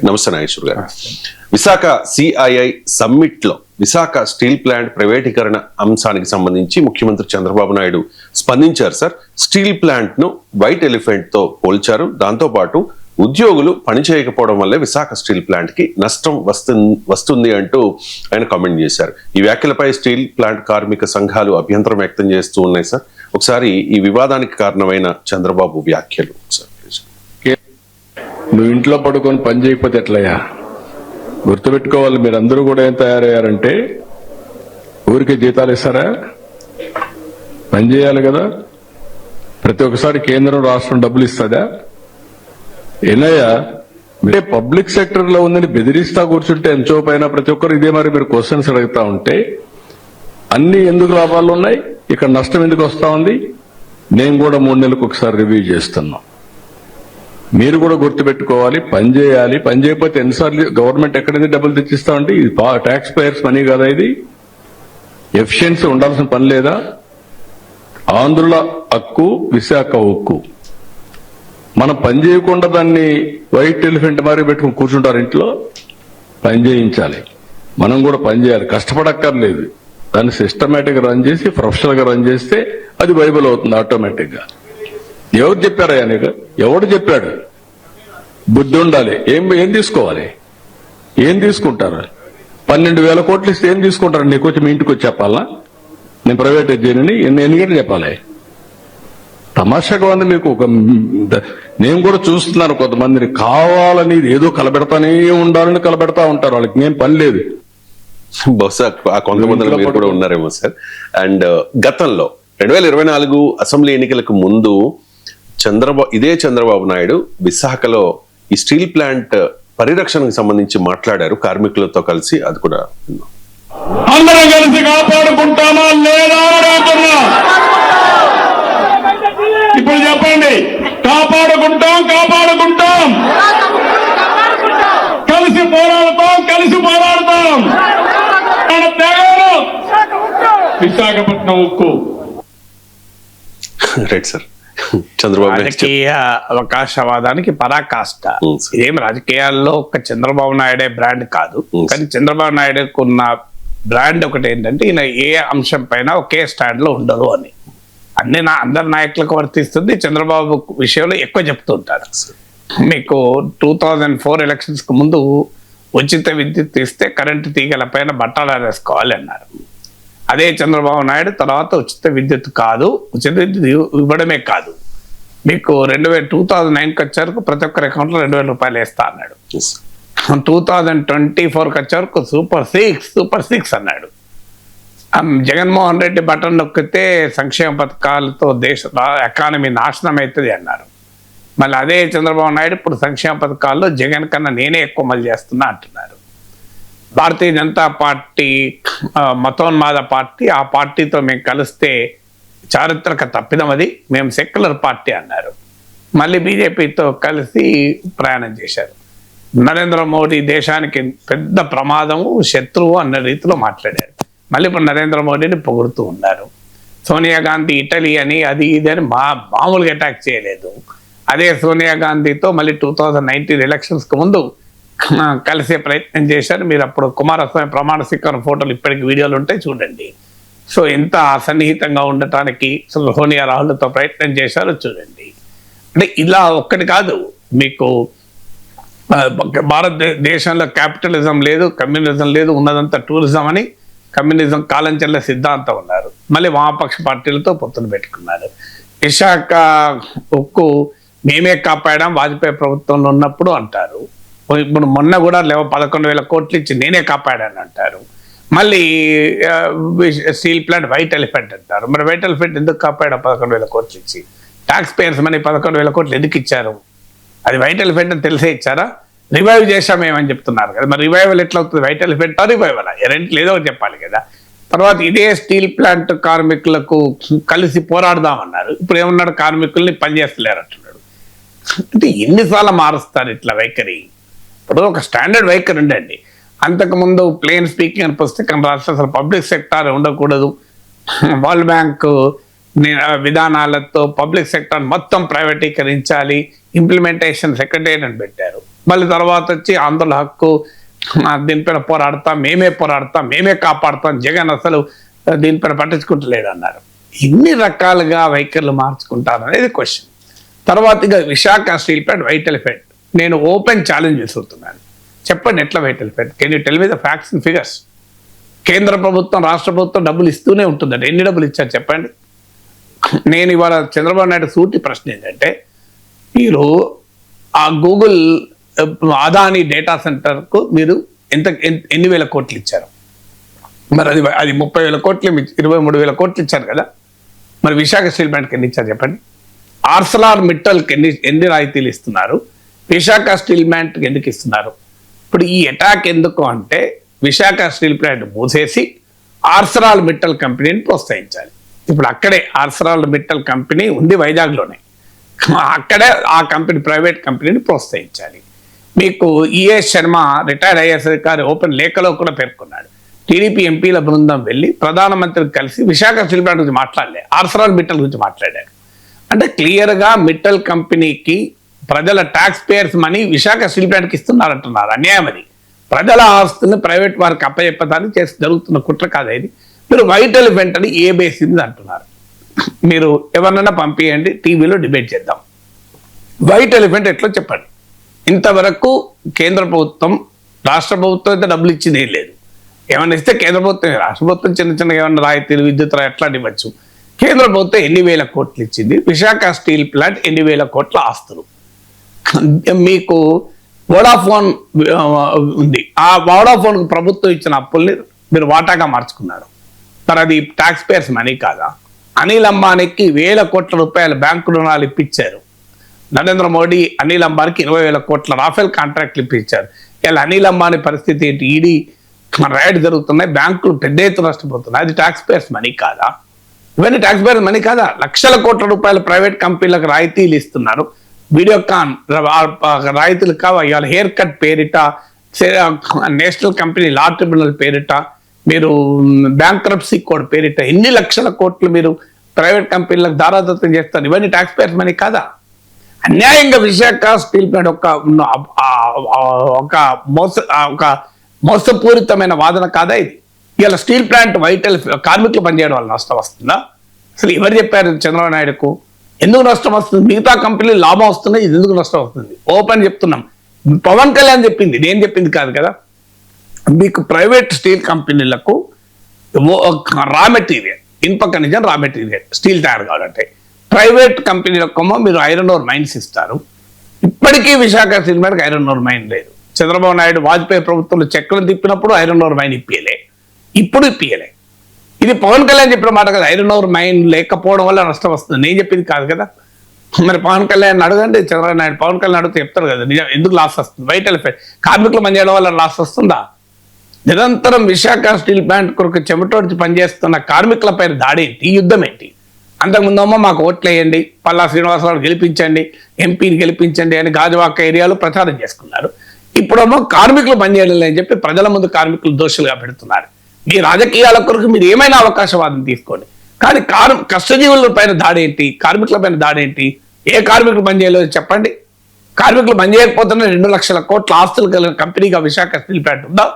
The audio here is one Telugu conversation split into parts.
నమస్తే నాగేశ్వర్ గారు. విశాఖ సిఐఐ సమ్మిట్ లో విశాఖ స్టీల్ ప్లాంట్ ప్రైవేటీకరణ అంశానికి సంబంధించి ముఖ్యమంత్రి చంద్రబాబు నాయుడు స్పందించారు సార్. స్టీల్ ప్లాంట్ ను వైట్ ఎలిఫెంట్ తో పోల్చారు. దాంతో పాటు ఉద్యోగులు పని చేయకపోవడం వల్లే విశాఖ స్టీల్ ప్లాంట్ కి నష్టం వస్తుంది అంటూ ఆయన కామెంట్ చేశారు. ఈ వ్యాఖ్యలపై స్టీల్ ప్లాంట్ కార్మిక సంఘాలు అభ్యంతరం వ్యక్తం చేస్తూ ఉన్నాయి సార్. ఒకసారి ఈ వివాదానికి కారణమైన చంద్రబాబు వ్యాఖ్యలు సార్. నువ్వు ఇంట్లో పడుకొని పని చేయకపోతే ఎట్లయ్యా? గుర్తుపెట్టుకోవాలి, మీరందరూ కూడా ఏం తయారయ్యారంటే ఊరికే జీతాలు ఇస్తారా? పని చేయాలి కదా. ప్రతి ఒక్కసారి కేంద్రం రాష్ట్రం డబ్బులు ఇస్తుందా? ఏనయ్యా, మీరే పబ్లిక్ సెక్టర్ లో ఉందని బెదిరిస్తా కూర్చుంటే ఎంతో పైన ప్రతి ఒక్కరు ఇదే మరి మీరు క్వశ్చన్స్ అడుగుతా ఉంటే అన్ని ఎందుకు లాభాలు ఉన్నాయి, ఇక్కడ నష్టం ఎందుకు వస్తా ఉంది? నేను కూడా 3 నెలలకు ఒకసారి రివ్యూ చేస్తున్నాం. మీరు కూడా గుర్తుపెట్టుకోవాలి, పని చేయాలి. పని చేయకపోతే ఎన్నిసార్లు గవర్నమెంట్ ఎక్కడైతే డబ్బులు తెచ్చిస్తా ఉంటే ఇది ట్యాక్స్ పేయర్స్ మనీ కదా. ఇది ఎఫిషియన్సీ ఉండాల్సిన పని లేదా? ఆంధ్రుల హక్కు, విశాఖ హక్కు. మనం పని చేయకుండా దాన్ని వైట్ ఎలిఫెంట్ మారి పెట్టుకుని కూర్చుంటారు ఇంట్లో. పని చేయించాలి, మనం కూడా పని చేయాలి. కష్టపడక్కర్లేదు, దాన్ని సిస్టమేటిక్ గా రన్ చేసి ప్రొఫెషనల్ గా రన్ చేస్తే అది వైబుల్ అవుతుంది ఆటోమేటిక్ గా. ఎవరు చెప్పారయ్యా నీకు? ఎవడు చెప్పాడు? బుద్ధి ఉండాలి. ఏం తీసుకోవాలి? ఏం తీసుకుంటారు? 12,000 కోట్లు ఇస్తే ఏం తీసుకుంటారు? నీకు వచ్చి మీ ఇంటికి వచ్చి చెప్పాలా నేను ప్రైవేటైజ్ చేయనని? ఎన్ని గంటలు చెప్పాలి? తమాషాగా ఉంది మీకు. నేను కూడా చూస్తున్నాను, కొంతమందిని కావాలని ఏదో కలబెడతానే ఉండాలని కలబెడతా ఉంటారు. వాళ్ళకి ఏం పని లేదు. బహుశా ఆ కొంతమంది కూడా ఉన్నారేమో సార్. అండ్ గతంలో 2024 అసెంబ్లీ ఎన్నికలకు ముందు ఇదే చంద్రబాబు నాయుడు విశాఖలో ఈ స్టీల్ ప్లాంట్ పరిరక్షణకు సంబంధించి మాట్లాడారు కార్మికులతో కలిసి. అది కూడా అందరం కలిసి కాపాడుకుంటామా లేదా? ఇప్పుడు చెప్పండి. కాపాడుకుంటాం, కలిసి పోరాడతాం. విశాఖపట్నం ఉక్కు. Right sir. చంద్రబాబు రాజకీయ అవకాశవాదానికి పరాకాష్ట. ఇదేం రాజకీయాల్లో ఒక చంద్రబాబు నాయుడే బ్రాండ్ కాదు. కానీ చంద్రబాబు నాయుడుకు ఉన్న బ్రాండ్ ఒకటి ఏంటంటే ఈయన ఏ అంశం పైన ఒకే స్టాండ్ లో ఉండరు అని. అందరి నాయకులకు వర్తిస్తుంది. చంద్రబాబు విషయంలో ఎక్కువ చెప్తుంటారు. మీకు 2004 ఎలక్షన్స్ కు ముందు ఉచిత విద్యుత్ ఇస్తే కరెంటు తీగల పైన బట్టాలు వేసుకోవాలి అన్నారు. అదే చంద్రబాబు నాయుడు తర్వాత ఉచిత విద్యుత్ కాదు, ఉచిత విద్యుత్ ఇవ్వడమే కాదు, మీకు 2009కి వచ్చేవరకు ప్రతి ఒక్కరి అకౌంట్లో 2,000 రూపాయలు వేస్తా అన్నాడు. 2024కి వచ్చేవరకు సూపర్ సిక్స్ అన్నాడు. జగన్మోహన్ రెడ్డి బటన్ నొక్కితే సంక్షేమ పథకాలతో దేశ ఎకానమీ నాశనం అవుతుంది అన్నారు. మళ్ళీ అదే చంద్రబాబు నాయుడు ఇప్పుడు సంక్షేమ పథకాల్లో జగన్ కన్నా నేనే ఎక్కువ అమలు చేస్తున్నా అంటున్నారు. భారతీయ జనతా పార్టీ మతోన్మాద పార్టీ, ఆ పార్టీతో మేము కలిస్తే చారిత్రక తప్పిదం, అది మేము సెక్యులర్ పార్టీ అన్నారు. మళ్ళీ బీజేపీతో కలిసి ప్రయాణం చేశారు. నరేంద్ర మోడీ దేశానికి పెద్ద ప్రమాదము, శత్రువు అన్న రీతిలో మాట్లాడారు. మళ్ళీ ఇప్పుడు నరేంద్ర మోడీని పొగుడుతూ ఉన్నారు. సోనియా గాంధీ ఇటలీ అని అది ఇది అని మామూలుగా అటాక్ చేయలేదు. అదే సోనియా గాంధీతో మళ్ళీ 2019 ఎలక్షన్స్కి ముందు కలిసే ప్రయత్నం చేశారు. మీరు అప్పుడు కుమారస్వామి ప్రమాణ స్వీకారం ఫోటోలు ఇప్పటికి వీడియోలు ఉంటాయి, చూడండి. సో ఎంత సన్నిహితంగా ఉండటానికి సోనియా రాహుల్తో ప్రయత్నం చేశారో చూడండి. అంటే ఇలా ఒక్కటి కాదు, మీకు భారతదేశంలో క్యాపిటలిజం లేదు, కమ్యూనిజం లేదు, ఉన్నదంతా టూరిజం అని కమ్యూనిజం కాలం చెల్ల సిద్ధాంతం ఉన్నారు. మళ్ళీ వామపక్ష పార్టీలతో పొత్తులు పెట్టుకున్నారు. విశాఖ ఉక్కు మేమే కాపాడాం వాజ్పేయి ప్రభుత్వంలో ఉన్నప్పుడు అంటారు. ఇప్పుడు మొన్న కూడా 11,000 కోట్లు ఇచ్చి నేనే కాపాడాను అంటారు. మళ్ళీ స్టీల్ ప్లాంట్ వైట్ ఎలిఫెంట్ అంటారు. మరి వైట్ ఎలిఫెంట్ ఎందుకు కాపాడా? 11,000 కోట్లు ఇచ్చి ట్యాక్స్ పేయర్స్ మనీ 11,000 కోట్లు ఎందుకు ఇచ్చారు? అది వైట్ ఎలిఫెంట్ అని తెలిసే ఇచ్చారా? రివైవ్ చేశామేమని చెప్తున్నారు కదా. మరి రివైవల్ ఎట్లా అవుతుంది? వైట్ ఎలిఫెంట్ రివైవల్ రెంట్లు ఏదో చెప్పాలి కదా. తర్వాత ఇదే స్టీల్ ప్లాంట్ కార్మికులకు కలిసి పోరాడదామన్నారు. ఇప్పుడు ఏమన్నాడు? కార్మికుల్ని పనిచేస్తలేరు అంటున్నాడు. అంటే ఎన్నిసార్లు మారుస్తారు ఇట్లా వైఖరి? ఇప్పుడు ఒక స్టాండర్డ్ వైఖరి ఉండండి. అంతకుముందు ప్లేన్ స్పీకింగ్ అని పుస్తకం రాస్తే అసలు పబ్లిక్ సెక్టార్ ఉండకూడదు, వరల్డ్ బ్యాంక్ విధానాలతో పబ్లిక్ సెక్టర్ మొత్తం ప్రైవేటీకరించాలి, ఇంప్లిమెంటేషన్ సెక్రటరీ అని పెట్టారు. మళ్ళీ తర్వాత వచ్చి ఆందోళన హక్కు దీనిపైన పోరాడతాం, మేమే కాపాడతాం, జగన్ అసలు దీనిపైన పట్టించుకుంటలేడు అన్నారు. ఇన్ని రకాలుగా వైఖరులు మార్చుకుంటారు అనేది క్వశ్చన్. తర్వాత ఇక Visakha steel plant white elephant. నేను ఓపెన్ ఛాలెంజ్ విసురుతున్నాను, చెప్పండి ఎట్లా white elephant? Can you tell me the facts and figures? కేంద్ర ప్రభుత్వం రాష్ట్ర ప్రభుత్వం డబ్బులు ఇస్తూనే ఉంటుందండి. ఎన్ని డబ్బులు ఇచ్చారు చెప్పండి? నేను ఇవాళ చంద్రబాబు నాయుడు సూటి ప్రశ్న ఏంటంటే, మీరు ఆ గూగుల్ అదాని డేటా సెంటర్కు మీరు ఎన్ని వేల కోట్లు ఇచ్చారు? మరి అది 30,000 కోట్లు, 23,000 కోట్లు ఇచ్చారు కదా. మరి విశాఖ స్టీల్ ప్లాంట్కి ఎన్ని ఇచ్చారు చెప్పండి? ఆర్సలార్ మిట్టల్కి ఎన్ని రాయితీలు ఇస్తున్నారు? విశాఖ స్టీల్ ప్లాంట్కి ఎందుకు ఇస్తున్నారు? ఇప్పుడు ఈ అటాక్ ఎందుకు అంటే, విశాఖ స్టీల్ ప్లాంట్ మూసేసి ఆర్సలార్ మిట్టల్ కంపెనీని ప్రోత్సహించాలి. ఇప్పుడు అక్కడే ఆర్సలార్ మిట్టల్ కంపెనీ ఉంది వైజాగ్లోనే, అక్కడే ఆ కంపెనీ ప్రైవేట్ కంపెనీని ప్రోత్సహించాలి. మీకు ఈఎస్ శర్మ రిటైర్డ్ ఐఏఎస్ అధికారి ఓపెన్ లేఖలో కూడా పేర్కొన్నాడు. టీడీపీ ఎంపీల బృందం వెళ్ళి ప్రధానమంత్రికి కలిసి విశాఖ స్టీల్ ప్లాంట్ గురించి మాట్లాడలే, ఆర్సలార్ మిట్టల్ గురించి మాట్లాడారు. అంటే క్లియర్గా మిట్టల్ కంపెనీకి ప్రజల tax payers money Visakha steel ప్లాంట్కి ఇస్తున్నారంటున్నారు. అన్యాయం అది. ప్రజల ఆస్తులను ప్రైవేట్ వారికి అప్పచెప్పడానికి చేసి జరుగుతున్న కుట్ర కాదు ఇది. మీరు వైట్ ఎలిఫెంట్ అని ఏ బేసింది అంటున్నారు? మీరు ఎవరినైనా పంపించండి, టీవీలో డిబేట్ చేద్దాం. వైట్ ఎలిఫెంట్ ఎట్లా చెప్పండి? ఇంతవరకు కేంద్ర ప్రభుత్వం రాష్ట్ర ప్రభుత్వం అయితే డబ్బులు ఇచ్చింది ఏం లేదు. ఏమన్నా ఇస్తే కేంద్ర ప్రభుత్వం, రాష్ట్ర ప్రభుత్వం చిన్న చిన్న ఏమన్నా రాయితీలు, విద్యుత్ ఎట్లా ఇవ్వచ్చు. కేంద్ర ప్రభుత్వం ఎన్ని వేల కోట్లు ఇచ్చింది? విశాఖ స్టీల్ ప్లాంట్ ఎన్ని వేల కోట్ల ఆస్తులు. మీకు వోడాఫోన్ ఉంది, ఆ వోడాఫోన్ ప్రభుత్వం ఇచ్చిన అప్పుల్ని మీరు వాటాగా మార్చుకున్నారు. మరి అది ట్యాక్స్ పేయర్స్ మనీ కాదా? అనిల్ అంబానీకి 1,000 కోట్ల రూపాయల బ్యాంకు రుణాలు ఇప్పించారు. నరేంద్ర మోడీ అనిల్ అంబానీకి 20,000 కోట్ల రాఫెల్ కాంట్రాక్ట్లు ఇప్పించారు. ఇలా అనిల్ అంబానీ పరిస్థితి ఏంటి? ఈడీ రైడ్ జరుగుతున్నాయి, బ్యాంకులు పెద్ద ఎత్తున నష్టపోతున్నాయి. అది ట్యాక్స్ పేయర్స్ మనీ కాదా? ఇవన్నీ ట్యాక్స్ పేయర్స్ మనీ కాదా? లక్షల కోట్ల రూపాయల ప్రైవేట్ కంపెనీలకు రాయితీలు ఇస్తున్నారు. వీడియోకాన్ రాయితీలు కావా? ఇవాళ హెయిర్ కట్ పేరిట, నేషనల్ కంపెనీ లా ట్రిబ్యునల్ పేరిట, మీరు బ్యాంక్రప్సీ కోడ్ పేరిట ఎన్ని లక్షల కోట్లు మీరు ప్రైవేట్ కంపెనీలకు దారాదత్తం చేస్తారు. ఇవన్నీ ట్యాక్స్ పేయర్స్ మనీ కాదా? అన్యాయంగా విశాఖ స్టీల్ ప్లాంట్ ఒక మోసపూరితమైన వాదన కాదా ఇది? ఇలా స్టీల్ ప్లాంట్ కార్మికులు పనిచేయడం వల్ల నష్టం వస్తుందా? అసలు ఎవరు చెప్పారు చంద్రబాబు నాయుడుకు? ఎందుకు నష్టం వస్తుంది? మిగతా కంపెనీలు లాభం వస్తున్నాయి, ఇది ఎందుకు నష్టం వస్తుంది? ఓపెన్ చెప్తున్నాం. పవన్ కళ్యాణ్ చెప్పింది, నేను చెప్పింది కాదు కదా. మీకు ప్రైవేట్ స్టీల్ కంపెనీలకు రా మెటీరియల్, ఇనుప ఖనిజం రా మెటీరియల్, స్టీల్ తయారు కావాలంటే ప్రైవేట్ కంపెనీలకు మీరు ఐరన్ ఓర్ మైన్స్ ఇస్తారు. ఇప్పటికీ విశాఖ స్టీల్ ప్లాంట్కి ఐరన్ ఓర్ మైన్ లేదు. చంద్రబాబు నాయుడు వాజ్పేయి ప్రభుత్వంలో చక్రం తిప్పినప్పుడు ఐరన్ ఓర్ మైన్ ఇప్పియలే, ఇప్పుడు ఇప్పియలే. ఇది పవన్ కళ్యాణ్ చెప్పిన మాట కదా. ఐరన్ ఓర్ మైన్ లేకపోవడం వల్ల నష్టం వస్తుంది, నేను చెప్పింది కాదు కదా. మరి పవన్ కళ్యాణ్ అడగండి, చంద్రబాబు నాయుడు పవన్ కళ్యాణ్ అడిగితే చెప్తారు కదా నిజం ఎందుకు లాస్ వస్తుంది. వైట్ ఎలిఫెంట్ కార్మికులు పనిచేయడం వల్ల లాస్ వస్తుందా? నిరంతరం విశాఖ స్టీల్ ప్లాంట్ కొరకు చెమటోడ్చి పనిచేస్తున్న కార్మికులపై దాడి ఏంటి? ఈ యుద్ధం ఏంటి? అంతకుముందేమో మాకు ఓట్లు వేయండి, పల్లా శ్రీనివాసరావు గెలిపించండి, ఎంపీని గెలిపించండి అని గాజువాక ఏరియాలో ప్రచారం చేసుకున్నారు. ఇప్పుడేమో కార్మికులు పనిచేయడం అని చెప్పి ప్రజల ముందు కార్మికులు దోషులుగా పెడుతున్నారు. మీ రాజకీయాల కొరకు మీరు ఏమైనా అవకాశవాదం తీసుకోండి, కానీ కష్టజీవుల పైన దాడి ఏంటి? కార్మికుల పైన దాడి ఏంటి? ఏ కార్మికులు పనిచేయలేదు చెప్పండి? కార్మికులు పనిచేయకపోతున్న 2 లక్షల కోట్ల ఆస్తులు కలిగిన కంపెనీగా విశాఖ స్టీల్ ప్లాంట్ ఉందా?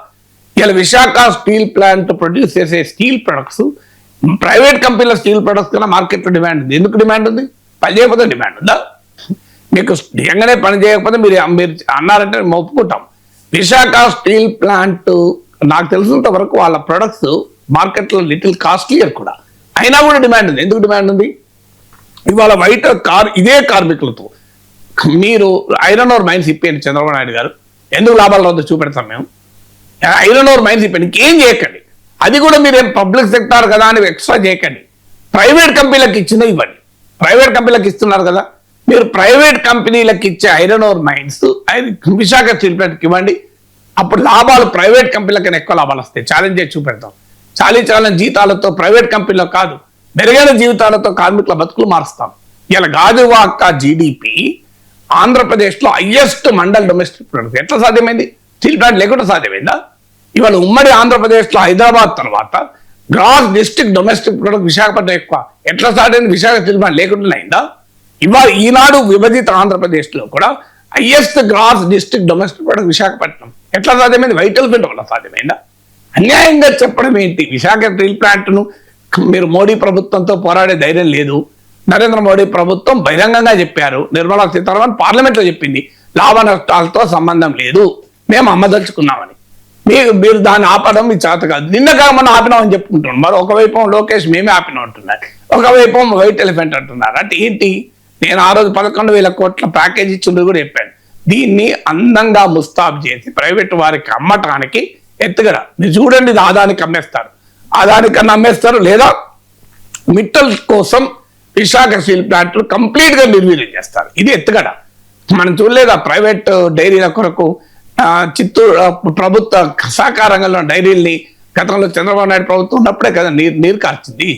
ఇలా విశాఖ స్టీల్ ప్లాంట్ ప్రొడ్యూస్ చేసే స్టీల్ ప్రొడక్ట్స్ ప్రైవేట్ కంపెనీల స్టీల్ ప్రొడక్ట్స్ కన్నా మార్కెట్లో డిమాండ్ ఉంది. ఎందుకు డిమాండ్ ఉంది? పని చేయకపోతే డిమాండ్ ఉందా? మీకు నిజంగానే పని చేయకపోతే మీరు అన్నారంటే మేము ఒప్పుకుంటాం. విశాఖ స్టీల్ ప్లాంట్ నాకు తెలిసినంత వరకు వాళ్ళ ప్రొడక్ట్స్ మార్కెట్లో లిటిల్ కాస్ట్లీయర్ కూడా, అయినా కూడా డిమాండ్ ఉంది. ఎందుకు డిమాండ్ ఉంది? ఇవాళ ఇదే కార్మికులతో మీరు ఐరన్ ఓర్ మైన్స్ ఇప్పేయండి చంద్రబాబు నాయుడు గారు, ఎందుకు లాభాలు రాదో చూపెడతాం మేము. ఐరన్ ఓర్ మైన్స్ ఇప్పండి, ఇంకేం చేయకండి. అది కూడా మీరేం పబ్లిక్ సెక్టార్ కదా అని ఎక్స్ట్రా చేయకండి. ప్రైవేట్ కంపెనీలకు ఇచ్చిన ఇవ్వండి. ప్రైవేట్ కంపెనీలకు ఇస్తున్నారు కదా, మీరు ప్రైవేట్ కంపెనీలకు ఇచ్చే iron ore mines Visakha steel ప్లాంట్కి ఇవ్వండి. అప్పుడు లాభాలు ప్రైవేట్ కంపెనీలకైనా ఎక్కువ లాభాలు వస్తాయి. ఛాలెంజ్ చేసి చూపెడతాం. చాలీచాలని జీతాలతో ప్రైవేట్ కంపెనీలో కాదు, మెరుగైన జీవితాలతో కార్మికుల బతుకులు మారుస్తాం. ఇలా గాజువాక జీడిపి ఆంధ్రప్రదేశ్లో హైయెస్ట్ మండల్ డొమెస్టిక్ ప్రొడక్ట్ ఎట్లా సాధ్యమైంది? స్టీల్ ప్లాంట్ లేకుండా సాధ్యమైందా? ఇవాళ ఉమ్మడి ఆంధ్రప్రదేశ్లో హైదరాబాద్ తర్వాత gross district domestic product Visakhapatnam ఎక్కువ. ఎట్లా స్టార్ట్ అయింది? విశాఖ స్టీల్ ప్లాంట్ లేకుండా అయిందా? ఇవాళ ఈనాడు విభజిత ఆంధ్రప్రదేశ్లో కూడా highest gross district domestic product Visakhapatnam. ఎట్లా సాధ్యమైంది? వైటల్ ఫీల్డ్ వల్ల సాధ్యమైందా? అన్యాయంగా చెప్పడం ఏంటి? విశాఖ స్టీల్ ప్లాంట్ను మీరు మోడీ ప్రభుత్వంతో పోరాడే ధైర్యం లేదు. నరేంద్ర మోడీ ప్రభుత్వం బహిరంగంగా చెప్పారు, నిర్మలా సీతారామన్ పార్లమెంట్లో చెప్పింది, లాభ నష్టాలతో సంబంధం లేదు, మేము అమ్మదలుచుకున్నామని. మీరు దాన్ని ఆపడం మీ చేత కాదు. నిన్న కాక మనం ఆపినామని చెప్పుకుంటున్నాం. మరి ఒకవైపు లోకేష్ మేమే ఆపినాం అంటున్నారు, ఒకవైపు వైట్ ఎలిఫెంట్ అంటున్నారు. అంటే ఏంటి? నేను ఆ రోజు 11,000 కోట్ల ప్యాకేజ్ ఇచ్చింది కూడా చెప్పాను. దీన్ని అందంగా ముస్తాబు చేసి ప్రైవేట్ వారికి అమ్మటానికి ఎత్తుగడ. మీరు చూడండి, ఇది ఆదానికి అమ్మేస్తారు, ఆదానికన్నా అమ్మేస్తారు, లేదా మిట్టల్ కోసం విశాఖ స్టీల్ ప్లాంట్లు కంప్లీట్ గా నిర్వీర్యం చేస్తారు. ఇది ఎత్తుగడ. మనం చూడలేదా ప్రైవేట్ డైరీల కొరకు చిత్తూరు ప్రభుత్వ సహకార రంగంలో డైరీల్ని గతంలో చంద్రబాబు నాయుడు ప్రభుత్వం ఉన్నప్పుడే కదా నీరు కార్చింది.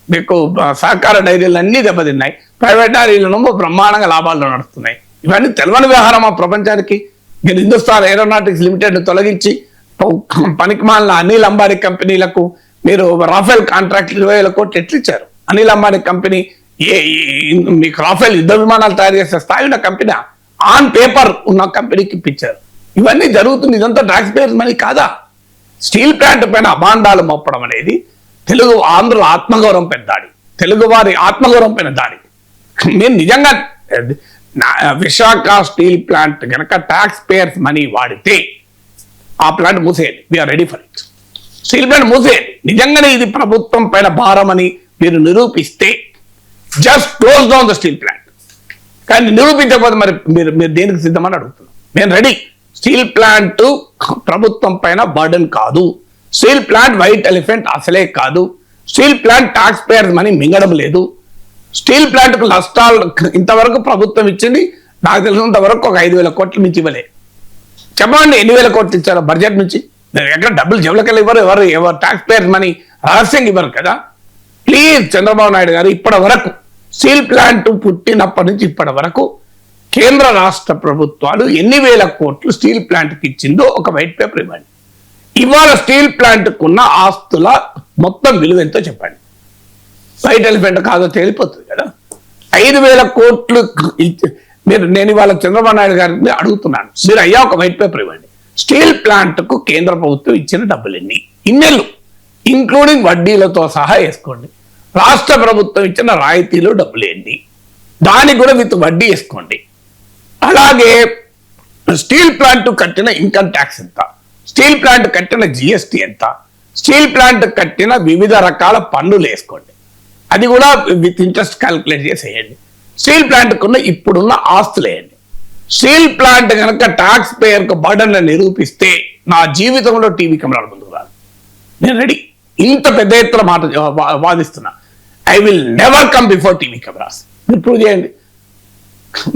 మీకు సహకార డైరీలు అన్ని దెబ్బతిన్నాయి, ప్రైవేట్ డైరీలను బ్రహ్మాండంగా లాభాల్లో నడుస్తున్నాయి. ఇవన్నీ తెలవని వ్యవహారం ఆ ప్రపంచానికి. మీరు హిందుస్థాన్ ఏరోనాటిక్స్ లిమిటెడ్ తొలగించి పనికిమాలిన అనిల్ అంబానీ కంపెనీలకు మీరు రాఫెల్ కాంట్రాక్ట్ 20,000 కోట్లు ఎట్లు ఇచ్చారు? అనిల్ అంబానీ కంపెనీ మీకు రాఫెల్ యుద్ధ విమానాలు తయారు చేసే స్థాయి ఉన్న కంపెనీ, ఆన్ పేపర్ ఉన్న కంపెనీకి ఇప్పించారు. ఇవన్నీ జరుగుతుంది. ఇదంతా ట్యాక్స్ పేయర్స్ మనీ కాదా? స్టీల్ ప్లాంట్ పైన అభాండాలు మోపడం అనేది తెలుగు ఆంధ్రుల ఆత్మగౌరవం పైన దాడి, తెలుగు వారి ఆత్మగౌరవం పైన దాడి. మీరు నిజంగా విశాఖ స్టీల్ ప్లాంట్ కనుక ట్యాక్స్ పేయర్స్ మనీ వాడితే ఆ ప్లాంట్ మూసేయండి. We're ready for it. Steel plant మూసేయండి. నిజంగానే ఇది ప్రభుత్వం పైన భారం అని మీరు నిరూపిస్తే just close down the steel plant. కానీ నిరూపించకపోతే మరి మీరు దేనికి సిద్ధమని అడుగుతున్నాం. మేము రెడీ. స్టీల్ ప్లాంట్ ప్రభుత్వం పైన బర్డెన్ కాదు. స్టీల్ ప్లాంట్ వైట్ ఎలిఫెంట్ అసలే కాదు. Steel plant tax payers money మింగడం లేదు. స్టీల్ ప్లాంట్ కు నష్టాలు ఇంతవరకు ప్రభుత్వం ఇచ్చింది నాకు తెలిసినంత వరకు ఒక 5,000 కోట్లు మించి ఇవ్వలే. చెప్పండి ఎన్ని వేల కోట్లు ఇచ్చారో బడ్జెట్ నుంచి. ఎక్కడ డబ్బులు జబ్బులకెళ్ళి ఇవ్వరు, ఎవరు ట్యాక్స్ పేయర్స్ మనీ రహస్యంగా ఇవ్వరు కదా. ప్లీజ్ చంద్రబాబు నాయుడు గారు, ఇప్పటి వరకు స్టీల్ ప్లాంట్ పుట్టినప్పటి నుంచి ఇప్పటి వరకు కేంద్ర రాష్ట్ర ప్రభుత్వాలు ఎన్ని వేల కోట్లు స్టీల్ ప్లాంట్కి ఇచ్చిందో ఒక వైట్ పేపర్ ఇవ్వండి. ఇవాళ స్టీల్ ప్లాంట్కు ఉన్న ఆస్తుల మొత్తం విలువ ఎంతో చెప్పండి. వైట్ ఎలిఫెంట్ కాదో తేలిపోతుంది కదా. 5,000 కోట్లు నేను ఇవాళ చంద్రబాబు నాయుడు గారిని అడుగుతున్నాను, మీరు అయ్యా ఒక వైట్ పేపర్ ఇవ్వండి. స్టీల్ ప్లాంట్ కు కేంద్ర ప్రభుత్వం ఇచ్చిన డబ్బులు ఎన్ని, ఇన్నెళ్ళు, ఇంక్లూడింగ్ వడ్డీలతో సహా వేసుకోండి. రాష్ట్ర ప్రభుత్వం ఇచ్చిన రాయితీలు డబ్బులు ఏంటి, దానికి కూడా విత్ వడ్డీ వేసుకోండి. అలాగే స్టీల్ ప్లాంట్ కట్టిన ఇన్కమ్ ట్యాక్స్ ఎంత, స్టీల్ ప్లాంట్ కట్టిన జిఎస్టీ ఎంత, స్టీల్ ప్లాంట్ కట్టిన వివిధ రకాల పన్నులు వేసుకోండి. అది కూడా విత్ ఇంట్రెస్ట్ క్యాల్కులేట్ చేసేయండి. స్టీల్ ప్లాంట్ కున్న ఇప్పుడున్న ఆస్తులు వేయండి. స్టీల్ ప్లాంట్ కనుక ట్యాక్స్ పేయర్ కు బర్డన్ నిరూపిస్తే నా జీవితంలో టీవీ కెమెరాల ముందుకు రాదు. నేను రెడీ. ఇంత పెద్ద ఎత్తున మాట వాదిస్తున్నా. I will never come before TV cameras. మీరు ప్రూవ్ చేయండి,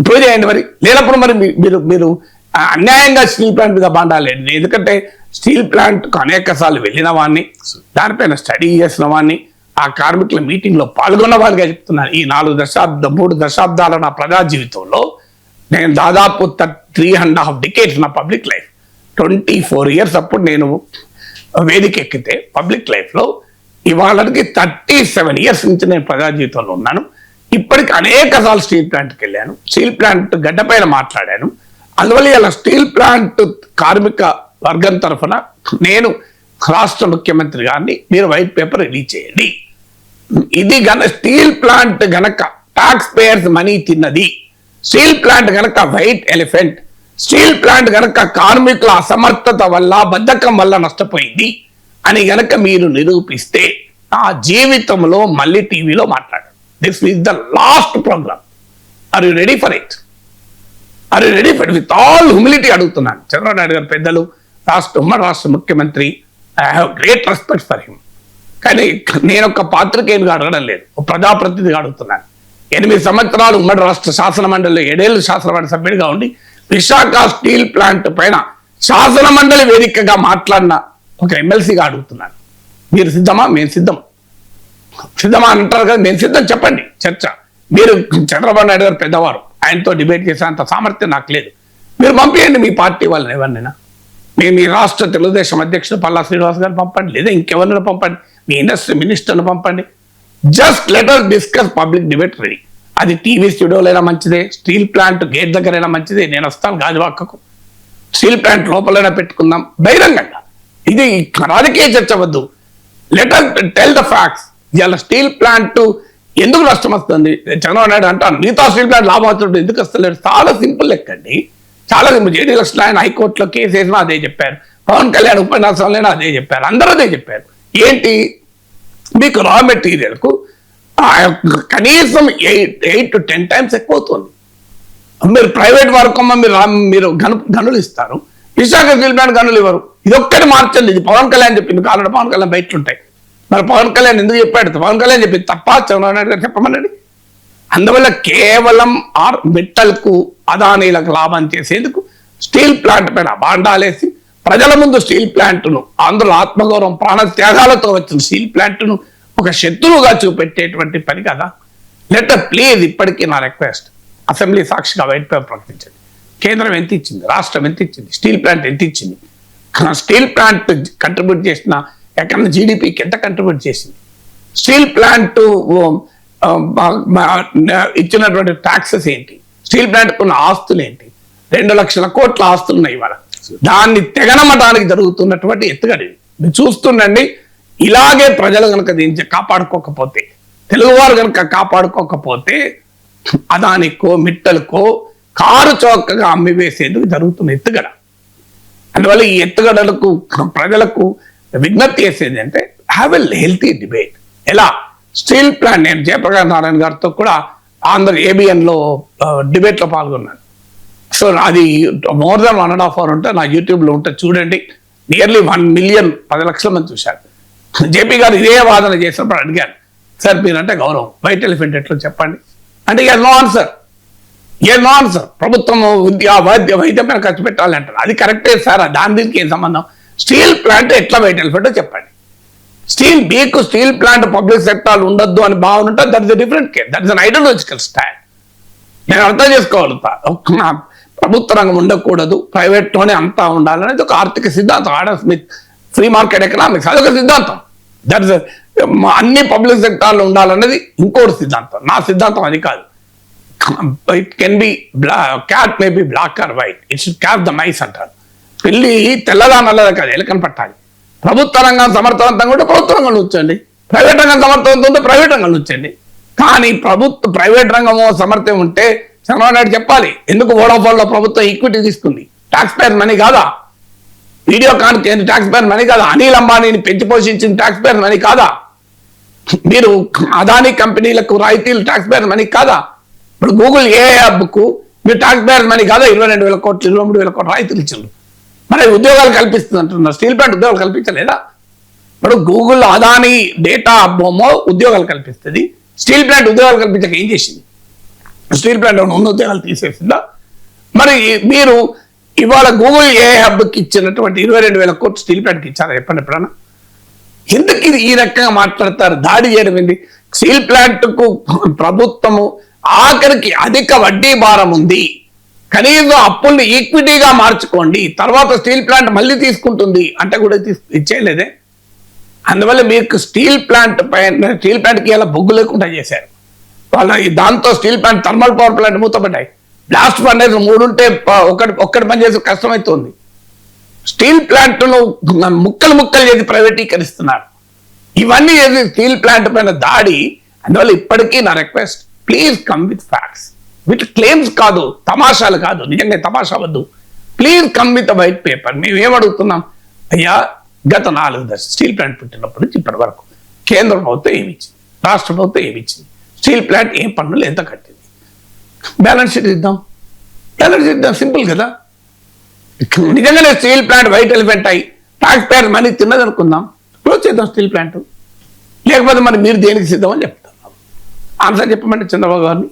ప్రూవ్ చేయండి. మరి లేనప్పుడు మరి మీరు అన్యాయంగా స్టీల్ ప్లాంట్ మీద బాండాలండి. ఎందుకంటే స్టీల్ ప్లాంట్ కు అనేక సార్లు వెళ్ళిన వాడిని, దానిపైన స్టడీ చేసిన వాడిని, ఆ కార్మికుల మీటింగ్ లో పాల్గొన్న వాడిగా చెప్తున్నాను. ఈ 3 దశాబ్దాల నా ప్రజా జీవితంలో నేను దాదాపు 3.5 decades నా పబ్లిక్ లైఫ్, 24 years అప్పుడు నేను వేదిక ఎక్కితే పబ్లిక్ లైఫ్ లో, ఇవాళకి 37 years నుంచి నేను ప్రజా జీవితంలో ఉన్నాను. ఇప్పటికి అనేక సార్లు స్టీల్ ప్లాంట్కి వెళ్ళాను, స్టీల్ ప్లాంట్ గడ్డపైన మాట్లాడాను. అందువల్ల ఇలా స్టీల్ ప్లాంట్ కార్మిక వర్గం తరఫున నేను రాష్ట్ర ముఖ్యమంత్రి గారిని మీరు వైట్ పేపర్ రిలీజ్ చేయండి. ఇది స్టీల్ ప్లాంట్ గనక ట్యాక్స్ పేయర్స్ మనీ తిన్నది, స్టీల్ ప్లాంట్ గనక వైట్ ఎలిఫెంట్, స్టీల్ ప్లాంట్ గనక కార్మికుల అసమర్థత వల్ల బద్ధకం వల్ల నష్టపోయింది అని గనక మీరు నిరూపిస్తే నా జీవితంలో మళ్ళీ టీవీలో మాట్లాడాను. This is the last programme. Are you ready for it? Are you ready for it? With all humility అడుగుతున్నాను. చంద్రబాబు నాయుడు గారు పెద్దలు, ఉమ్మడి రాష్ట్ర ముఖ్యమంత్రి, I have great respect for him. కానీ నేను ఒక పాత్రికేయునిగా అడగడం లేదు, ఒక ప్రజాప్రతినిధిగా అడుగుతున్నాను. 8 సంవత్సరాలు ఉమ్మడి రాష్ట్ర శాసన మండలిలో 7 ఏళ్ళు శాసన మండలి సభ్యుడిగా ఉండి విశాఖ స్టీల్ ప్లాంట్ పైన శాసన మండలి వేదికగా మాట్లాడిన ఒక ఎమ్మెల్సీగా అడుగుతున్నాను. మీరు సిద్ధమా? మేము సిద్ధమా అంటారు కదా, నేను సిద్ధం. చెప్పండి చర్చ. మీరు చంద్రబాబు నాయుడు గారు పెద్దవారు, ఆయనతో డిబేట్ చేసేంత సామర్థ్యం నాకు లేదు. మీరు పంపించండి మీ పార్టీ వాళ్ళని ఎవరినైనా. మీ రాష్ట్ర తెలుగుదేశం అధ్యక్షుడు పల్లా శ్రీనివాస్ గారిని పంపండి, లేదా ఇంకెవరినైనా పంపండి, మీ ఇండస్ట్రీ మినిస్టర్ని పంపండి. Just let us discuss public debate ready. అది టీవీ స్టూడియోలైనా మంచిదే, స్టీల్ ప్లాంట్ గేట్ దగ్గరైనా మంచిదే, నేను వస్తాను గాజువాకకు, స్టీల్ ప్లాంట్ లోపలైనా పెట్టుకుందాం బహిరంగంగా. ఇది రాజకీయ చర్చ వద్దు. Let us tell the facts. ఇవాళ స్టీల్ ప్లాంట్ ఎందుకు నష్టం వస్తుంది? చంద్రబాబు నాయుడు అంటాను మిగతా స్టీల్ ప్లాంట్ లాభం వచ్చినప్పుడు ఎందుకు వస్తలేదు? చాలా సింపుల్ లెక్కండి, చాలా సింపుల్. జేడీ లక్ష్మణ్ ఆయన హైకోర్టులో కేసు వేసినా అదే చెప్పారు, పవన్ కళ్యాణ్ ఉపన్యాసంలోనే అదే చెప్పారు, అందరూ అదే చెప్పారు. ఏంటి, మీకు రా మెటీరియల్కు కనీసం 8 to 10 times ఎక్కువ అవుతుంది. మీరు ప్రైవేట్ వర్క్ మీరు గనులు ఇస్తారు, విశాఖ స్టీల్ ప్లాంట్ గనులు ఇవ్వరు. ఇది ఒక్కటి మార్చండి. ఇది పవన్ కళ్యాణ్ చెప్పింది, కాలంలో పవన్ కళ్యాణ్ బయట ఉంటాయి. మరి పవన్ కళ్యాణ్ ఎందుకు చెప్పాడు? పవన్ కళ్యాణ్ చెప్పింది తప్ప చంద్రబాబు నాయుడు గారు చెప్పమనండి. అందువల్ల కేవలం మెట్టల్కు అదానీలకు లాభం చేసేందుకు స్టీల్ ప్లాంట్ పైన బాండాలేసి ప్రజల ముందు స్టీల్ ప్లాంట్ను, అందులో ఆత్మగౌరవం ప్రాణ త్యాగాలతో వచ్చిన స్టీల్ ప్లాంట్ను ఒక శత్రువుగా చూపెట్టేటువంటి పని కదా. లెటర్ ప్లీజ్, ఇప్పటికీ నా రిక్వెస్ట్, అసెంబ్లీ సాక్షిగా వైట్ పేపర్ ప్రకటించండి. కేంద్రం ఎంత ఇచ్చింది, రాష్ట్రం ఎంత ఇచ్చింది, స్టీల్ ప్లాంట్ ఎంత ఇచ్చింది, స్టీల్ ప్లాంట్ కంట్రిబ్యూట్ చేసిన ఎక్కడ జీడిపికి ఎంత కంట్రిబ్యూట్ చేసింది, స్టీల్ ప్లాంట్ ఇచ్చినటువంటి ట్యాక్సెస్ ఏంటి, స్టీల్ ప్లాంట్ ఉన్న ఆస్తులు ఏంటి, 2 లక్షల కోట్ల ఆస్తులు ఉన్నాయి ఇవాళ. దాన్ని తెగనమ్మడానికి జరుగుతున్నటువంటి ఎత్తుగడి మీరు చూస్తుండండి. ఇలాగే ప్రజలు కనుక దీన్ని కాపాడుకోకపోతే, తెలుగువారు కనుక కాపాడుకోకపోతే అదానికో మిట్టలకో కారు చౌకగా అమ్మివేసేందుకు జరుగుతున్న ఎత్తుగడ. అందువల్ల ఈ ఎత్తుగడలకు ప్రజలకు విజ్ఞప్తి చేసేది అంటే హ్యావ్ ఎ హెల్తీ డిబేట్. ఎలా స్టీల్ ప్లాంట్, నేను జయప్రకాష్ నారాయణ గారితో కూడా ఆంధ్ర ABN లో డిబేట్లో పాల్గొన్నాను. సో అది మోర్ దాన్ 1.5 hour ఉంటే నా యూట్యూబ్లో ఉంటే చూడండి. నియర్లీ 1 million 10 లక్షల మంది చూశారు. జేపీ గారు ఇదే వాదన చేసినప్పుడు అడిగాను, సార్ మీరంటే గౌరవం, వైట్ ఎలిఫెంట్ ఎట్లా చెప్పండి అంటే నో ఆన్సర్. ప్రభుత్వం వైద్యం మీద ఖర్చు పెట్టాలి అంటారు, అది కరెక్టే సార్, దాని దీనికి ఏం సంబంధం? స్టీల్ ప్లాంట్ ఎట్లా వైట్ ఎలిఫెంటో చెప్పండి. మీకు స్టీల్ ప్లాంట్ పబ్లిక్ సెక్టార్ ఉండొద్దు అని భావన ఉంటే that is different case, that is an ideological stand. నేను అర్థం చేసుకోగలుగుతా. ప్రభుత్వ రంగం ఉండకూడదు, ప్రైవేట్లోనే అంతా ఉండాలనేది ఒక ఆర్థిక సిద్ధాంతం. Adam Smith free market economics అదొక సిద్ధాంతం. దట్ ఇస్ అన్ని పబ్లిక్ సెక్టార్లో ఉండాలనేది ఇంకోటి సిద్ధాంతం. నా సిద్ధాంతం అది కాదు. It can be cat may be black or white, it should catch the mice అంటారు. పిల్లి తెల్లదా నల్లదా కాదు, ఎలకని పట్టాలి. ప్రభుత్వ రంగం సమర్థవంతంగా ఉంటే ప్రభుత్వ రంగంలో ఉంచండి, ప్రైవేట్ రంగం సమర్థవంతం ఉంటే ప్రైవేట్ రంగంలో ఉంచండి. కానీ ప్రైవేట్ రంగము సమర్థం ఉంటే చంద్రబాబు నాయుడు చెప్పాలి, ఎందుకు వోడాఫోన్లో ప్రభుత్వం ఈక్విటీ తీసుకుంది, ట్యాక్స్ పేర్ మనీ కాదా? వీడియోకాన్ ట్యాక్స్ పేర్ మనీ కాదా? అనిల్ అంబానీని పెంచి పోషించిన ట్యాక్స్ పేర్ మనీ కాదా? మీరు అదానీ కంపెనీలకు రాయితీలు ట్యాక్స్ పేర్ మనీ కాదా? ఇప్పుడు గూగుల్ హబ్కు మీరు ట్యాక్స్ పేర్ మనీ కాదా? 22,000 కోట్లు 23,000 కోట్లు రాయితీలు ఇచ్చిండ్రు. మరి ఉద్యోగాలు కల్పిస్తుంది అంటున్నారు, స్టీల్ ప్లాంట్ ఉద్యోగాలు కల్పించలేదా? ఇప్పుడు గూగుల్ అదానీ డేటా హబ్బేమో ఉద్యోగాలు కల్పిస్తుంది, స్టీల్ ప్లాంట్ ఉద్యోగాలు కల్పించక ఏం చేసింది? స్టీల్ ప్లాంట్ ఉన్న ఉద్యోగాలు తీసేసిందా? మరి మీరు ఇవాళ గూగుల్ హబ్కి ఇచ్చినటువంటి 22,000 కోట్లు స్టీల్ ప్లాంట్కి ఇచ్చారా చెప్పండి ఎప్పుడన్నా? ఎందుకు ఇది ఈ రకంగా మాట్లాడతారు? దాడి చేయడం ఏంటి? స్టీల్ ప్లాంట్కు ప్రభుత్వము ఆఖరికి అధిక వడ్డీ భారం ఉంది, కనీసం అప్పుల్ని ఈక్విటీగా మార్చుకోండి, తర్వాత స్టీల్ ప్లాంట్ మళ్ళీ తీసుకుంటుంది అంటే కూడా ఇచ్చేయలేదే. అందువల్ల మీకు స్టీల్ ప్లాంట్ పైన స్టీల్ ప్లాంట్కి ఇలా బొగ్గు లేకుండా చేశారు వాళ్ళ. దాంతో steel plant thermal power plant మూతపడ్డాయి. బ్లాస్ట్ ఫర్నేస్ 3 ఉంటే ఒక్కటి పనిచేసే కష్టమవుతుంది. స్టీల్ ప్లాంట్ను ముక్కలు చేసి ప్రైవేటీకరిస్తున్నారు. ఇవన్నీ చేసి స్టీల్ ప్లాంట్ పైన దాడి. అందువల్ల ఇప్పటికీ నా request, please come with facts, with claims కాదు, తమాషాలు కాదు, నిజంగా తమాషా వద్దు. Please come with white paper. మేము ఏమడుగుతున్నాం? అయ్యా, గత 4 దశలు స్టీల్ ప్లాంట్ పుట్టినప్పటి నుంచి ఇప్పటి వరకు కేంద్ర ప్రభుత్వం ఏమిచ్చింది, రాష్ట్ర ప్రభుత్వం ఏమిచ్చింది, స్టీల్ ప్లాంట్ ఏ పన్నులు ఎంత కట్టింది, బ్యాలెన్స్ షీట్ ఇద్దాం. సింపుల్ కదా. నిజంగానే స్టీల్ ప్లాంట్ వైట్ ఎలిఫెంట్ అయ్యి ట్యాక్స్ పేర్ మనీ తిన్నది అనుకుందాం, క్లోజ్ చేద్దాం స్టీల్ ప్లాంట్. లేకపోతే మరి మీరు దేనికి సిద్ధమని చెప్తాం. ఆన్సర్ చెప్పమంటే చంద్రబాబు గారిని.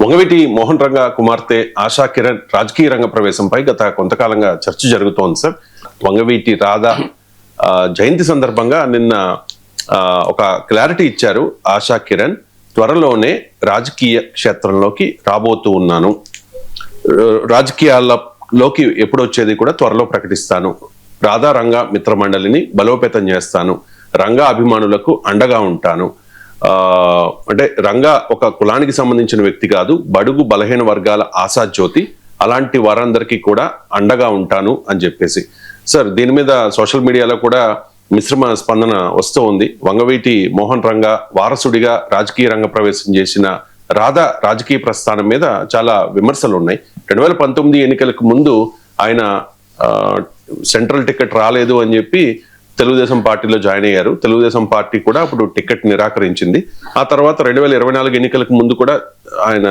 వంగవీటి మోహన్ రంగా కుమార్తె ఆశా కిరణ్ రాజకీయ రంగ ప్రవేశంపై గత కొంతకాలంగా చర్చ జరుగుతోంది సార్. వంగవీటి రాధా జయంతి సందర్భంగా నిన్న ఒక క్లారిటీ ఇచ్చారు ఆశా కిరణ్. త్వరలోనే రాజకీయ క్షేత్రంలోకి రాబోతూ ఉన్నాను, రాజకీయాలలోకి ఎప్పుడు వచ్చేది కూడా త్వరలో ప్రకటిస్తాను, రాధా రంగా మిత్రమండలిని బలోపేతం చేస్తాను, రంగా అభిమానులకు అండగా ఉంటాను, అంటే రంగా ఒక కులానికి సంబంధించిన వ్యక్తి కాదు, బడుగు బలహీన వర్గాల ఆశాజ్యోతి, అలాంటి వారందరికీ కూడా అండగా ఉంటాను అని చెప్పేసి. సార్, దీని మీద సోషల్ మీడియాలో కూడా మిశ్రమ స్పందన వస్తూ ఉంది. వంగవీటి మోహన్ రంగా వారసుడిగా రాజకీయ రంగ ప్రవేశం చేసిన రాధా రాజకీయ ప్రస్థానం మీద చాలా విమర్శలు ఉన్నాయి. 2019 ఎన్నికలకు ముందు ఆయన సెంట్రల్ టికెట్ రాలేదు అని చెప్పి తెలుగుదేశం పార్టీలో జాయిన్ అయ్యారు. తెలుగుదేశం పార్టీ కూడా అప్పుడు టికెట్ నిరాకరించింది. ఆ తర్వాత 2024 ఎన్నికలకు ముందు కూడా ఆయన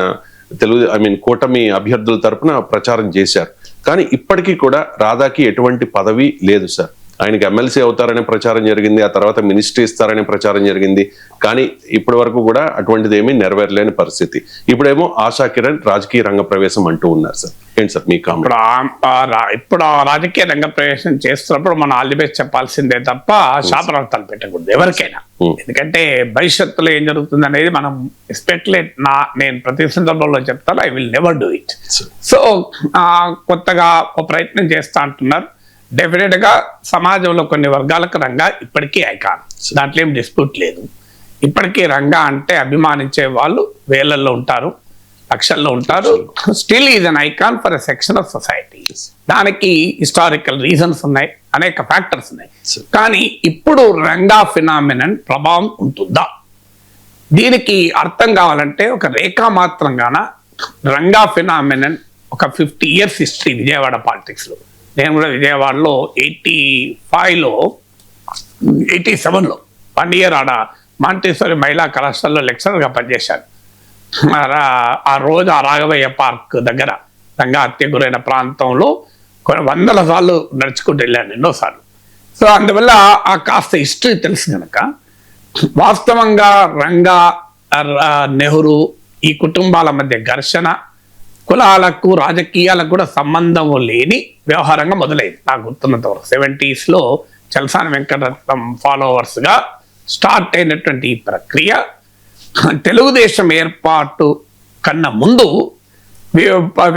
కూటమి అభ్యర్థుల తరపున ప్రచారం చేశారు. కానీ ఇప్పటికీ కూడా రాధాకి ఎటువంటి పదవి లేదు సార్. ఆయనకి ఎమ్మెల్సీ అవుతారనే ప్రచారం జరిగింది, ఆ తర్వాత మినిస్ట్రీ ఇస్తారనే ప్రచారం జరిగింది. కానీ ఇప్పటి వరకు కూడా అటువంటిది ఏమీ నెరవేరలేని పరిస్థితి. ఇప్పుడేమో ఆశా కిరణ్ రాజకీయ రంగ ప్రవేశం అంటూ ఉన్నారు సార్. ఏంటి సార్ మీ కామెంట్? ఇప్పుడు రాజకీయ రంగ ప్రవేశం చేస్తున్నప్పుడు మనం ఆల్ ది బెస్ట్ చెప్పాల్సిందే తప్ప శాపనార్థాలు పెట్టకూడదు ఎవరికైనా. ఎందుకంటే భవిష్యత్తులో ఏం జరుగుతుంది అనేది మనం స్పెక్యులేట్ నేను ప్రతి సందర్భంలో చెప్తాను, I will never do it. So కొత్తగా ఒక ప్రయత్నం చేస్తా అంటున్నారు. డెఫినెట్ గా సమాజంలో కొన్ని వర్గాలకు రంగా ఇప్పటికీ ఐకాన్, దాంట్లో ఏం డిస్ప్యూట్ లేదు. ఇప్పటికీ రంగా అంటే అభిమానించే వాళ్ళు వేలల్లో ఉంటారు, లక్షల్లో ఉంటారు. Still is an icon for a section of society. దానికి హిస్టారికల్ రీజన్స్ ఉన్నాయి, అనేక ఫ్యాక్టర్స్ ఉన్నాయి. కానీ ఇప్పుడు రంగా ఫినామినన్ ప్రభావం ఉంటుందా, దీనికి అర్థం కావాలంటే ఒక రేఖా మాత్రంగాన రంగా ఫినామినన్ ఒక 50 years హిస్టరీ విజయవాడ పాలిటిక్స్ లో. నేను కూడా విజయవాడలో 85లో 87లో 1 year ఆడ మాంటేశ్వరి మహిళా కళాశాలలో లెక్చరర్గా పనిచేశాను. ఆ రోజు ఆ రాఘవయ్య పార్క్ దగ్గర రంగా హత్య గురైన ప్రాంతంలో కొన్ని 100 సార్లు నడుచుకుంటూ వెళ్ళాను, ఎన్నోసార్లు. సో అందువల్ల ఆ కాస్త హిస్టరీ తెలుసు కనుక వాస్తవంగా రంగా నెహ్రూ ఈ కుటుంబాల మధ్య ఘర్షణ, కులాలకు రాజకీయాలకు కూడా సంబంధం లేని వ్యవహారంగా మొదలైంది. నాకు గుర్తున్నంత వరకు 70s లో చలసాని వెంకటరత్నం ఫాలోవర్స్ గా స్టార్ట్ అయినటువంటి ఈ ప్రక్రియ తెలుగుదేశం ఏర్పాటు కన్నా ముందు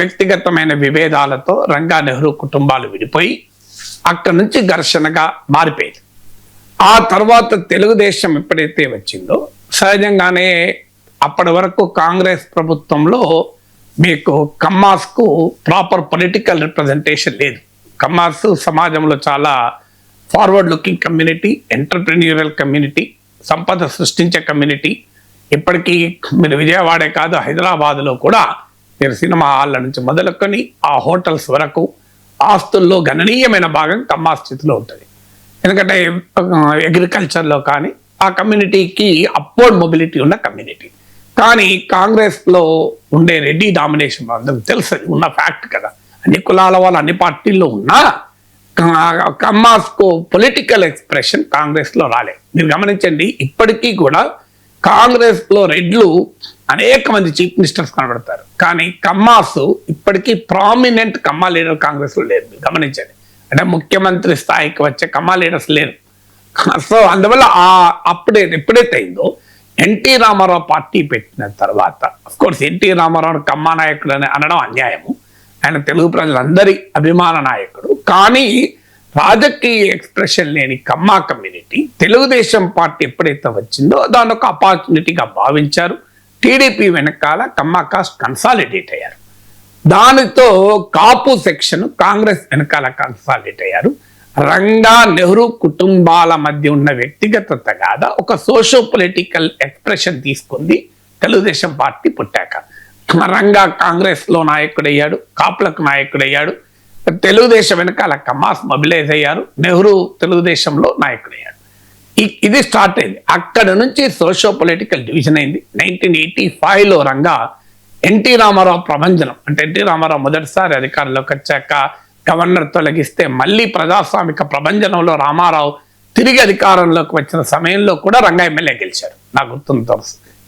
వ్యక్తిగతమైన విభేదాలతో రంగా నెహ్రూ కుటుంబాలు విడిపోయి అక్కడి నుంచి ఘర్షణగా మారిపోయింది. ఆ తర్వాత తెలుగుదేశం ఎప్పుడైతే వచ్చిందో సహజంగానే అప్పటి వరకు కాంగ్రెస్ ప్రభుత్వంలో మీకు కమ్మాస్కు ప్రాపర్ పొలిటికల్ రిప్రజెంటేషన్ లేదు. కమ్మాస్ సమాజంలో చాలా forward looking community, entrepreneurial community, సంపద సృష్టించే కమ్యూనిటీ. ఇప్పటికీ మీరు విజయవాడే కాదు, హైదరాబాద్లో కూడా మీరు సినిమా హాళ్ళ నుంచి మొదలుకొని ఆ హోటల్స్ వరకు ఆస్తుల్లో గణనీయమైన భాగం కమ్మాస్ స్థితిలో ఉంటుంది. ఎందుకంటే అగ్రికల్చర్లో కానీ ఆ కమ్యూనిటీకి అప్వర్డ్ మొబిలిటీ ఉన్న కమ్యూనిటీ. కానీ కాంగ్రెస్లో ఉండే రెడ్డి డామినేషన్ అందరికి తెలుసు, ఉన్న ఫ్యాక్ట్ కదా. అన్ని కులాల వాళ్ళు అన్ని పార్టీల్లో ఉన్నా కమ్మాస్కు పొలిటికల్ ఎక్స్ప్రెషన్ కాంగ్రెస్లో రాలేదు. మీరు గమనించండి, ఇప్పటికీ కూడా కాంగ్రెస్లో రెడ్లు అనేక మంది చీఫ్ మినిస్టర్స్ కనబడతారు, కానీ కమ్మాస్ ఇప్పటికీ ప్రామినెంట్ కమ్మా లీడర్ కాంగ్రెస్లో లేరు. మీరు గమనించండి, అంటే ముఖ్యమంత్రి స్థాయికి వచ్చే కమ్మా లీడర్స్ లేరు. సో అందువల్ల ఎప్పుడైతే అయిందో ఎన్టీ రామారావు పార్టీ పెట్టిన తర్వాత, అఫ్ కోర్స్ ఎన్టీ రామారావు కమ్మా నాయకుడు అని అనడం అన్యాయము, ఆయన తెలుగు ప్రజలందరి అభిమాన నాయకుడు. కానీ రాజకీయ ఎక్స్ప్రెషన్ లేని కమ్మా కమ్యూనిటీ తెలుగుదేశం పార్టీ ఎప్పుడైతే వచ్చిందో దాని ఒక ఆపర్చునిటీగా భావించారు. టీడీపీ వెనకాల కమ్మా కాస్ట్ కన్సాలిడేట్ అయ్యారు. దానితో కాపు సెక్షన్ కాంగ్రెస్ వెనకాల కన్సాలిడేట్ అయ్యారు. రంగా నెహ్రూ కుటుంబాల మధ్య ఉన్న వ్యక్తిగత తగాద ఒక సోషో పొలిటికల్ ఎక్స్ప్రెషన్ తీసుకుంది తెలుగుదేశం పార్టీ పుట్టాక. రంగా కాంగ్రెస్ లో నాయకుడయ్యాడు, కాపులకు నాయకుడయ్యాడు, తెలుగుదేశం వెనకాల కమ్మాస్ మొబిలైజ్ అయ్యారు, నెహ్రూ తెలుగుదేశంలో నాయకుడయ్యాడు. ఇది స్టార్ట్ అయింది. అక్కడ నుంచి సోషో పొలిటికల్ డివిజన్ అయింది. 1985లో రంగా ఎన్టీ రామారావు ప్రభంజనం, అంటే ఎన్టీ రామారావు మొదటిసారి అధికారంలోకి వచ్చాక గవర్నర్ తొలగిస్తే మళ్ళీ ప్రజాస్వామిక ప్రభంజనంలో రామారావు తిరిగి అధికారంలోకి వచ్చిన సమయంలో కూడా రంగా ఎమ్మెల్యే గెలిచారు. నాకు గుర్తున్న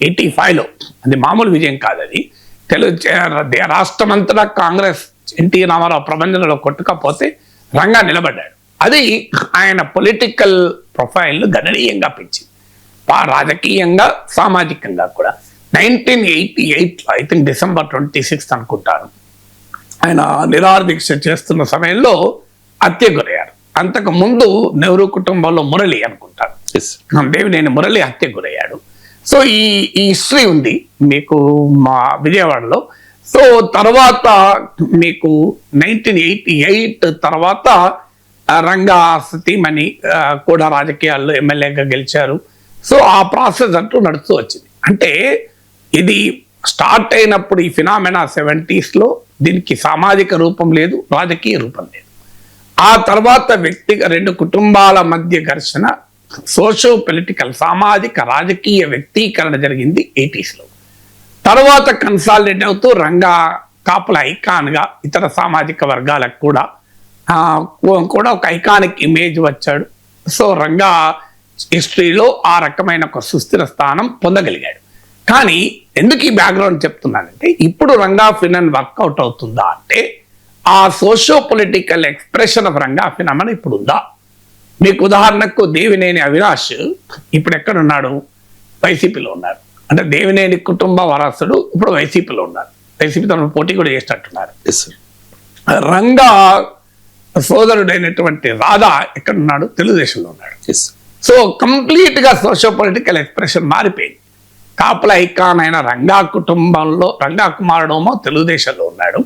85లో. అది మామూలు విజయం కాదు. అది రాష్ట్రమంతటా కాంగ్రెస్ ఎన్టీ రామారావు ప్రభంజనంలో కొట్టుకపోతే రంగా నిలబడ్డాడు. అది ఆయన పొలిటికల్ ప్రొఫైల్ గణనీయంగా పెంచింది, రాజకీయంగా సామాజికంగా కూడా. 1988 ఐ థింక్ December 26 అనుకుంటాను, ఆయన నిరాహార దీక్ష చేస్తున్న సమయంలో హత్య గురయ్యారు. అంతకు ముందు నెహ్రూ కుటుంబంలో మురళి అనుకుంటాను, దేవినేని మురళి హత్య గురయ్యాడు. సో ఈ హిస్టరీ ఉంది మీకు మా విజయవాడలో. సో తర్వాత మీకు 1988 తర్వాత రంగా సతీమణి కూడా రాజకీయాల్లో ఎమ్మెల్యేగా గెలిచారు. సో ఆ ప్రాసెస్ అంటూ నడుస్తూ వచ్చింది. అంటే ఇది స్టార్ట్ అయినప్పుడు ఈ ఫినామినా 70s లో దీనికి సామాజిక రూపం లేదు, రాజకీయ రూపం లేదు. ఆ తర్వాత రెండు కుటుంబాల మధ్య ఘర్షణ, సోషో పొలిటికల్ సామాజిక రాజకీయ వ్యక్తీకరణ జరిగింది 80s లో. తర్వాత కన్సాలిడేట్ అవుతూ రంగా కాపుల ఐకాన్ గా ఇతర సామాజిక వర్గాలకు కూడా ఒక ఐకానిక్ ఇమేజ్ వచ్చాడు. సో రంగా హిస్టరీలో ఆ రకమైన ఒక సుస్థిర స్థానం పొందగలిగాడు. కానీ ఎందుకు ఈ బ్యాక్గ్రౌండ్ చెప్తున్నానంటే, ఇప్పుడు రంగా ఫినామినా వర్కౌట్ అవుతుందా అంటే, ఆ socio political expression of Ranga phenomena ఇప్పుడు ఉందా? మీకు ఉదాహరణకు దేవినేని అవినాష్ ఇప్పుడు ఎక్కడున్నాడు? వైసీపీలో ఉన్నారు. అంటే దేవినేని కుటుంబ వారసుడు ఇప్పుడు వైసీపీలో ఉన్నారు. వైసీపీ తరఫున పోటీ కూడా చేసేటట్టున్నారు. రంగా సోదరుడైనటువంటి రాధా ఎక్కడున్నాడు? తెలుగుదేశంలో ఉన్నాడు. సో కంప్లీట్ గా సోషో పొలిటికల్ ఎక్స్ప్రెషన్ మారిపోయింది. కాపుల ఐకాన్ అయిన రంగా కుటుంబంలో రంగా కుమారుడేమో తెలుగుదేశంలో ఉన్నాడు.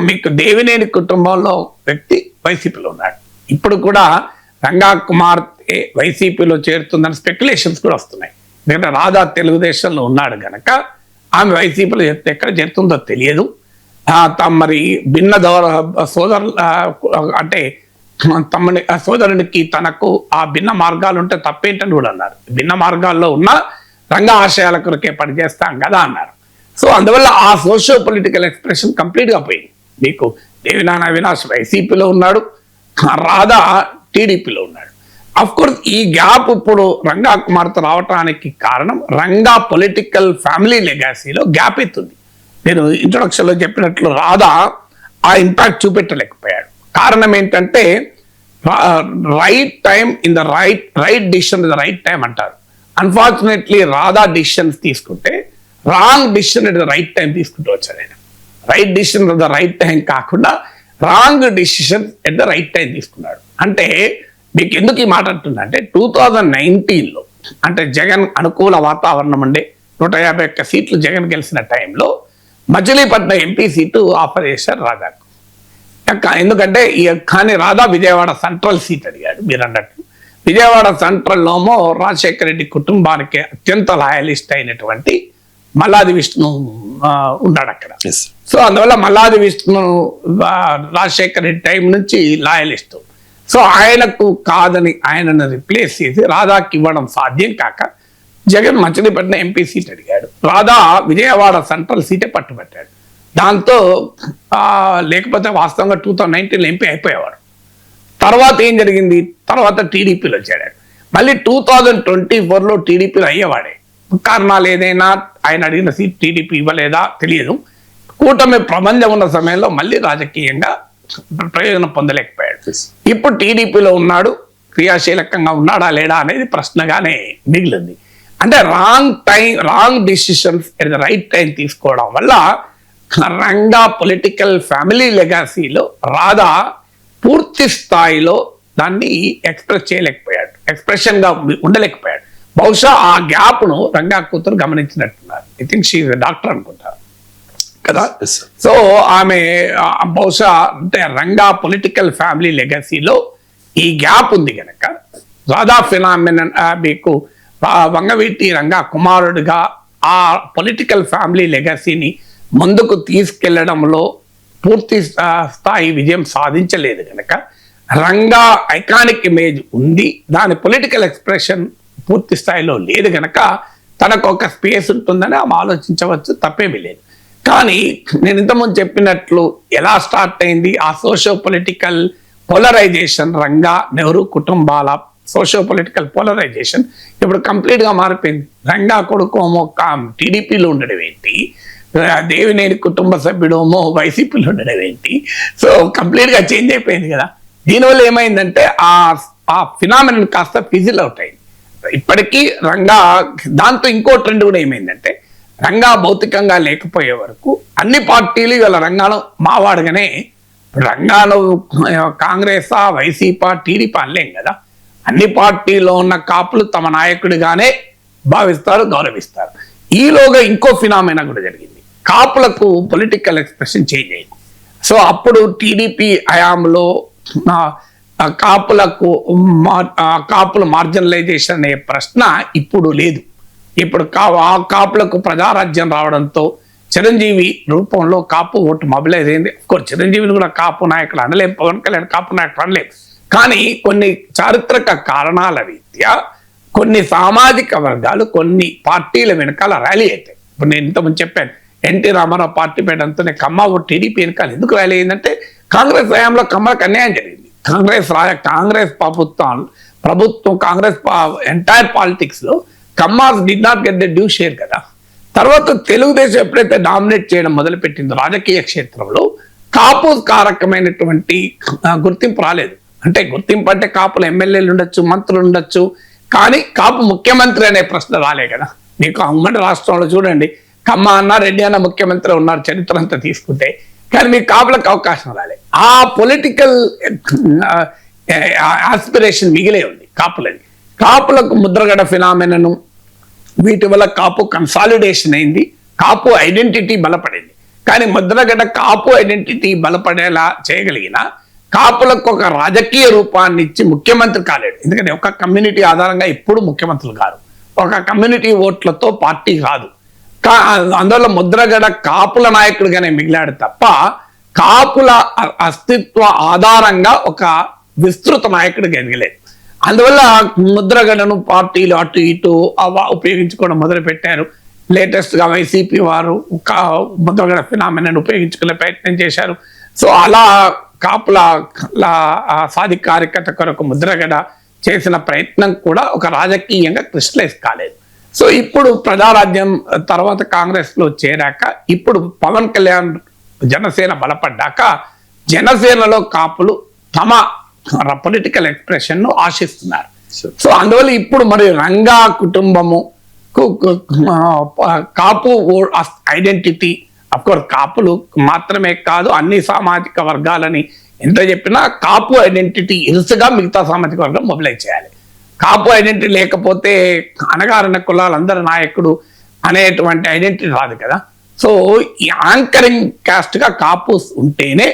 మీకు దేవినేని కుటుంబంలో వ్యక్తి వైసీపీలో ఉన్నాడు. ఇప్పుడు కూడా రంగా కుమార్తె వైసీపీలో చేరుతుందని స్పెక్యులేషన్స్ కూడా వస్తున్నాయి. ఎందుకంటే రాధా తెలుగుదేశంలో ఉన్నాడు గనక ఆమె వైసీపీలో ఎక్కడ చేరుతుందో తెలియదు. మరి భిన్న సోదరు అంటే తమ్ముని సోదరునికి తనకు ఆ భిన్న మార్గాలు ఉంటే తప్పేంటని కూడా అన్నారు. భిన్న మార్గాల్లో ఉన్న రంగ ఆశయాల కొరకే పనిచేస్తాం కదా అన్నారు. సో అందువల్ల ఆ సోషో పొలిటికల్ ఎక్స్ప్రెషన్ కంప్లీట్ గా పోయింది. మీకు దేవినేని అవినాష్ వైసీపీలో ఉన్నాడు, రాధా టీడీపీలో ఉన్నాడు. అఫ్ కోర్స్ ఈ గ్యాప్ ఇప్పుడు రంగా కుమార్తె రావటానికి కారణం రంగా పొలిటికల్ ఫ్యామిలీ లెగాసీలో గ్యాప్ ఎత్తుంది. నేను ఇంట్రొడక్షన్ లో చెప్పినట్లు రాధా ఆ ఇంపాక్ట్ చూపెట్టలేకపోయాడు. కారణం ఏంటంటే right time in the right decision in the right time అంటారు. అన్ఫార్చునేట్లీ రాధా డిసిషన్స్ తీసుకుంటే wrong decision at the right time తీసుకుంటూ వచ్చాడు ఆయన. Right decision at the right time కాకుండా wrong decision at the right time తీసుకున్నాడు. అంటే మీకు ఎందుకు ఈ మాట అంటున్నా అంటే 2019లో అంటే జగన్ అనుకూల వాతావరణం ఉండే 151 సీట్లు జగన్ గెలిచిన టైంలో మచిలీపట్నం ఎంపీ సీటు ఆఫర్ చేశారు రాధాకు. ఎందుకంటే కానీ రాధా విజయవాడ సెంట్రల్ సీట్ అడిగాడు. మీరు అన్నట్టు విజయవాడ సెంట్రల్లోమో రాజశేఖర రెడ్డి కుటుంబానికి అత్యంత లాయలిస్ట్ అయినటువంటి మల్లాది విష్ణు ఉన్నాడు అక్కడ. సో అందువల్ల మల్లాది విష్ణు రాజశేఖర రెడ్డి టైం నుంచి లాయలిస్ట్. సో ఆయనకు కాదని ఆయనను రిప్లేస్ చేసి రాధాకి ఇవ్వడం సాధ్యం కాక జగన్ మచిలీపట్నం ఎంపీ సీట్ అడిగాడు. రాధా విజయవాడ సెంట్రల్ సీటే పట్టుబట్టాడు. దాంతో లేకపోతే వాస్తవంగా 2019లో ఎంపీ అయిపోయేవాడు. తర్వాత ఏం జరిగింది? తర్వాత టీడీపీలో చేరాడు. మళ్ళీ 2024లో టీడీపీలో అయ్యేవాడే. కారణాలు ఏదైనా ఆయన అడిగిన సీట్ టీడీపీ ఇవ్వలేదా తెలియదు. కూటమి ప్రబంధం ఉన్న సమయంలో మళ్ళీ రాజకీయంగా ప్రయోజనం పొందలేకపోయాడు. ఇప్పుడు టీడీపీలో ఉన్నాడు, క్రియాశీలకంగా ఉన్నాడా లేడా అనేది ప్రశ్నగానే మిగిలింది. అంటే wrong decisions at the right time తీసుకోవడం వల్ల రంగా పొలిటికల్ ఫ్యామిలీ లెగాసీలో రాధా పూర్తి స్థాయిలో దాన్ని ఎక్స్ప్రెస్ చేయలేకపోయాడు, ఎక్స్ప్రెషన్ గా ఉండలేకపోయాడు. బహుశా ఆ గ్యాప్ ను రంగా కూతురు గమనించినట్టున్నారు. ఐ థింక్ షీ డాక్టర్ అనుకుంటారు కదా. సో ఆమె బహుశా అంటే రంగా పొలిటికల్ ఫ్యామిలీ లెగసీలో ఈ గ్యాప్ ఉంది కనుక రాధా ఫినామినన్ మీకు వంగవీటి రంగా కుమారుడిగా ఆ పొలిటికల్ ఫ్యామిలీ లెగసీని ముందుకు తీసుకెళ్లడంలో పూర్తి స్థాయి విజయం సాధించలేదు కనుక రంగా ఐకానిక్ ఇమేజ్ ఉంది, దాని పొలిటికల్ ఎక్స్ప్రెషన్ పూర్తి స్థాయిలో లేదు కనుక తనకు ఒక స్పేస్ ఉంటుందని ఆమె ఆలోచించవచ్చు, తప్పేమీ లేదు. కానీ నేను ఇంతకుముందు చెప్పినట్లు ఎలా స్టార్ట్ అయింది ఆ socio political polarisation, Ranga Nehru కుటుంబాల సోషో పొలిటికల్ పోలరైజేషన్ ఇప్పుడు కంప్లీట్ గా మారిపోయింది. రంగా కొడుకోమో టీడీపీలో ఉండడం ఏంటి, దేవినేని కుటుంబ సభ్యుడేమో వైసీపీలో ఉండడం ఏంటి. సో కంప్లీట్ గా చేంజ్ అయిపోయింది కదా. దీనివల్ల ఏమైందంటే ఆ ఫినామినన్ కాస్త ఫిజిల్ అవుట్ అయింది. ఇప్పటికీ రంగా దాంతో ఇంకో ట్రెండ్ కూడా ఏమైందంటే రంగా భౌతికంగా లేకపోయే వరకు అన్ని పార్టీలు ఇవాళ రంగాను మావాడుగానే, రంగాను కాంగ్రెస్ వైసీపీ టీడీపీ అనలేం కదా. అన్ని పార్టీలో ఉన్న కాపులు తమ నాయకుడిగానే భావిస్తారు, గౌరవిస్తారు. ఈలోగా ఇంకో ఫినామినా కూడా జరిగింది. కాపులకు పొలిటికల్ ఎక్స్ప్రెషన్ చేంజ్ అయింది. సో అప్పుడు టీడీపీ హయాంలో కాపుల మార్జినలైజేషన్ అనే ప్రశ్న ఇప్పుడు లేదు. ఇప్పుడు కాపులకు ప్రజారాజ్యం రావడంతో చిరంజీవి రూపంలో కాపు ఓటు మొబిలైజ్ అయింది. చిరంజీవిని కూడా కాపు నాయకులు అనలేం, పవన్ కళ్యాణ్ కాపు నాయకులు అనలేం. కానీ కొన్ని చారిత్రక కారణాల రీత్యా కొన్ని సామాజిక వర్గాలు కొన్ని పార్టీల వెనకాల ర్యాలీ అవుతాయి. ఇప్పుడు నేను ఇంతకుముందు చెప్పాను, ఎన్టీ రామారావు పార్టీ పెట్టడంతోనే కమ్మ ఓటు టీడీపీ వెనకాల ఎందుకు ర్యాలీ అయిందంటే కాంగ్రెస్ హయాంలో కమ్మలకు అన్యాయం జరిగింది. కాంగ్రెస్ ప్రభుత్వం కాంగ్రెస్ ఎంటైర్ పాలిటిక్స్ లో Kammas did not get the due share కదా. తర్వాత తెలుగుదేశం ఎప్పుడైతే డామినేట్ చేయడం మొదలుపెట్టిందో రాజకీయ క్షేత్రంలో కాపు కారకమైనటువంటి గుర్తింపు రాలేదు. అంటే గుర్తింపు అంటే కాపులు ఎమ్మెల్యేలు ఉండొచ్చు, మంత్రులు ఉండొచ్చు, కానీ కాపు ముఖ్యమంత్రి అనే ప్రశ్న రాలే కదా. మీకు ఉమ్మడి రాష్ట్రంలో చూడండి, కమ్మ అన్న రెడ్డి అన్న ముఖ్యమంత్రి ఉన్నారు చరిత్ర అంతా తీసుకుంటే, కానీ మీకు కాపులకు అవకాశం రాలే. ఆ పొలిటికల్ ఆస్పిరేషన్ మిగిలే ఉంది కాపులని. కాపులకు ముద్రగడ ఫినామినను వీటి వల్ల కాపు కన్సాలిడేషన్ అయింది, కాపు ఐడెంటిటీ బలపడింది. కానీ ముద్రగడ కాపు ఐడెంటిటీ బలపడేలా చేయగలిగిన కాపులకు ఒక రాజకీయ రూపాన్ని ఇచ్చి ముఖ్యమంత్రి కాలేడు. ఎందుకంటే ఒక కమ్యూనిటీ ఆధారంగా ఎప్పుడు ముఖ్యమంత్రులు కాదు, ఒక కమ్యూనిటీ ఓట్లతో పార్టీ రాదు. అందువల్ల ముద్రగడ కాపుల నాయకుడిగానే మిగిలాడు తప్ప కాపుల అస్తిత్వ ఆధారంగా ఒక విస్తృత నాయకుడిగా ఎదగలేదు. అందువల్ల ముద్రగడను పార్టీలు అటు ఇటు ఉపయోగించుకోవడం మొదలు పెట్టారు. లేటెస్ట్ గా వైసీపీ వారు ముద్రగడ ఫినామినాను ఉపయోగించుకునే ప్రయత్నం చేశారు. సో అలా కాపుల సాధికారికత కొరకు ముద్రగడ చేసిన ప్రయత్నం కూడా ఒక రాజకీయంగా క్రిస్టలైజ్ కాలేదు. సో ఇప్పుడు ప్రజారాజ్యం తర్వాత కాంగ్రెస్ లో చేరాక ఇప్పుడు పవన్ కళ్యాణ్ జనసేన బలపడ్డాక జనసేనలో కాపులు తమ పొలిటికల్ ఎక్స్ప్రెషన్ ను ఆశిస్తున్నారు. సో అందువల్ల ఇప్పుడు మరి రంగా కుటుంబము కాపు ఐడెంటిటీ, అఫ్కోర్స్ కాపులు మాత్రమే కాదు అన్ని సామాజిక వర్గాలని ఎంత చెప్పినా కాపు ఐడెంటిటీ ఇరుసుగా మిగతా సామాజిక వర్గం మొబిలైజ్ చేయాలి. కాపు ఐడెంటిటీ లేకపోతే అణగారిన కులాలందరి నాయకుడు అనేటువంటి ఐడెంటిటీ రాదు కదా. సో ఈ యాంకరింగ్ కాస్ట్ గా కాపు ఉంటేనే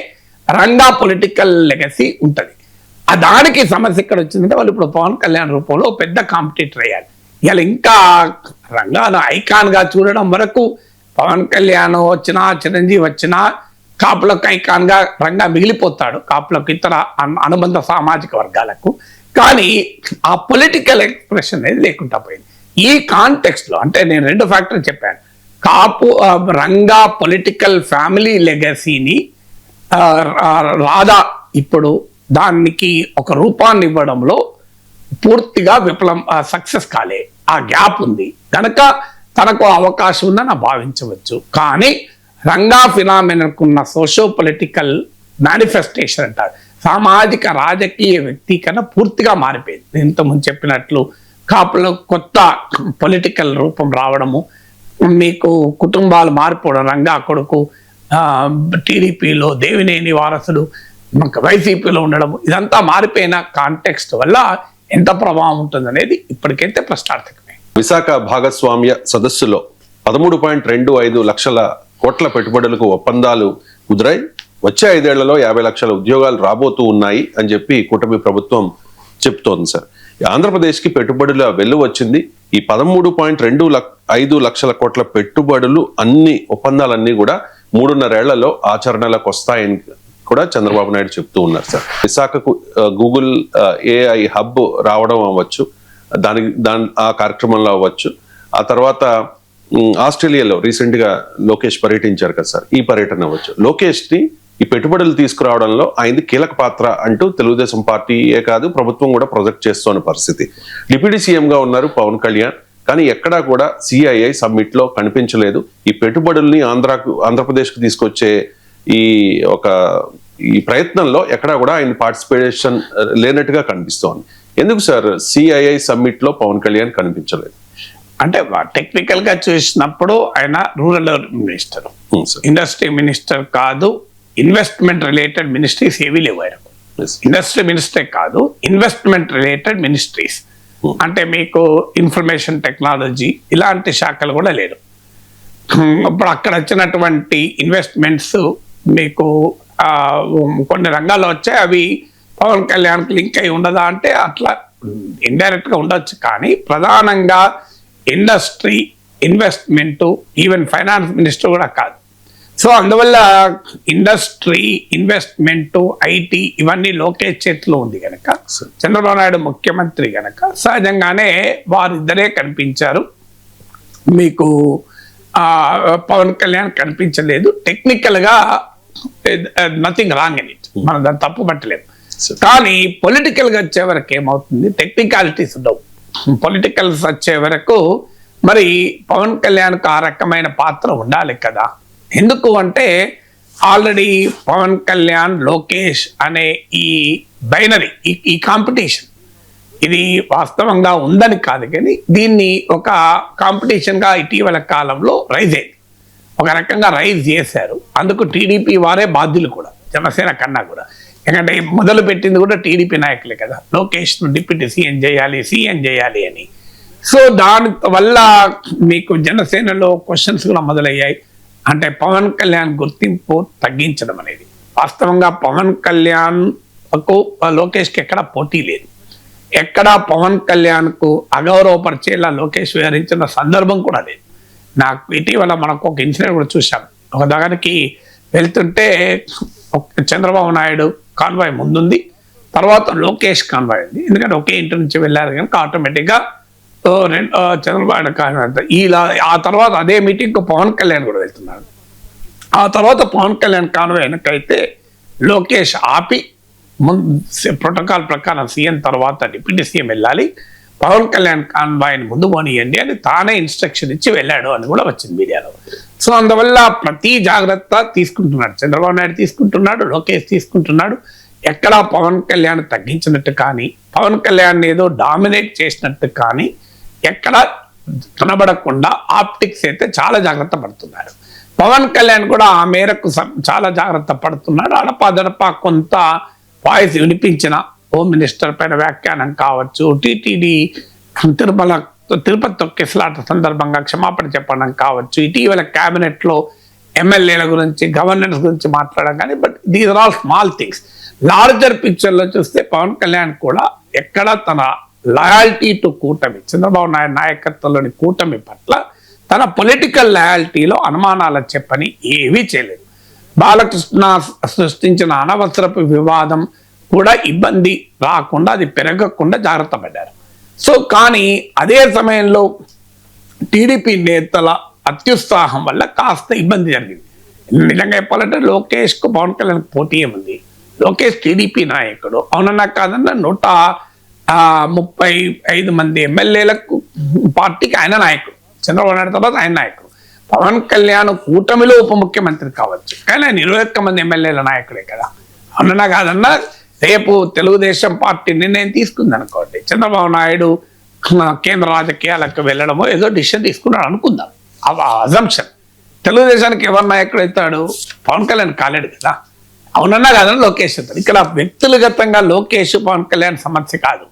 రంగా పొలిటికల్ లెగసీ ఉంటుంది. దానికి సమస్య ఇక్కడ వచ్చిందంటే వాళ్ళు ఇప్పుడు పవన్ కళ్యాణ్ రూపంలో పెద్ద కాంపిటీటర్ అయ్యారు. ఇలా ఇంకా రంగాను ఐకాన్ గా చూడడం వరకు పవన్ కళ్యాణ్ వచ్చినా చిరంజీవి వచ్చినా కాపులకు ఐకాన్ గా రంగా మిగిలిపోతాడు, కాపులకు ఇతర అనుబంధ సామాజిక వర్గాలకు. కానీ ఆ పొలిటికల్ ఎక్స్ప్రెషన్ అనేది లేకుండా పోయింది. ఈ కాంటెక్స్ట్ లో అంటే నేను రెండు ఫ్యాక్టర్లు చెప్పాను. కాపు రంగా పొలిటికల్ ఫ్యామిలీ లెగసీని రాధా ఇప్పుడు దానికి ఒక రూపాన్ని ఇవ్వడంలో పూర్తిగా విఫలం సక్సెస్ కాలే. ఆ గ్యాప్ ఉంది కనుక తనకు అవకాశం ఉందని భావించవచ్చు. కానీ రంగా ఫినామినాకున్న సోషో పొలిటికల్ మేనిఫెస్టేషన్ అంటారు, సామాజిక రాజకీయ వ్యక్తీకరణ పూర్తిగా మారిపోయింది. ఇంతకుముందు చెప్పినట్లు కాపులో కొత్త పొలిటికల్ రూపం రావడము, మీకు కుటుంబాలు మారిపోవడం, రంగా కొడుకు టీడీపీలో దేవినేని వారసుడు వైసీపీలో ఉండడం, ఇదంతా మారిపోయిన కాంటెక్స్ట్ వల్ల ఎంత ప్రభావం ఉంటుందనేది ఇప్పటికైతే ప్రశ్నార్థకమే. విశాఖ భాగస్వామ్య సదస్సులో 13.25 లక్షల కోట్ల పెట్టుబడులకు ఒప్పందాలు కుదిరాయి. వచ్చే 5 ఏళ్లలో 50 లక్షల ఉద్యోగాలు రాబోతూ ఉన్నాయి అని చెప్పి కూటమి ప్రభుత్వం చెప్తోంది సార్. ఆంధ్రప్రదేశ్కి పెట్టుబడుల వెల్లు వచ్చింది. ఈ 13.25 లక్షల కోట్ల పెట్టుబడులు అన్ని ఒప్పందాలన్నీ కూడా 3.5 ఏళ్లలో ఆచరణలోకి వస్తాయని కూడా చంద్రబాబు నాయుడు చెప్తూ ఉన్నారు సార్. విశాఖకు గూగుల్ AI హబ్ రావడం అవ్వచ్చు, ఆ కార్యక్రమంలో అవ్వచ్చు. ఆ తర్వాత ఆస్ట్రేలియాలో రీసెంట్ గా లోకేష్ పర్యటించారు కదా సార్, ఈ పర్యటన అవ్వచ్చు. లోకేష్ ని ఈ పెట్టుబడులు తీసుకురావడంలో ఆయనది కీలక పాత్ర అంటూ తెలుగుదేశం పార్టీయే కాదు ప్రభుత్వం కూడా ప్రొజెక్ట్ చేస్తున్న పరిస్థితి. డిప్యూటీ సీఎం గా ఉన్నారు పవన్ కళ్యాణ్, కానీ ఎక్కడా కూడా CII సమ్మిట్ లో కనిపించలేదు. ఈ పెట్టుబడుల్ని ఆంధ్రప్రదేశ్ కు తీసుకొచ్చే ఈ ప్రయత్నంలో ఎక్కడా కూడా ఆయన పార్టిసిపేషన్ లేనట్టుగా కనిపిస్తోంది. ఎందుకు సార్ CII సమ్మిట్ లో పవన్ కళ్యాణ్ కనిపించలేదు? అంటే టెక్నికల్ గా చూసినప్పుడు ఆయన రూరల్ మినిస్టర్, ఇండస్ట్రీ మినిస్టర్ కాదు, ఇన్వెస్ట్మెంట్ రిలేటెడ్ మినిస్ట్రీస్ ఏవీ లేవు. ఇండస్ట్రీ మినిస్టరే కాదు, ఇన్వెస్ట్మెంట్ రిలేటెడ్ మినిస్ట్రీస్ అంటే మీకు ఇన్ఫర్మేషన్ టెక్నాలజీ ఇలాంటి శాఖలు కూడా లేదు. ఇప్పుడు అక్కడ వచ్చినటువంటి ఇన్వెస్ట్మెంట్స్ మీకు కొన్ని రంగాల్లో వచ్చాయి, అవి పవన్ కళ్యాణ్కి లింక్ అయి ఉండదా అంటే అట్లా ఇండైరెక్ట్ గా ఉండొచ్చు. కానీ ప్రధానంగా industry, investment, even finance minister కూడా కాదు. సో అందువల్ల ఇండస్ట్రీ, ఇన్వెస్ట్మెంట్, ఐటీ ఇవన్నీ లోకేష్ చేతిలో ఉంది కనుక, చంద్రబాబు నాయుడు ముఖ్యమంత్రి కనుక సహజంగానే వారిద్దరే కనిపించారు. మీకు పవన్ కళ్యాణ్ కనిపించలేదు. టెక్నికల్ గా నథింగ్ రాంగ్ ఇన్ ఇట్, మనం దాన్ని తప్పు పట్టలేము. కానీ పొలిటికల్ గా వచ్చే వరకు ఏమవుతుంది, టెక్నికాలిటీస్ ఉండవు. పొలిటికల్స్ వచ్చే వరకు మరి పవన్ కళ్యాణ్కు ఆ రకమైన పాత్ర ఉండాలి కదా. ఎందుకు అంటే ఆల్రెడీ పవన్ కళ్యాణ్, లోకేష్ అనే ఈ బైనరీ, ఈ కాంపిటీషన్ ఇది వాస్తవంగా ఉందని కాదు, కానీ దీన్ని ఒక కాంపిటీషన్గా ఇటీవల కాలంలో రైజ్ అయింది. ఒక రకంగా రైజ్ చేశారు. అందుకు టీడీపీ వారే బాధ్యులు కూడా, జనసేన కన్నా కూడా. ఎందుకంటే మొదలు పెట్టింది కూడా టీడీపీ నాయకులే కదా, లోకేష్ను డిప్యూటీ సీఎం చేయాలి అని. సో దాని వల్ల మీకు జనసేనలో క్వశ్చన్స్ కూడా మొదలయ్యాయి. అంటే పవన్ కళ్యాణ్ గుర్తింపు తగ్గించడం అనేది, వాస్తవంగా పవన్ కళ్యాణ్కు లోకేష్కి ఎక్కడ పోటీ లేదు. ఎక్కడ పవన్ కళ్యాణ్కు అగౌరవపరిచేలా లోకేష్ వివరించిన సందర్భం కూడా లేదు. నాకు ఇటీవల మనకు ఒక ఇన్సిడెంట్ కూడా చూసాం. ఒక దగ్గరికి వెళ్తుంటే చంద్రబాబు నాయుడు కాన్వాయ్ ముందుంది, తర్వాత లోకేష్ కాన్వాయ్ ఉంది. ఎందుకంటే ఒకే ఇంటి నుంచి వెళ్ళారు కనుక ఆటోమేటిక్గా చంద్రబాబు కాన్వాయ్. ఆ తర్వాత అదే మీటింగ్కు పవన్ కళ్యాణ్ కూడా వెళ్తున్నాడు. ఆ తర్వాత పవన్ కళ్యాణ్ కాన్వాయ్ వెనకైతే లోకేష్ ఆపి ప్రోటోకాల్ ప్రకారం సీఎం తర్వాత డిప్యూటీ సీఎం వెళ్ళాలి, పవన్ కళ్యాణ్ కాన్వాయ్ని ముందు పోనీయండి అని తానే ఇన్స్ట్రక్షన్ ఇచ్చి వెళ్ళాడు అని కూడా వచ్చింది మీడియాలో. సో అందువల్ల ప్రతి జాగ్రత్త తీసుకుంటున్నాడు చంద్రబాబు నాయుడు, తీసుకుంటున్నాడు లోకేష్ తీసుకుంటున్నాడు. ఎక్కడా పవన్ కళ్యాణ్ తగ్గించినట్టు కానీ, పవన్ కళ్యాణ్ ఏదో డామినేట్ చేసినట్టు కానీ ఎక్కడ కనబడకుండా ఆప్టిక్స్ అయితే చాలా జాగ్రత్త పడుతున్నారు. పవన్ కళ్యాణ్ కూడా ఆ మేరకు చాలా జాగ్రత్త పడుతున్నాడు. అడపాదడపా కొంత వాయిస్ వినిపించిన హోమ్ మినిస్టర్ పైన వ్యాఖ్యానం కావచ్చు, టీటీడీ తిరుపతి తొక్కిసలాట సందర్భంగా క్షమాపణ చెప్పడం కావచ్చు, ఇటీవల క్యాబినెట్లో ఎమ్మెల్యేల గురించి, గవర్నెన్స్ గురించి మాట్లాడడం కానీ, but these are all small things. Larger పిక్చర్లో చూస్తే పవన్ కళ్యాణ్ కూడా ఎక్కడ తన లాయల్టీ టు కూటమి, చంద్రబాబు నాయుడు నాయకత్వంలోని కూటమి పట్ల తన పొలిటికల్ లాయల్టీలో అనుమానాలు చెప్పని ఏవీ చేయలేదు. బాలకృష్ణ సృష్టించిన అనవసరపు వివాదం కూడా ఇబ్బంది రాకుండా, అది పెరగకుండా జాగ్రత్త పడ్డారు. సో కానీ అదే సమయంలో టీడీపీ నేతల అత్యుత్సాహం వల్ల కాస్త ఇబ్బంది జరిగింది. నిజంగా చెప్పాలంటే లోకేష్కు పవన్ కళ్యాణ్ పోటీ ఏముంది, లోకేష్ టీడీపీ నాయకుడు, అవునన్నా కాదన్నా 135 మంది ఎమ్మెల్యేలకు పార్టీకి ఆయన నాయకుడు, చంద్రబాబు నాయుడు తర్వాత ఆయన నాయకుడు. పవన్ కళ్యాణ్ కూటమిలో ఉప ముఖ్యమంత్రి కావచ్చు, కానీ ఆయన 21 మంది ఎమ్మెల్యేల నాయకుడే కదా. అవునన్నా కాదన్నా రేపు తెలుగుదేశం పార్టీ నిర్ణయం తీసుకుంది అనుకోండి, చంద్రబాబు నాయుడు కేంద్ర రాజకీయాలకు వెళ్ళడమో ఏదో డిసిషన్ తీసుకున్నాడు అనుకుందాం, అజంప్షన్. తెలుగుదేశానికి ఎవరు నాయకుడు అవుతాడు, పవన్ కళ్యాణ్ కాలేడు కదా. అవునన్నా కాదని లోకేష్ అవుతాడు. ఇక్కడ వ్యక్తులగతంగా లోకేష్ పవన్ కళ్యాణ్ సమస్య కాదు.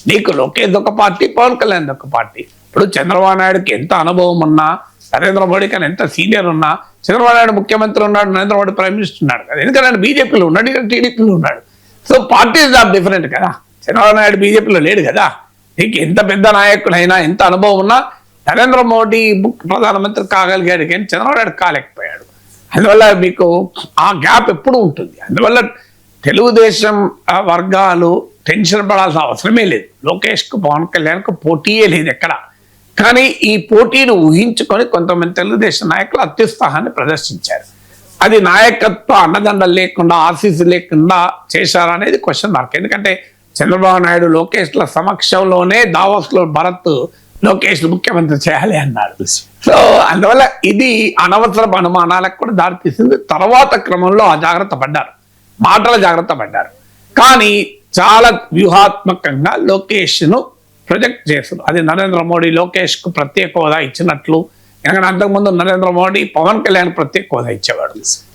నీకు లోకేష్ ఒక పార్టీ, పవన్ కళ్యాణ్ ఒక పార్టీ. ఇప్పుడు చంద్రబాబు నాయుడుకి ఎంత అనుభవం ఉన్నా, నరేంద్ర మోడీ కానీ ఎంత సీనియర్ ఉన్నా, చంద్రబాబు నాయుడు ముఖ్యమంత్రి ఉన్నాడు, నరేంద్ర మోడీ ప్రైమ్ మినిస్టర్ ఉన్నాడు కదా. ఎందుకంటే బీజేపీలో ఉన్నాడు, ఇక్కడ టీడీపీలో ఉన్నాడు. సో పార్టీస్ ఆర్ డిఫరెంట్ కదా. చంద్రబాబు నాయుడు బీజేపీలో లేడు కదా. నీకు ఎంత పెద్ద నాయకుడైనా, ఎంత అనుభవం ఉన్నా, నరేంద్ర మోడీ ప్రధానమంత్రి కాగలిగాడు కానీ చంద్రబాబు నాయుడు కాలేకపోయాడు. అందువల్ల మీకు ఆ గ్యాప్ ఎప్పుడు ఉంటుంది. అందువల్ల తెలుగుదేశం వర్గాలు టెన్షన్ పడాల్సిన అవసరమే లేదు. లోకేష్కు పవన్ కళ్యాణ్కు పోటీయే లేదు ఎక్కడ. కానీ ఈ పోటీని ఊహించుకొని కొంతమంది తెలుగుదేశం నాయకులు అత్యుత్సాహాన్ని ప్రదర్శించారు. అది నాయకత్వ అన్నదండలు లేకుండా, ఆశీస్సు లేకుండా చేశారనేది క్వశ్చన్ మార్క్. ఎందుకంటే చంద్రబాబు నాయుడు లోకేష్ల సమక్షంలోనే దావోస్లో భరత్ లోకేష్ ముఖ్యమంత్రి చేయాలి అన్నాడు. సో అందువల్ల ఇది అనవసరపు అనుమానాలకు కూడా దారితీసింది. తర్వాత క్రమంలో ఆ జాగ్రత్త పడ్డారు, మాటల జాగ్రత్త పడ్డారు. కానీ చాలా వ్యూహాత్మకంగా లోకేష్ను ప్రొజెక్ట్ చేస్తారు. అది నరేంద్ర మోడీ లోకేష్కు ప్రత్యేక హోదా ఇచ్చినట్లు. ఎందుకంటే అంతకుముందు నరేంద్ర మోడీ పవన్ కళ్యాణ్ ప్రత్యేక హోదా ఇచ్చేవాడు.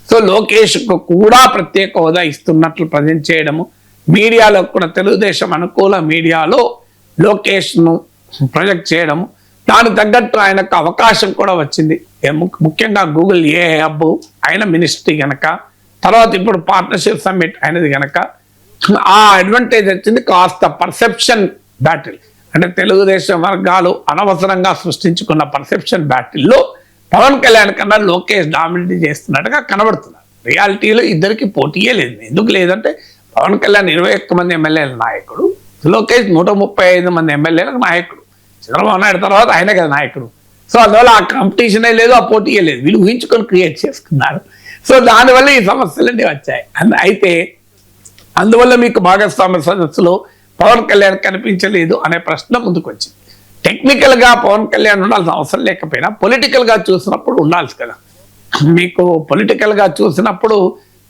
సో లోకేష్కు కూడా ప్రత్యేక హోదా ఇస్తున్నట్లు ప్రజెంట్ చేయడము, మీడియాలో కూడా తెలుగుదేశం అనుకూల మీడియాలో లోకేష్ను ప్రొజెక్ట్ చేయడం, దానికి తగ్గట్టు ఆయనకు అవకాశం కూడా వచ్చింది. ముఖ్యంగా గూగుల్ ఏ హబ్ ఆయన మినిస్ట్రీ గనక, తర్వాత ఇప్పుడు పార్ట్నర్షిప్ సమ్మిట్ అయినది గనక ఆ అడ్వాంటేజ్ వచ్చింది. కాస్త పర్సెప్షన్ బ్యాటిల్ అంటే తెలుగుదేశం వర్గాలు అనవసరంగా సృష్టించుకున్న పర్సెప్షన్ బ్యాటిల్లో పవన్ కళ్యాణ్ కన్నా లోకేష్ డామినేట్ చేస్తున్నట్టుగా కనబడుతున్నారు. రియాలిటీలో ఇద్దరికి పోటీయే లేదు. ఎందుకు లేదంటే పవన్ కళ్యాణ్ 21 మంది ఎమ్మెల్యేల నాయకుడు, లోకేష్ 135 మంది ఎమ్మెల్యేలకు నాయకుడు, చంద్రబాబు నాయుడు తర్వాత ఆయనే కదా నాయకుడు. సో అందువల్ల ఆ కాంపిటీషనే లేదు, ఆ పోటీయే లేదు. వీళ్ళు ఊహించుకొని క్రియేట్ చేసుకున్నారు. సో దానివల్ల ఈ సమస్యలన్నీ వచ్చాయి. అయితే అందువల్ల మీకు భాగస్వామ్య సదస్సులో పవన్ కళ్యాణ్ కనిపించలేదు అనే ప్రశ్న ముందుకు వచ్చింది. టెక్నికల్గా పవన్ కళ్యాణ్ ఉండాల్సిన అవసరం లేకపోయినా పొలిటికల్గా చూసినప్పుడు ఉండాల్సి కదా. మీకు పొలిటికల్గా చూసినప్పుడు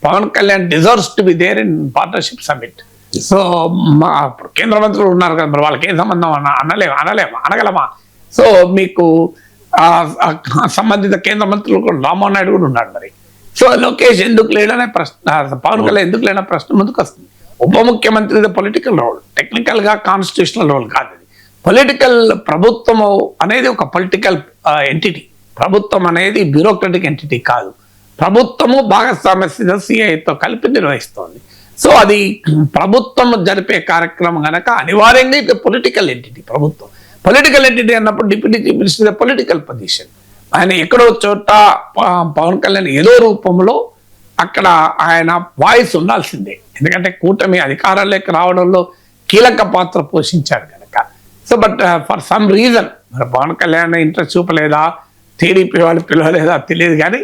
Pawan Kalyan deserves to be there in partnership summit. So మా కేంద్ర మంత్రులు ఉన్నారు కదా, మరి వాళ్ళకి ఏం సంబంధం అనగలమా? సో మీకు సంబంధిత కేంద్ర మంత్రులు కూడా రామ్మోహన్ నాయుడు కూడా ఉన్నాడు. మరి సో లోకేష్ ఎందుకు లేడనే ప్రశ్న, పవన్ కళ్యాణ్ ఎందుకు లేదనే ప్రశ్న ముందుకు వస్తుంది. ఉప ముఖ్యమంత్రి పొలిటికల్ రోల్, టెక్నికల్ గా కాన్స్టిట్యూషనల్ రోల్ కాదు. పొలిటికల్ ప్రభుత్వము అనేది ఒక పొలిటికల్ ఎంటిటీ. ప్రభుత్వం అనేది బ్యూరోక్రటిక్ ఎంటిటీ కాదు. ప్రభుత్వము భాగస్వామ్య సిఐతో కలిపి నిర్వహిస్తోంది. సో అది ప్రభుత్వం జరిపే కార్యక్రమం కనుక అనివార్యంగా ఇది పొలిటికల్ ఎంటిటీ. ప్రభుత్వం పొలిటికల్ ఎంటిటీ అన్నప్పుడు deputy chief minister political position. ఆయన ఎక్కడో చోట పవన్ కళ్యాణ్ ఏదో రూపంలో అక్కడ ఆయన వాయిస్ ఉండాల్సిందే. ఎందుకంటే కూటమి అధికారంలోకి రావడంలో కీలక పాత్ర పోషించాడు కనుక. So but for some reason మరి పవన్ కళ్యాణ్ ఇంట్రెస్ట్ చూపలేదా, టీడీపీ వాళ్ళు పిలవలేదా తెలియదు కానీ,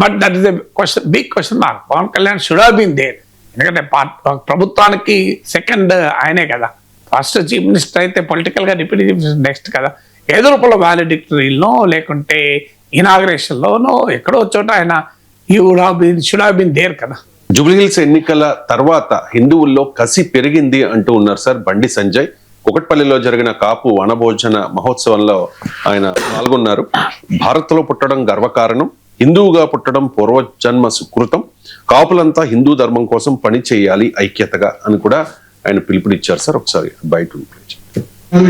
but that is a question, big question mark. Pawan Kalyan should have been there. ఎందుకంటే ప్రభుత్వానికి సెకండ్ ఆయనే కదా. ఫస్ట్ చీఫ్ మినిస్టర్ అయితే పొలిటికల్గా డిప్యూటీ చీఫ్ మినిస్టర్ నెక్స్ట్ కదా. ఏదో రూపంలో వాలిడిక్టరీలో లేకుంటే ఇనాగ్రేషన్లోనో ఎక్కడో చోట ఆయన షుడ్ హావ్ బీన్ దేర్ కదా. జూబ్లీహిల్స్ ఎన్నికల తర్వాత హిందువుల్లో కసి పెరిగింది అంటూ ఉన్నారు సార్ బండి సంజయ్. కుకట్పల్లిలో జరిగిన కాపు వనభోజన మహోత్సవంలో ఆయన పాల్గొన్నారు. భారత్లో పుట్టడం గర్వకారణం, హిందువుగా పుట్టడం పూర్వజన్మ సుకృతం, కాపులంతా హిందూ ధర్మం కోసం పని చేయాలి ఐక్యతగా అని కూడా ఆయన పిలుపునిచ్చారు సార్. ఒకసారి బయట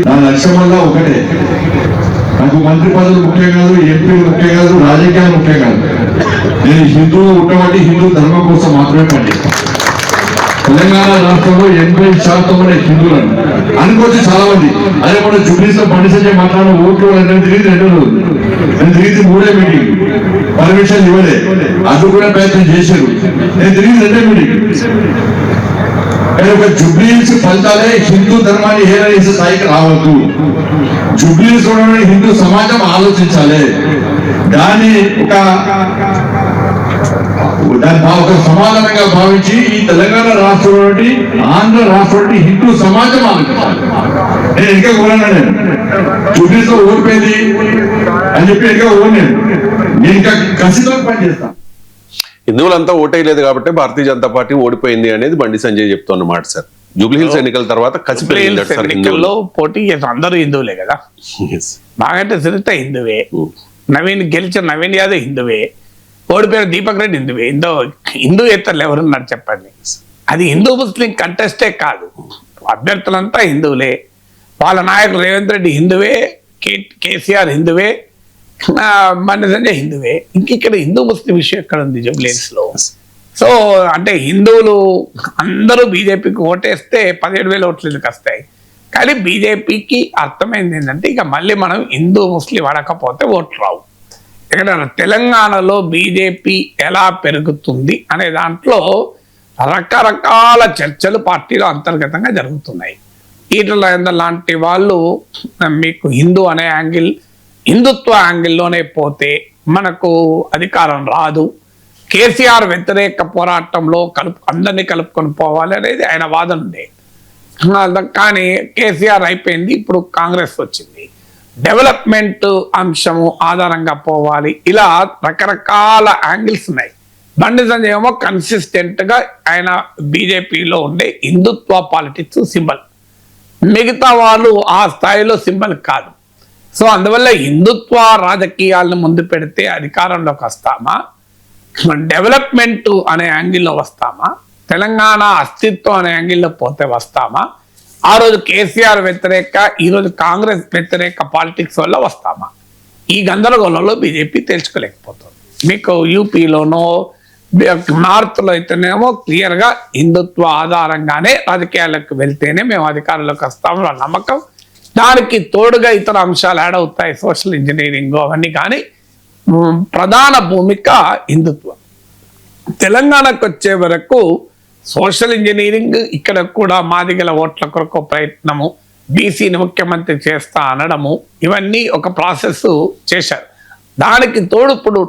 నా లక్ష్యం వల్ల ఒకటే, నాకు మంత్రి పదవులు ముఖ్యం కాదు, ఎంపీలు ముఖ్యం కాదు, రాజకీయాలు ముఖ్యం కాదు. నేను హిందువు ఉండబట్టి హిందూ ధర్మం కోసం మాత్రమే పనిచేస్తాను. తెలంగాణ రాష్ట్రంలో 80% హిందువులను అనుకోవచ్చు చాలా మంది. అదే మన జూబ్లీస్లో బండి సంజయ్ మాట్లాడిన ఓట్లు తిరిగి 2 రోజులు, నేను తిరిగి 3 మీటింగ్, పర్మిషన్ ఇవ్వలే, అది కూడా ప్రయత్నం చేశారు. నేను తిరిగి 2 మీటింగ్. ఒక జూబ్లీహిల్స్ ఫలితాలే హిందూ ధర్మాన్ని హేళన స్థాయికి రావద్దు. జూబ్లీహిల్స్ హిందూ సమాజం ఆలోచించాలి. దాన్ని ఒక సమాధానంగా భావించి ఈ తెలంగాణ రాష్ట్రం ఆంధ్ర రాష్ట్రం హిందూ సమాజం ఆలోచించాలి. నేను ఇంకా కోరాను, నేను జూబ్లీహిల్స్ లో ఓడిపోయింది అని చెప్పి ఇంకా ఓడినాను. నేను ఇంకా కసితో పనిచేస్తాను. హిందువులంతా ఓటేయలేదు కాబట్టి భారతీయ జనతా పార్టీ ఓడిపోయింది అనేది బండి సంజయ్ చెప్తున్నమాట సార్. జూబ్లీహిల్స్ ఎన్నికల తర్వాత కసి పెరిగింది సార్. ఎన్నికల్లో పోటీ అందరూ హిందువులే కదా. బాగంటే సునీత హిందువే, నవీన్ గెలిచిన నవీన్ యాదవ్ హిందువే, ఓడిపోయిన దీపక్ రెడ్డి హిందువే. హిందూ ఎత్తర్లు ఎవరున్నారు చెప్పండి. అది హిందూ ముస్లిం కంటెస్టే కాదు, అభ్యర్థులంతా హిందువులే. వాళ్ళ నాయకుడు రేవంత్ రెడ్డి హిందువే, కేసీఆర్ హిందువే, బండి సంజయ్ హిందువే. ఇక్కడ హిందూ ముస్లిం విషయం ఎక్కడ ఉంది జూబ్లీహిల్స్ లో? సో అంటే హిందువులు అందరూ బీజేపీకి ఓటేస్తే 17,000 ఓట్లు ఎందుకు వస్తాయి? కానీ బీజేపీకి అర్థమైంది ఏంటంటే ఇక మళ్ళీ మనం హిందూ ముస్లిం అడకపోతే ఓట్లు రావు. ఇక్కడ తెలంగాణలో బీజేపీ ఎలా పెరుగుతుంది అనే దాంట్లో రకరకాల చర్చలు పార్టీలో అంతర్గతంగా జరుగుతున్నాయి. ఈటల లాంటి వాళ్ళు మీకు హిందూ అనే యాంగిల్, హిందుత్వ యాంగిల్లోనే పోతే మనకు అధికారం రాదు, కేసీఆర్ వ్యతిరేక పోరాటంలో అందరినీ కలుపుకొని పోవాలి అనేది ఆయన వాదన ఉండే. కానీ కేసీఆర్ అయిపోయింది, ఇప్పుడు కాంగ్రెస్ వచ్చింది, డెవలప్మెంట్ అంశము ఆధారంగా పోవాలి. ఇలా రకరకాల యాంగిల్స్ ఉన్నాయి. బండి సంజయ్ ఏమో కన్సిస్టెంట్గా ఆయన బీజేపీలో ఉండే హిందుత్వ పాలిటిక్స్ సింబల్, మిగతా వాళ్ళు ఆ స్థాయిలో సింబల్ కాదు. సో అందువల్ల హిందుత్వ రాజకీయాలను ముందు పెడితే అధికారంలోకి వస్తామా, డెవలప్మెంట్ అనే యాంగిల్లో వస్తామా, తెలంగాణ అస్తిత్వం అనే యాంగిల్లో పోతే వస్తామా, ఆ రోజు కేసీఆర్ వ్యతిరేక ఈ రోజు కాంగ్రెస్ వ్యతిరేక పాలిటిక్స్ వల్ల వస్తామా? ఈ గందరగోళంలో బీజేపీ తెలుసుకోలేకపోతుంది. మీకు యూపీలోనో నార్త్లో అయితేనేమో క్లియర్గా హిందుత్వ ఆధారంగానే రాజకీయాలకు వెళ్తేనే మేము అధికారంలోకి వస్తామని వాళ్ళ నమ్మకం. దానికి తోడుగా ఇతర అంశాలు యాడ్ అవుతాయి, సోషల్ ఇంజనీరింగ్ అవన్నీ. కానీ ప్రధాన భూమిక హిందుత్వం. తెలంగాణకు వచ్చే వరకు సోషల్ ఇంజనీరింగ్, ఇక్కడ కూడా మాదిగల ఓట్ల కొరకు ప్రయత్నము, బీసీని ముఖ్యమంత్రి చేస్తా అనడము, ఇవన్నీ ఒక ప్రాసెస్ చేశారు. దానికి తోడు ఇప్పుడు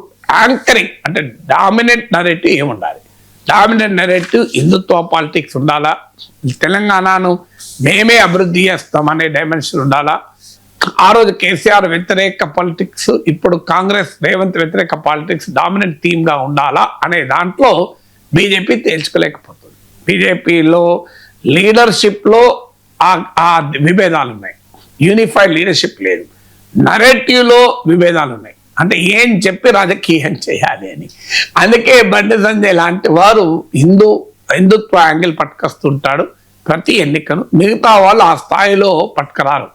యాంకరింగ్ అంటే డామినెంట్ నరేటివ్ ఏముండాలి? డామినెంట్ నరేటివ్ హిందుత్వ పాలిటిక్స్ ఉండాలా? తెలంగాణను మేమే అభివృద్ధి చేస్తామనే డైమెన్షన్ ఉండాలా? ఆ రోజు కేసీఆర్ వ్యతిరేక పాలిటిక్స్, ఇప్పుడు కాంగ్రెస్ రేవంత్ వ్యతిరేక పాలిటిక్స్ డామినెంట్ థీమ్గా ఉండాలా అనే దాంట్లో బీజేపీ తేల్చుకోలేకపోతుంది. బీజేపీలో లీడర్షిప్లో ఆ విభేదాలు ఉన్నాయి, యూనిఫైడ్ లీడర్షిప్ లేదు. నరేటివ్లో విభేదాలు ఉన్నాయి, అంటే ఏం చెప్పి రాజకీయం చేయాలి అని. అందుకే బండి సంజయ్ లాంటి వారు హిందుత్వ యాంగిల్ పట్టుకొస్తుంటాడు ప్రతి ఎన్నికను. మిగతా వాళ్ళు ఆ స్థాయిలో పట్టుకురారు.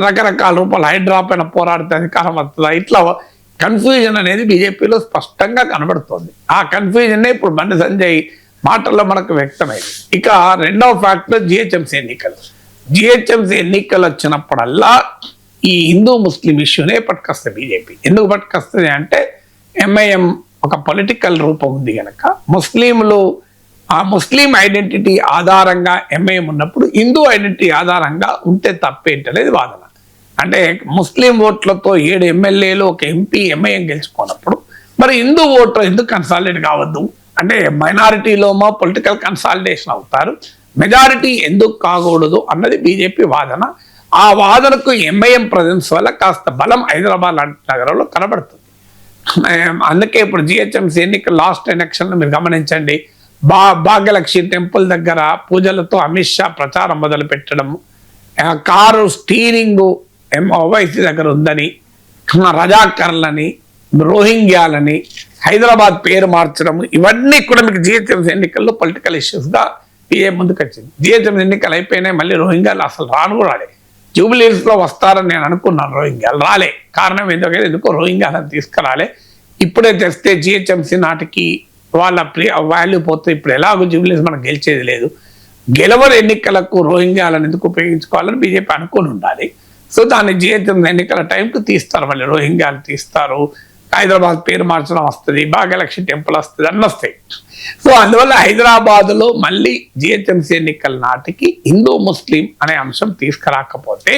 రకరకాల రూపాయలు హైడ్రా పైన పోరాడితే అధికారం వస్తుందా, ఇట్లా కన్ఫ్యూజన్ అనేది బీజేపీలో స్పష్టంగా కనబడుతోంది. ఆ కన్ఫ్యూజన్నే ఇప్పుడు బండి సంజయ్ మాటల్లో మనకు వ్యక్తమైంది. ఇక రెండవ ఫ్యాక్టర్ జిహెచ్ఎంసీ ఎన్నికలు. జిహెచ్ఎంసీ ఎన్నికలు వచ్చినప్పుడల్లా ఈ హిందూ ముస్లిం ఇష్యూనే పట్టుకొస్తుంది బీజేపీ. ఎందుకు పట్టుకొస్తుంది అంటే ఎంఐఎం ఒక పొలిటికల్ రూపం ఉంది కనుక ముస్లింలు ఆ ముస్లిం ఐడెంటిటీ ఆధారంగా ఎంఐఎం ఉన్నప్పుడు హిందూ ఐడెంటిటీ ఆధారంగా ఉంటే తప్పేంటనేది వాదన. అంటే ముస్లిం ఓట్లతో 7 ఎమ్మెల్యేలు ఒక ఎంపీ ఎంఐఎం గెలుచుకున్నప్పుడు మరి హిందూ ఓట్లు ఎందుకు కన్సాలిడేట్ కావద్దు? అంటే మైనారిటీలోమో పొలిటికల్ కన్సాలిడేషన్ అవుతారు, మెజారిటీ ఎందుకు కాకూడదు అన్నది బీజేపీ వాదన. ఆ వాదనకు ఎంఐఎం ప్రజెన్స్ వల్ల కాస్త బలం హైదరాబాద్ లాంటి నగరంలో కనబడుతుంది. అందుకే ఇప్పుడు జిహెచ్ఎంసీ ఎన్నికల లాస్ట్ ఎలక్షన్లో మీరు గమనించండి, భాగ్యలక్ష్మి టెంపుల్ దగ్గర పూజలతో అమిత్ షా ప్రచారం మొదలు పెట్టడము, కారు స్టీరింగ్ ఓవైసీ దగ్గర ఉందని, రజాకర్లని, రోహింగ్యాలని, హైదరాబాద్ పేరు మార్చడము, ఇవన్నీ కూడా మీకు జిహెచ్ఎంసీ ఎన్నికల్లో పొలిటికల్ ఇష్యూస్గా బీజేపీ ముందుకు వచ్చింది. జిహెచ్ఎంసీ ఎన్నికలు అయిపోయినాయి, మళ్ళీ రోహింగ్యాలు అసలు రాను కూడా రాలే. జూబిలీస్లో వస్తారని నేను అనుకున్నాను, రోహింగ్యాలు రాలే. కారణం ఎందుకో రోహింగ్యాలను తీసుకురాలే. ఇప్పుడే తెస్తే జిహెచ్ఎంసీ నాటికి వాళ్ళ వాల్యూ పోతే ఇప్పుడు ఎలాగో జూబిలీస్ మనం గెలిచేది లేదు. గెలవని ఎన్నికలకు రోహింగ్యాలను ఎందుకు ఉపయోగించుకోవాలని బీజేపీ అనుకుని ఉండాలి. సో దాన్ని జిహెచ్ఎంసీ ఎన్నికల టైంకి తీస్తారు, మళ్ళీ రోహింగ్యాలు తీస్తారు, హైదరాబాద్ పేరు మార్చడం వస్తుంది, భాగ్యలక్ష్మి టెంపుల్ వస్తుంది, అన్నీ వస్తాయి. సో అందువల్ల హైదరాబాద్లో మళ్ళీ జిహెచ్ఎంసీ ఎన్నికల నాటికి హిందూ ముస్లిం అనే అంశం తీసుకురాకపోతే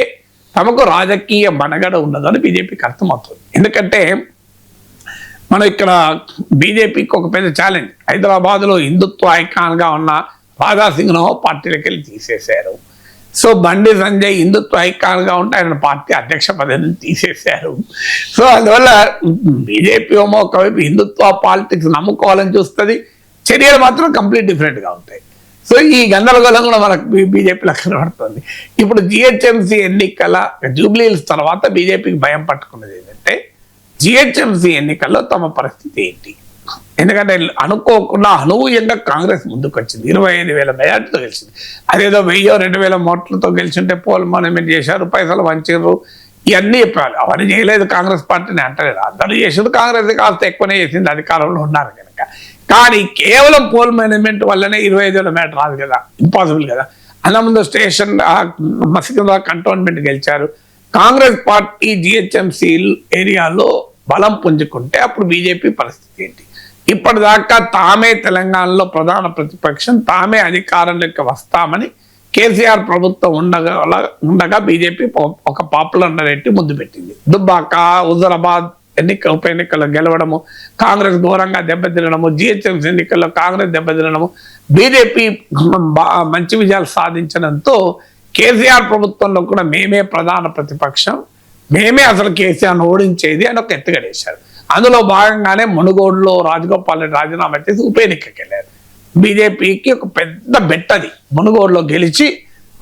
తమకు రాజకీయ మనగడ ఉండదని బీజేపీకి అర్థమవుతుంది. ఎందుకంటే మనం ఇక్కడ బీజేపీకి ఒక పెద్ద ఛాలెంజ్, హైదరాబాద్లో హిందుత్వ ఐకాన్గా ఉన్న రాజాసింగ్ను పార్టీలకు వెళ్ళి తీసేశారు. సో బండి సంజయ్ హిందుత్వ ఐకాన్గా ఉంటే ఆయన పార్టీ అధ్యక్ష పదవిని తీసేశారు. సో అందువల్ల బీజేపీ ఏమో ఒకవైపు హిందుత్వ పాలిటిక్స్ నమ్ముకోవాలని చూస్తుంది, చర్యలు మాత్రం కంప్లీట్ డిఫరెంట్గా ఉంటాయి. సో ఈ గందరగోళం కూడా మనకు బీజేపీలో కనబడుతుంది. ఇప్పుడు జిహెచ్ఎంసీ ఎన్నికల జూబ్లీహిల్స్ తర్వాత బీజేపీకి భయం పట్టుకున్నది ఏంటంటే జిహెచ్ఎంసీ ఎన్నికల్లో తమ పరిస్థితి ఏంటి. ఎందుకంటే అనుకోకుండా అనూహ్యంగా కాంగ్రెస్ ముందుకు వచ్చింది, 25,000 మెజార్టీతో గెలిచింది. అదేదో 1,000-2,000 ఓట్లతో గెలిచింటే పోల్ మేనేజ్మెంట్ చేశారు, పైసలు వంచారు, ఇవన్నీ చెప్పారు. అవన్నీ చేయలేదు కాంగ్రెస్ పార్టీని అంటలేదు, అందరూ చేసింది కాంగ్రెస్ కాస్త ఎక్కువనే చేసింది, అధికారంలో ఉన్నారు కనుక. కానీ కేవలం పోల్ మేనేజ్మెంట్ వల్లనే 25,000 మెజార్టీ రాదు కదా, ఇంపాసిబుల్ కదా. అన్నముందు స్టేషన్ సికింద్రాబాద్ కంటోన్మెంట్ గెలిచారు. కాంగ్రెస్ పార్టీ జిహెచ్ఎంసీ ఏరియాలో బలం పుంజుకుంటే అప్పుడు బీజేపీ పరిస్థితి ఏంటి? ఇప్పటిదాకా తామే తెలంగాణలో ప్రతిపక్షం, తామే అధికారంలోకి వస్తామని కేసీఆర్ ప్రభుత్వం ఉండగా బీజేపీ ఒక పాపులర్ నరేటివ్ ముందు పెట్టింది. దుబ్బాక, హుజరాబాద్ ఉప ఎన్నికల్లో గెలవడము, కాంగ్రెస్ ఘోరంగా దెబ్బతినడము, జిహెచ్ఎంసీ ఎన్నికల్లో కాంగ్రెస్ దెబ్బతినడము, బీజేపీ మంచి విజయాలు సాధించడంతో కేసీఆర్ ప్రభుత్వంలో కూడా మేమే ప్రధాన ప్రతిపక్షం, మేమే అసలు కేసీఆర్ను ఓడించేది అని ఒక ఎత్తుగడేశారు. అందులో భాగంగానే మునుగోడులో రాజగోపాల్ రెడ్డి రాజీనామా చేసి ఉప ఎన్నికకి వెళ్ళారు. బీజేపీకి ఒక పెద్ద బెట్టది, మునుగోడులో గెలిచి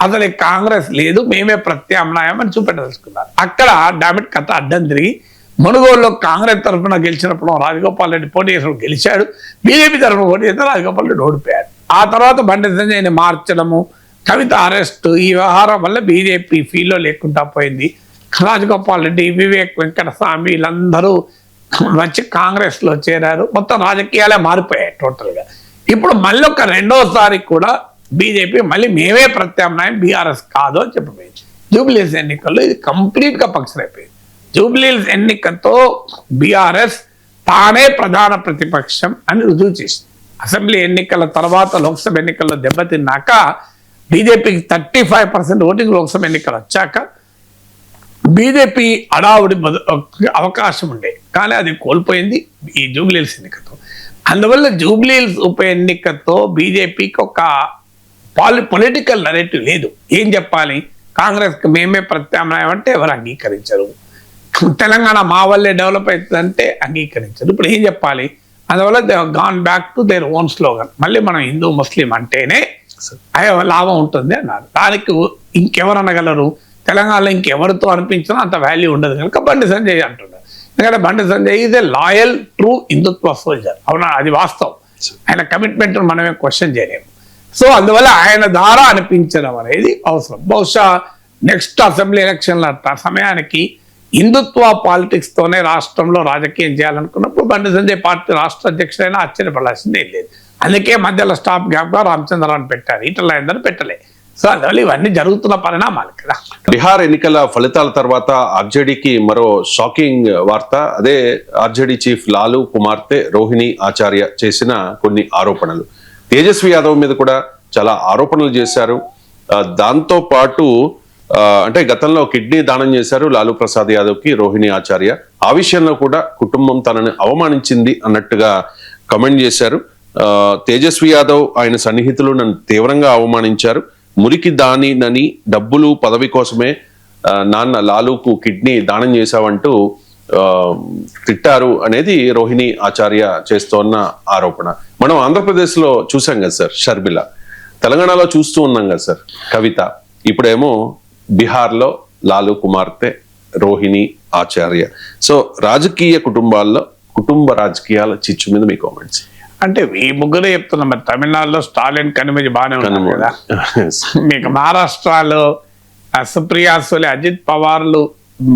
అసలు కాంగ్రెస్ లేదు, మేమే ప్రత్యామ్నాయం అని చూపెట్టదలుచుకున్నారు. అక్కడ డామిట్ కథ అడ్డం తిరిగి మునుగోడులో కాంగ్రెస్ తరఫున గెలిచినప్పుడు రాజగోపాల్ రెడ్డి పోటీ చేసినప్పుడు గెలిచాడు, బీజేపీ తరఫున పోటీ చేస్తే రాజగోపాల్ రెడ్డి ఓడిపోయాడు. ఆ తర్వాత బండి సంజయ్ని మార్చడము, కవిత అరెస్ట్, ఈ వ్యవహారం వల్ల బీజేపీ ఫీల్లో లేకుండా పోయింది. రాజగోపాల్ రెడ్డి, వివేక్ వెంకటస్వామి వీళ్ళందరూ వచ్చి కాంగ్రెస్లో చేరారు. మొత్తం రాజకీయాలే మారిపోయాయి టోటల్గా. ఇప్పుడు మళ్ళీ ఒక రెండోసారి కూడా బీజేపీ మళ్ళీ మేమే ప్రత్యామ్నాయం, బీఆర్ఎస్ కాదు అని చెప్పిపోయింది. జూబ్లీహిల్స్ ఎన్నికల్లో ఇది కంప్లీట్గా పక్షం అయిపోయింది. జూబ్లీహిల్స్ ఎన్నికతో బీఆర్ఎస్ తానే ప్రధాన ప్రతిపక్షం అని రుజువు చేసింది. అసెంబ్లీ ఎన్నికల తర్వాత లోక్సభ ఎన్నికల్లో దెబ్బతిన్నాక బీజేపీకి 35% ఓటింగ్ లోక్సభ ఎన్నికలు వచ్చాక బీజేపీ అడావుడి అవకాశం ఉండే, కానీ అది కోల్పోయింది ఈ జూబ్లీహిల్స్ ఎన్నికతో. అందువల్ల జూబ్లీహిల్స్ ఉప ఎన్నికతో బీజేపీకి ఒక పొలిటికల్ నరేటివ్ లేదు. ఏం చెప్పాలి, కాంగ్రెస్కి మేమే ప్రత్యామ్నాయం అంటే ఎవరు అంగీకరించరు. తెలంగాణ మా వల్లే డెవలప్ అవుతుందంటే అంగీకరించరు. ఇప్పుడు ఏం చెప్పాలి, అందువల్ల they gone back to their own slogan. మళ్ళీ మనం హిందూ ముస్లిం అంటేనే లాభం ఉంటుంది అన్నారు. దానికి ఇంకెవరు అనగలరు? తెలంగాణలో ఇంకెవరితో అనిపించినా అంత వాల్యూ ఉండదు కనుక బండి సంజయ్ అంటున్నారు. ఎందుకంటే Bandi Sanjay is a loyal true Hindutva soldier. అవునా, అది వాస్తవం. ఆయన కమిట్మెంట్ మనమే క్వశ్చన్ చేయలేము. సో అందువల్ల ఆయన ద్వారా అనిపించడం అనేది అవసరం. బహుశా నెక్స్ట్ అసెంబ్లీ ఎలక్షన్ల సమయానికి హిందుత్వ పాలిటిక్స్ తోనే రాష్ట్రంలో రాజకీయం చేయాలనుకున్నప్పుడు బండి సంజయ్ పార్టీ రాష్ట్ర అధ్యక్షుడైనా ఆశ్చర్యపడాల్సింది ఏం లేదు. అందుకే మధ్యలో స్టాప్ గ్యాప్ గా రామచంద్రరావు పెట్టారు, ఈటల రాజేందర్ పెట్టలే. సో అందువల్ల ఇవన్నీ జరుగుతున్న పరిణామాలు కదా. బీహార్ ఎన్నికల ఫలితాల తర్వాత ఆర్జేడీకి మరో షాకింగ్ వార్త. అదే ఆర్జేడీ చీఫ్ లాలూ కుమార్తె రోహిణి ఆచార్య చేసిన కొన్ని ఆరోపణలు. తేజస్వి యాదవ్ మీద కూడా చాలా ఆరోపణలు చేశారు. దాంతో పాటు అంటే గతంలో కిడ్నీ దానం చేశారు లాలూ ప్రసాద్ యాదవ్ కి రోహిణి ఆచార్య. ఆ విషయంలో కూడా కుటుంబం తనని అవమానించింది అన్నట్టుగా కమెంట్ చేశారు. తేజస్వి యాదవ్ ఆయన సన్నిహితులు నన్ను తీవ్రంగా అవమానించారు. మురికి దానినని డబ్బులు పదవి కోసమే నాన్న లాలూకు కిడ్నీ దానం చేశావంటూ తిట్టారు అనేది రోహిణి ఆచార్య చేస్తోన్న ఆరోపణ. మనం ఆంధ్రప్రదేశ్ లో చూసాం కదా సార్ షర్మిల, తెలంగాణలో చూస్తూ ఉన్నాం కదా సార్ కవిత, ఇప్పుడేమో బీహార్ లో లాలూ కుమార్తె రోహిణి ఆచార్య. సో రాజకీయ కుటుంబాల్లో కుటుంబ రాజకీయాల చిచ్చు మీద మీ కామెంట్స్. అంటే ఈ ముగ్గురే చెప్తున్నాం. మరి తమిళనాడులో స్టాలిన్ కనిమతి బాగానే ఉన్నారు కదా, మీకు మహారాష్ట్రలో సుప్రియా సోలే, అజిత్ పవార్లు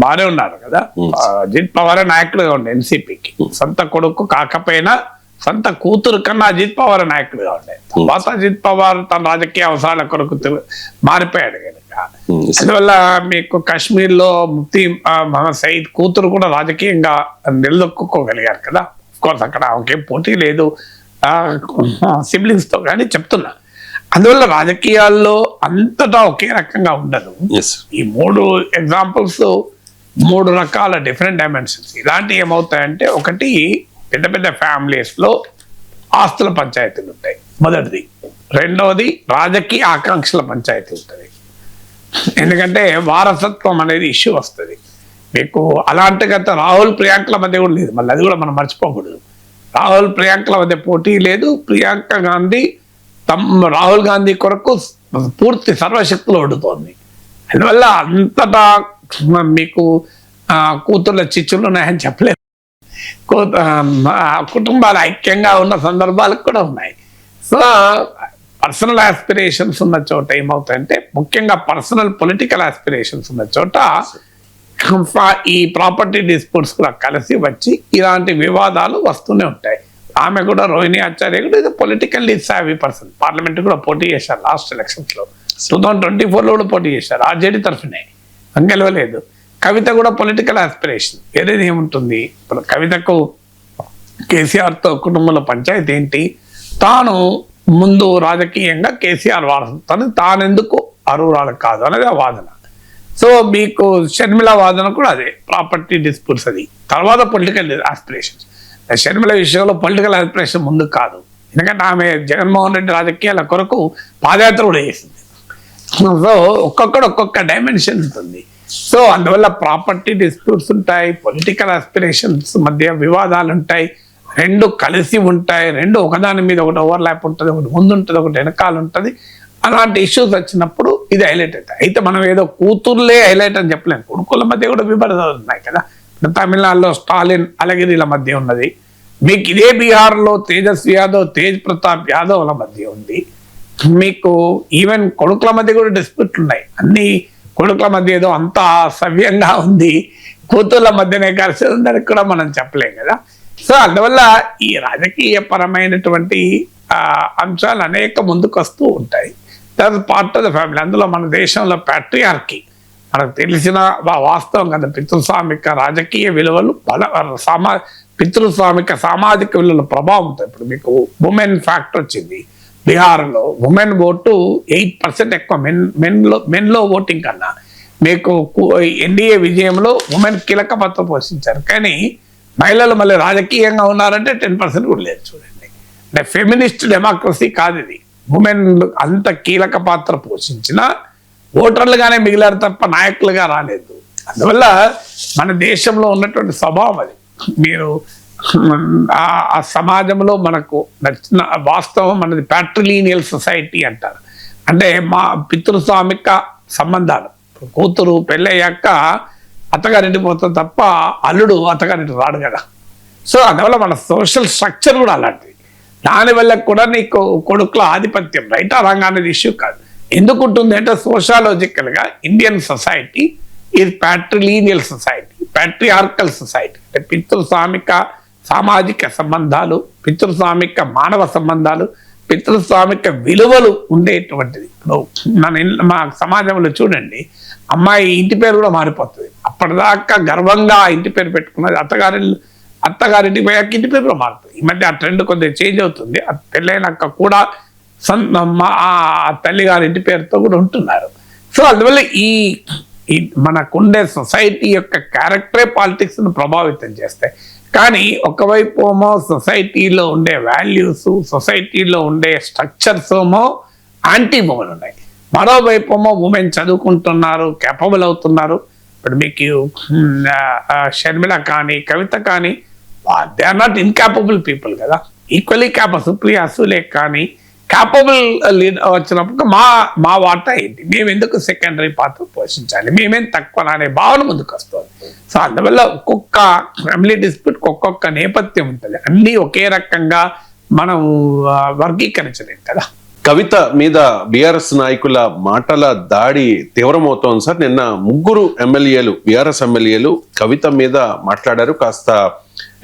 బాగానే ఉన్నారు కదా. అజిత్ పవారే నాయకుడుగా ఉండే ఎన్సీపీకి. సొంత కొడుకు కాకపోయినా సొంత కూతురు కన్నా అజిత్ పవార్ నాయకుడుగా ఉండే. తర్వాత అజిత్ పవార్ తన రాజకీయ అవసరాల కొరకు మారిపోయాడు కనుక. అందువల్ల మీకు కాశ్మీర్ లో ముఫ్తీ మహమ్మద్ సయీద్ కూతురు కూడా రాజకీయంగా నిలదొక్కుకోగలిగారు కదా. కోర్స్ అక్కడ ఒకే పోటీ లేదు సిబ్లింగ్స్ తో, కానీ చెప్తున్నా. అందువల్ల రాజకీయాల్లో అంతటా ఒకే రకంగా ఉండదు. ఈ 3 ఎగ్జాంపుల్స్ 3 రకాల డిఫరెంట్ డైమెన్షన్స్. ఇలాంటివి ఏమవుతాయంటే, ఒకటి పెద్ద పెద్ద ఫ్యామిలీస్ లో ఆస్తుల పంచాయతీలు ఉంటాయి మొదటిది. రెండవది రాజకీయ ఆకాంక్షల పంచాయతీ ఉంటుంది. ఎందుకంటే వారసత్వం అనేది ఇష్యూ వస్తుంది మీకు. అలాంటి గత రాహుల్ ప్రియాంకల మధ్య కూడా లేదు, మళ్ళీ అది కూడా మనం మర్చిపోకూడదు. రాహుల్ ప్రియాంకల మధ్య పోటీ లేదు. ప్రియాంక గాంధీ రాహుల్ గాంధీ కొరకు పూర్తి సర్వశక్తులు ఒడుతోంది. అందువల్ల అంతటా మీకు కూతుర్ల చిచ్చులు ఉన్నాయని చెప్పలేదు. కుటుంబాలు ఐక్యంగా ఉన్న సందర్భాలు కూడా ఉన్నాయి. సో పర్సనల్ ఆస్పిరేషన్స్ ఉన్న చోట ఏమవుతాయంటే, ముఖ్యంగా పర్సనల్ పొలిటికల్ ఆస్పిరేషన్స్ ఉన్న చోట ఈ ప్రాపర్టీ డిస్ప్యూట్స్ కూడా కలిసి వచ్చి ఇలాంటి వివాదాలు వస్తూనే ఉంటాయి. ఆమె కూడా రోహిణి ఆచార్య కూడా ఇది పొలిటికల్లీ సావీ పర్సన్. పార్లమెంట్ కూడా పోటీ చేశారు లాస్ట్ ఎలక్షన్స్ లో. 2024లో కూడా పోటీ చేశారు ఆర్జేడీ తరఫునే, గెలవలేదు. కవిత కూడా పొలిటికల్ ఆస్పిరేషన్. వేరేది ఏముంటుంది ఇప్పుడు కవితకు? కేసీఆర్ తో కుటుంబంలో పంచాయతీ ఏంటి? తాను ముందు రాజకీయంగా కేసీఆర్ వారసత్వాన్ని తానెందుకు అర్హురాలు కాదు అనేది ఆ వాదన. సో మీకు షర్మిల వాదన కూడా అదే, ప్రాపర్టీ డిస్ప్యూట్స్. అది తర్వాత పొలిటికల్ ఆస్పిరేషన్స్. షర్మిల విషయంలో పొలిటికల్ ఆస్పిరేషన్ ముందు కాదు, ఎందుకంటే ఆమె జగన్మోహన్ రెడ్డి రాజకీయాల కొరకు పాదయాత్ర కూడా చేసింది. సో ఒక్కొక్క డైమెన్షన్ ఉంటుంది. సో అందువల్ల ప్రాపర్టీ డిస్ప్యూట్స్ ఉంటాయి, పొలిటికల్ ఆస్పిరేషన్స్ మధ్య వివాదాలు ఉంటాయి, 2 కలిసి ఉంటాయి. 2 ఒకదాని మీద ఒకటి ఓవర్లాప్ ఉంటుంది, ఒకటి ముందు ఉంటుంది, ఒకటి వెనకాల ఉంటుంది. అలాంటి ఇష్యూస్ వచ్చినప్పుడు ఇది హైలైట్ అవుతాయి. అయితే మనం ఏదో కూతుర్లే హైలైట్ అని చెప్పలేము, కొడుకుల మధ్య కూడా విభేదాలు ఉన్నాయి కదా. తమిళనాడులో స్టాలిన్ అలగిరిల మధ్య ఉన్నది. మీకు ఇదే బీహార్లో తేజస్వి యాదవ్ తేజ్ ప్రతాప్ యాదవ్ల మధ్య ఉంది. మీకు ఈవెన్ కొడుకుల మధ్య కూడా డిస్ప్యూట్లు ఉన్నాయి. అన్ని కొడుకుల మధ్య ఏదో అంత సవ్యంగా ఉంది, కూతుర్ల మధ్యనే కలిసి ఉందని కూడా మనం చెప్పలేం కదా. సో అందువల్ల ఈ రాజకీయ పరమైనటువంటి అంశాలు అనేక ముందుకు వస్తూ ఉంటాయి. That part of the family. అందులో మన దేశంలో ప్యాట్రియార్కీ మనకు తెలిసిన వాస్తవం కదా. పితృస్వామిక రాజకీయ విలువలు పితృస్వామిక సామాజిక విలువల ప్రభావం ఉంటుంది. ఇప్పుడు మీకు ఉమెన్ ఫ్యాక్టర్ వచ్చింది. బీహార్లో ఉమెన్ ఓటు 8% ఎక్కువ మెన్లో ఓటింగ్ కన్నా. మీకు ఎన్డీఏ విజయంలో ఉమెన్ కీలక పాత్ర పోషించారు. కానీ మహిళలు మళ్ళీ రాజకీయంగా ఉన్నారంటే 10% కూడా లేదు. చూడండి, అంటే ఫెమినిస్ట్ డెమోక్రసీ కాదు ఇది. ఉమెన్ అంత కీలక పాత్ర పోషించిన ఓటర్లుగానే మిగిలారు తప్ప నాయకులుగా రాలేదు. అందువల్ల మన దేశంలో ఉన్నటువంటి స్వభావం అది. మీరు ఆ సమాజంలో మనకు నచ్చిన వాస్తవం మనది ప్యాట్రిలీనియల్ సొసైటీ అంటారు. అంటే మా పితృస్వామిక సంబంధాలు. కూతురు పెళ్ళయ్యాక అత్తగారింటికి పోతుంది తప్ప అల్లుడు అత్తగారింటికి రాడు కదా. సో అందువల్ల మన సోషల్ స్ట్రక్చర్ కూడా అలాంటిది. దానివల్ల కూడా నీకు కొడుకుల ఆధిపత్యం రైట్ రాంగ్ అనేది ఇష్యూ కాదు. ఎందుకు ఉంటుంది అంటే సోషాలజికల్గా Indian society is patrilineal society, patriarchal society. అంటే పితృస్వామిక సామాజిక సంబంధాలు, పితృస్వామిక మానవ సంబంధాలు, పితృస్వామిక విలువలు ఉండేటువంటిది. ఇప్పుడు మా సమాజంలో చూడండి, అమ్మాయి ఇంటి పేరు కూడా మారిపోతుంది. అప్పటిదాకా గర్వంగా ఇంటి పేరు పెట్టుకున్నది అత్తగారింటికి పోయాక ఇంటి పేరు కూడా మారుతుంది. ఈ మధ్య ఆ ట్రెండ్ కొద్దిగా చేంజ్ అవుతుంది. పెళ్ళైనాక కూడా తల్లిగారి ఇంటి పేరుతో కూడా ఉంటున్నారు. సో అందువల్ల ఈ మనకుండే సొసైటీ యొక్క క్యారెక్టరే పాలిటిక్స్ను ప్రభావితం చేస్తాయి. కానీ ఒకవైపు ఏమో సొసైటీలో ఉండే వాల్యూస్, సొసైటీలో ఉండే స్ట్రక్చర్స్ ఏమో యాంటీ ఉమెన్ ఉన్నాయి. మరోవైపు ఏమో ఉమెన్ చదువుకుంటున్నారు, కేపబుల్ అవుతున్నారు. ఇప్పుడు మీకు షర్మిల కానీ కవిత కానీ they are not incapable people కదా. ఈక్వల్లీ సుప్రియా సూలే కానీ క్యాపబుల్ లీడర్ వచ్చినప్పుడు మా వాటా ఏంటి, మేము ఎందుకు సెకండరీ పాత్ర పోషించాలి, మేమేం తక్కువ అనే భావన ముందుకు వస్తుంది. సో అందువల్ల ఒక్కొక్క ఫ్యామిలీ డిస్ప్యూట్ ఒక్కొక్క నేపథ్యం ఉంటుంది. అన్నీ ఒకే రకంగా మనం వర్గీకరించలేం కదా. కవిత మీద బీఆర్ఎస్ నాయకుల మాటల దాడి తీవ్రమవుతోంది సార్. నిన్న 3 ఎమ్మెల్యేలు, బీఆర్ఎస్ ఎమ్మెల్యేలు కవిత మీద మాట్లాడారు. కాస్త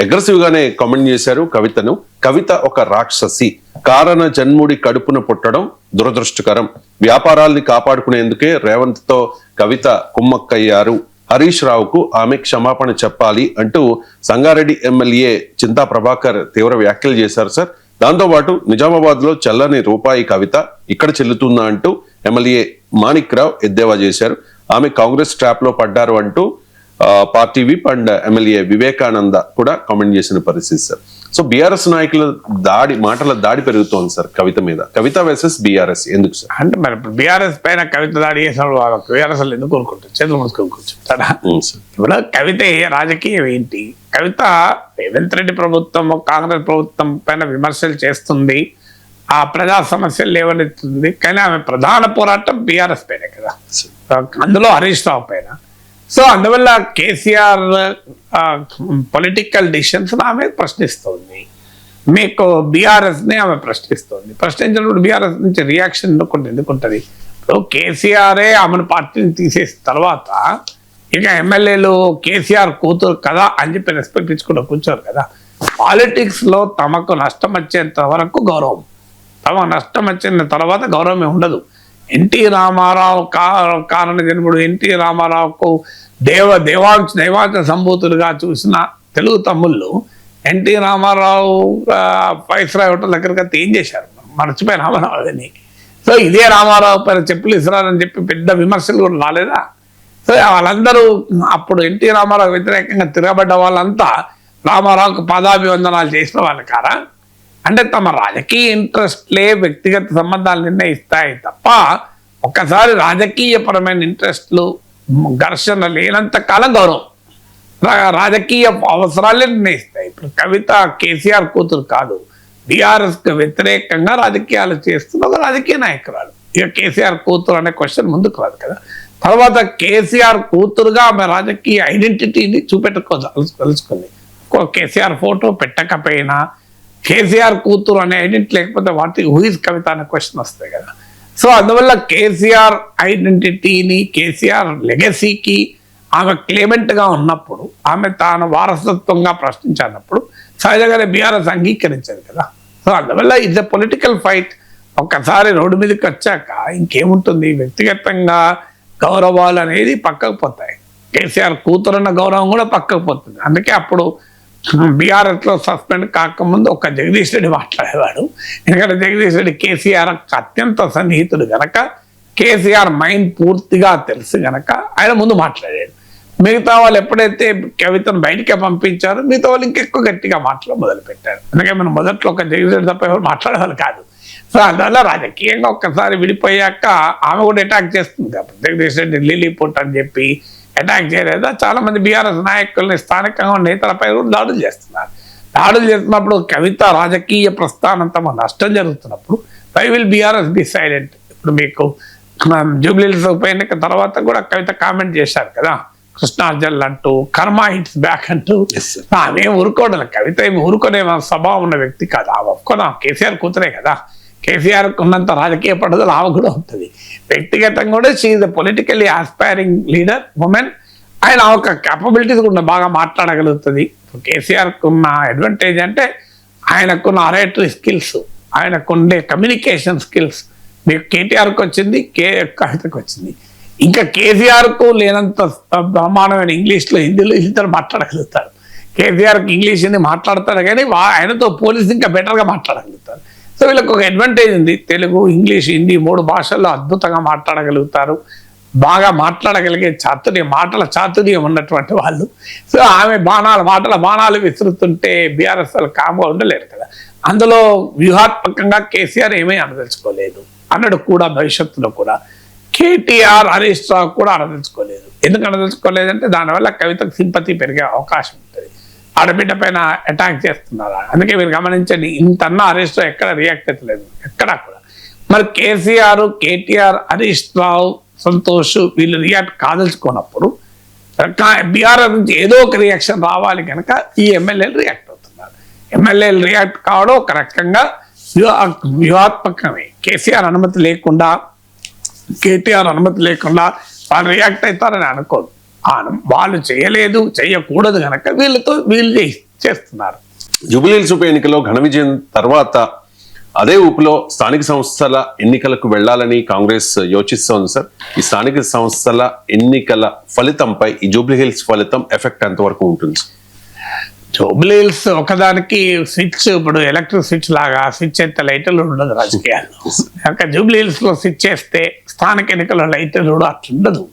అగ్రెసివ్ గానే కామెంట్ చేశారు కవితను. కవిత ఒక రాక్షసి, కారణ జన్ముడి కడుపున పుట్టడం దురదృష్టకరం, వ్యాపారాల్ని కాపాడుకునేందుకే రేవంత్ తో కవిత కుమ్మక్కయ్యారు, హరీష్ రావుకు ఆమె క్షమాపణ చెప్పాలి అంటూ సంగారెడ్డి ఎమ్మెల్యే చింతా ప్రభాకర్ తీవ్ర వ్యాఖ్యలు చేశారు సార్. దాంతోపాటు నిజామాబాద్ లో చెల్లని రూపాయి కవిత ఇక్కడ చెల్లుతుందా అంటూ ఎమ్మెల్యే మాణిక్ రావు ఎద్దేవా చేశారు. ఆమె కాంగ్రెస్ ట్రాప్ లో పడ్డారు అంటూ party whip and MLA Vivekananda కూడా కామెంట్ చేసిన పరిస్థితి సార్. సో బీఆర్ఎస్ నాయకుల మాటల దాడి పెరుగుతోంది సార్ కవిత మీద. కవిత వర్సెస్ బీఆర్ఎస్ ఎందుకు సార్? అంటే మరి బీఆర్ఎస్ పైన కవిత దాడి చేసినప్పుడు బీఆర్ఎస్ ఎందుకు కోరుకుంటారు, చేతులు ముసుకొని కూర్చుంటారా? ఇప్పుడు కవిత రాజకీయం ఏంటి? కవిత రేవంత్ రెడ్డి ప్రభుత్వం, కాంగ్రెస్ ప్రభుత్వం పైన విమర్శలు చేస్తుంది, ఆ ప్రజా సమస్యలు లేవనెత్తుంది. కానీ ఆమె ప్రధాన పోరాటం బీఆర్ఎస్ పైనే కదా, అందులో హరీష్ రావు పైన. సో అందువల్ల కేసీఆర్ పొలిటికల్ డిసిషన్స్ ఆమె ప్రశ్నిస్తుంది, మీకు బీఆర్ఎస్ని ఆమె ప్రశ్నిస్తుంది. ప్రశ్నించినప్పుడు బీఆర్ఎస్ నుంచి రియాక్షన్ ఎందుకుంటుంది? ఇప్పుడు కేసీఆరే ఆమెను పార్టీని తీసేసిన తర్వాత ఇక ఎమ్మెల్యేలు కేసీఆర్ కూతురు కదా అని చెప్పి రెస్పెక్ట్ ఇచ్చుకుంటూ కూర్చోరు కదా. పాలిటిక్స్లో తమకు నష్టం వచ్చేంత వరకు గౌరవం, తమకు నష్టం వచ్చిన తర్వాత గౌరవమే ఉండదు. ఎన్టీ రామారావు కారణ జన్ముడు ఎన్టీ రామారావుకు దైవాంశ సంభూతులుగా చూసిన తెలుగు తమ్ముళ్ళు ఎన్టీ రామారావు వైస్రాయ్ హోటల్ దగ్గరికి అయితే ఏం చేశారు? మర్చిపోయి రామారావుని. సో ఇదే రామారావు పైన చెప్పులు ఇస్తున్నారని చెప్పి పెద్ద విమర్శలు కూడా రాలేదా? సో వాళ్ళందరూ అప్పుడు ఎన్టీ రామారావు వ్యతిరేకంగా తిరగబడ్డ వాళ్ళంతా రామారావుకు పాదాభివందనాలు చేసిన వాళ్ళు కారా? అంటే తమ రాజకీయ ఇంట్రెస్ట్లే వ్యక్తిగత సంబంధాలు నిర్ణయిస్తాయి తప్ప ఒక్కసారి రాజకీయపరమైన ఇంట్రెస్ట్లు ఘర్షణ లేనంత కాలం గౌరవం, రాజకీయ అవసరాలే నిర్ణయిస్తాయి. ఇప్పుడు కవిత కేసీఆర్ కూతురు కాదు, బీఆర్ఎస్కి వ్యతిరేకంగా రాజకీయాలు చేస్తున్న ఒక రాజకీయ నాయకురాలు. ఇక కేసీఆర్ కూతురు అనే క్వశ్చన్ ముందుకు రాదు కదా. తర్వాత కేసీఆర్ కూతురుగా ఆమె రాజకీయ ఐడెంటిటీని చూపెట్టుకోదలుచుకుంది. కేసీఆర్ ఫోటో పెట్టకపోయినా కేసీఆర్ కూతురు అనే ఐడెంటిటీ లేకపోతే హూ ఇస్ కవిత అనే క్వశ్చన్ వస్తాయి కదా. సో అందువల్ల కేసీఆర్ ఐడెంటిటీని, కేసీఆర్ లెగసీకి ఆమె క్లేమెంట్గా ఉన్నప్పుడు, ఆమె తాను వారసత్వంగా ప్రశ్నించినప్పుడు సహజంగానే బీఆర్ఎస్ అంగీకరించదు కదా. సో అందువల్ల ఇట్స్ ఎ పొలిటికల్ ఫైట్. ఒక్కసారి రోడ్డు మీదకి వచ్చాక ఇంకేముంటుంది, వ్యక్తిగతంగా గౌరవాలు అనేది పక్కకు పోతాయి. కేసీఆర్ కూతురున్న గౌరవం కూడా పక్కకు పోతుంది. అందుకే అప్పుడు బీఆర్ఎస్లో సస్పెండ్ కాకముందు ఒక జగదీష్ రెడ్డి మాట్లాడేవాడు. ఎందుకంటే జగదీష్ రెడ్డి కేసీఆర్ అత్యంత సన్నిహితుడు గనక, కేసీఆర్ మైండ్ పూర్తిగా తెలుసు గనక ఆయన ముందు మాట్లాడాడు. మిగతా వాళ్ళు ఎప్పుడైతే కవితను బయటికే పంపించారో మిగతా వాళ్ళు ఇంకెక్కువ గట్టిగా మాట్లాడ మొదలుపెట్టారు. అందుకే మనం మొదట్లో ఒక జగదీష్ రెడ్డి తప్ప ఎవరు మాట్లాడేవాళ్ళు కాదు. సో అందువల్ల రాజకీయంగా ఒక్కసారి విడిపోయాక ఆమె కూడా అటాక్ చేస్తుంది కాబట్టి జగదీష్ రెడ్డి లిలీపుట్ అని చెప్పి అటాక్ చేయలేదా. చాలా మంది బీఆర్ఎస్ నాయకుల్ని, స్థానికంగా నేతలపై కూడా దాడులు చేస్తున్నారు. దాడులు చేస్తున్నప్పుడు కవిత రాజకీయ ప్రస్థానం తమ నష్టం జరుగుతున్నప్పుడు why will BRS be silent? ఇప్పుడు మీకు జూబ్లీహిల్స్ ఉప ఎన్నిక తర్వాత కూడా కవిత కామెంట్ చేశారు కదా, కృష్ణార్జున్ అంటూ, కర్మ హిట్స్ బ్యాక్ అంటూ. ఆమెం ఊరుకోవడం, కవిత ఏమి ఊరుకునే స్వభావం ఉన్న వ్యక్తి కాదు. ఆమె ఒప్పుకోదా, కేసీఆర్ కూతురే కదా. కేసీఆర్ ఉన్నంత రాజకీయ పట్టుదల ఆమె కూడా ఉంటుంది. వ్యక్తిగతంగా కూడా she is the politically aspiring leader women. ఆయన ఒక క్యాపబిలిటీస్ కూడా బాగా మాట్లాడగలుగుతుంది. కేసీఆర్కు ఉన్న అడ్వాంటేజ్ అంటే ఆయనకున్న అరేటరీ స్కిల్స్, ఆయనకుండే కమ్యూనికేషన్ స్కిల్స్. మీకు కేటీఆర్కి వచ్చింది, కవితకు వచ్చింది. ఇంకా కేసీఆర్కు లేనంత బ్రహ్మాండమైన ఇంగ్లీష్లో, హిందీలో ఇద్దరు మాట్లాడగలుగుతారు. కేసీఆర్కి ఇంగ్లీష్ హిందీ మాట్లాడతారు కానీ ఆయనతో పోలీసు ఇంకా బెటర్గా మాట్లాడగలుగుతారు. సో వీళ్ళకి ఒక అడ్వాంటేజ్ ఉంది. తెలుగు, ఇంగ్లీష్, హిందీ 3 భాషల్లో అద్భుతంగా మాట్లాడగలుగుతారు. బాగా మాట్లాడగలిగే చాతుర్యం, మాటల చాతుర్యం ఉన్నటువంటి వాళ్ళు. సో ఆమె మాటల బాణాలు విసురుతుంటే బీఆర్ఎస్ వాళ్ళు కామ్గా ఉండలేరు కదా. అందులో వ్యూహాత్మకంగా కేసీఆర్ ఏమీ అనదలుచుకోలేదు అన్నాడు కూడా. భవిష్యత్తులో కూడా కేటీఆర్, హరీష్ రావు కూడా అనదలుచుకోలేదు. ఎందుకు అనదలుచుకోలేదంటే దానివల్ల కవితకు సింపతి పెరిగే అవకాశం ఉంటుంది. ఆడబిడ్డ పైన అటాక్ చేస్తున్నారు. అందుకే మీరు గమనించండి, ఇంతన్నా హరీష్ రావు ఎక్కడ రియాక్ట్ అవుతలేదు, ఎక్కడా కూడా. మరి కేసీఆర్, కేటీఆర్, హరీష్ రావు, సంతోష్ వీళ్ళు రియాక్ట్ కాదలుచుకున్నప్పుడు బీఆర్ఎస్ నుంచి ఏదో ఒక రియాక్షన్ రావాలి కనుక ఈ ఎమ్మెల్యేలు రియాక్ట్ అవుతున్నారు. ఎమ్మెల్యేలు రియాక్ట్ కావడం ఒక రకంగా వ్యూహాత్మకమే. కేసీఆర్ అనుమతి లేకుండా, కేటీఆర్ అనుమతి లేకుండా వాళ్ళు రియాక్ట్ అవుతారని అనుకోదు. వాళ్ళు చేయలేదు, చేయకూడదు కనుక వీళ్ళు చేస్తున్నారు. జూబ్లీహిల్స్ ఉప ఎన్నికలో ఘన విజయం తర్వాత అదే ఊపులో స్థానిక సంస్థల ఎన్నికలకు వెళ్లాలని కాంగ్రెస్ యోచిస్తోంది సార్. ఈ స్థానిక సంస్థల ఎన్నికల ఫలితంపై ఈ జూబ్లీహిల్స్ ఫలితం ఎఫెక్ట్ ఎంతవరకు ఉంటుంది? జూబ్లీహిల్స్ ఒకదానికి స్విచ్, ఇప్పుడు ఎలక్ట్రిక్ స్విచ్ లాగా స్విచ్ అయితే లైట్లు ఉండదు రాజకీయాల్లో. జూబ్లీహిల్స్ లో స్విచ్ చేస్తే స్థానిక ఎన్నికల లైట్లు కూడా అట్లుండదు.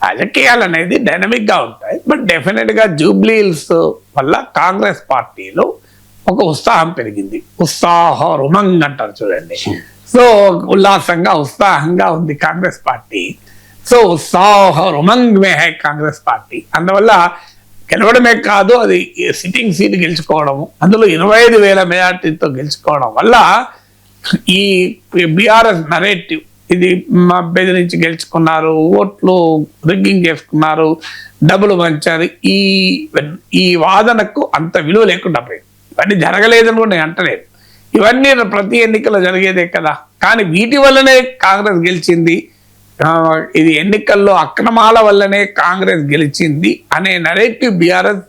రాజకీయాలు అనేది డైనమిక్ గా ఉంటాయి. బట్ డెఫినెట్ గా జూబ్లీహిల్స్ వల్ల కాంగ్రెస్ పార్టీలో ఒక ఉత్సాహం పెరిగింది. ఉమంగ్ అంటారు చూడండి. సో ఉల్లాసంగా, ఉత్సాహంగా ఉంది కాంగ్రెస్ పార్టీ. సో ఉమంగ్ మే హై కాంగ్రెస్ పార్టీ. అందువల్ల గెలవడమే కాదు, అది సిట్టింగ్ సీట్ గెలుచుకోవడము, అందులో 25,000 మెజార్టీతో గెలుచుకోవడం వల్ల ఈ బీఆర్ఎస్ నరేటివ్, ఇది బెదిరించి గెలుచుకున్నారు, ఓట్లు రిగ్గింగ్ చేసుకున్నారు, డబ్బులు పంచారు, ఈ వాదనకు అంత విలువ లేకుండా పోయింది. ఇవన్నీ జరగలేదని కూడా నేను అంటలేదు. ఇవన్నీ ప్రతి ఎన్నికల్లో జరిగేదే కదా. కానీ వీటి వల్లనే కాంగ్రెస్ గెలిచింది, ఇది ఎన్నికల్లో అక్రమాల వల్లనే కాంగ్రెస్ గెలిచింది అనే నరేటివ్ బీఆర్ఎస్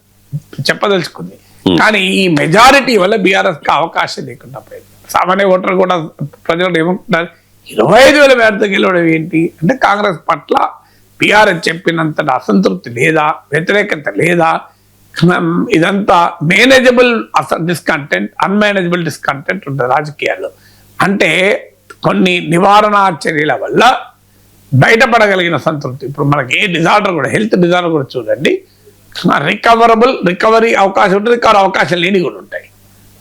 చెప్పదలుచుకుంది. కానీ ఈ మెజారిటీ వల్ల బీఆర్ఎస్ కి అవకాశం లేకుండా పోయింది. సామాన్య ఓటర్ కూడా ప్రజలు ఏమంటున్నారు, 25,000 మేరతో గెలవడం ఏంటి అంటే కాంగ్రెస్ పట్ల బీఆర్ఎస్ చెప్పినంత అసంతృప్తి లేదా, వ్యతిరేకత లేదా. ఇదంతా మేనేజబుల్ డిస్కంటెంట్, అన్మేనేజబుల్ డిస్కంటెంట్ ఉంటుంది రాజకీయాల్లో. అంటే కొన్ని నివారణ చర్యల వల్ల బయటపడగలిగిన సంతృప్తి. ఇప్పుడు మనకి ఏ డిజార్డర్ కూడా, హెల్త్ డిజార్డర్ కూడా చూడండి, రికవరీ అవకాశం ఉంటుంది, రికవర్ అవకాశం లేని కూడా ఉంటాయి.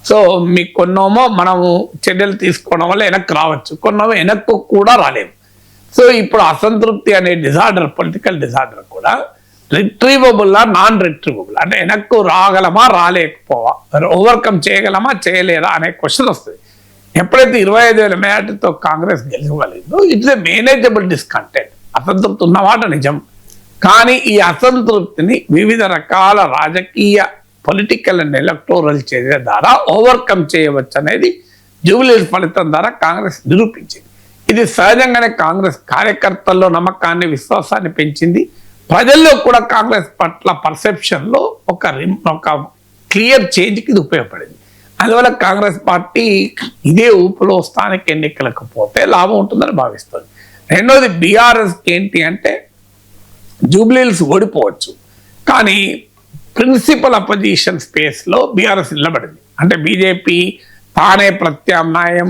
సో మీకు కొన్నోమో మనము చర్యలు తీసుకోవడం వల్ల వెనక్కి రావచ్చు, కొన్నోమో వెనక్కు కూడా రాలేము. సో ఇప్పుడు అసంతృప్తి అనే డిజార్డర్, పొలిటికల్ డిజార్డర్ కూడా రిట్రీవబుల్ నాన్ రిట్రీవబుల్, అంటే వెనక్కు రాగలమా రాలేకపోవా, ఓవర్కమ్ చేయగలమా చేయలేరా అనే క్వశ్చన్ వస్తుంది. ఎప్పుడైతే 25,000 మెజార్టీతో కాంగ్రెస్ గెలవగలిగిందో ఇట్స్ ఏ మేనేజబుల్ డిస్కంటెంట్. అసంతృప్తి ఉన్నమాట నిజం, కానీ ఈ అసంతృప్తిని వివిధ రకాల రాజకీయ పొలిటికల్ అండ్ ఎలక్టోరల్ చర్య ద్వారా ఓవర్కమ్ చేయవచ్చు అనేది జూబ్లీహిల్స్ ఫలితం ద్వారా కాంగ్రెస్ నిరూపించింది. ఇది సహజంగానే కాంగ్రెస్ కార్యకర్తల్లో నమ్మకాన్ని, విశ్వాసాన్ని పెంచింది. ప్రజల్లో కూడా కాంగ్రెస్ పట్ల పర్సెప్షన్లో ఒక క్లియర్ చేంజ్కి ఇది ఉపయోగపడింది. అందువల్ల కాంగ్రెస్ పార్టీ ఇదే ఊపులో స్థానిక ఎన్నికలకు పోతే లాభం ఉంటుందని భావిస్తుంది. రెండోది బీఆర్ఎస్కి ఏంటి అంటే జూబ్లీహిల్స్ ఓడిపోవచ్చు, కానీ ప్రిన్సిపల్ అపోజిషన్ స్పేస్లో బీఆర్ఎస్ నిలబడింది. అంటే బీజేపీ తానే ప్రత్యామ్నాయం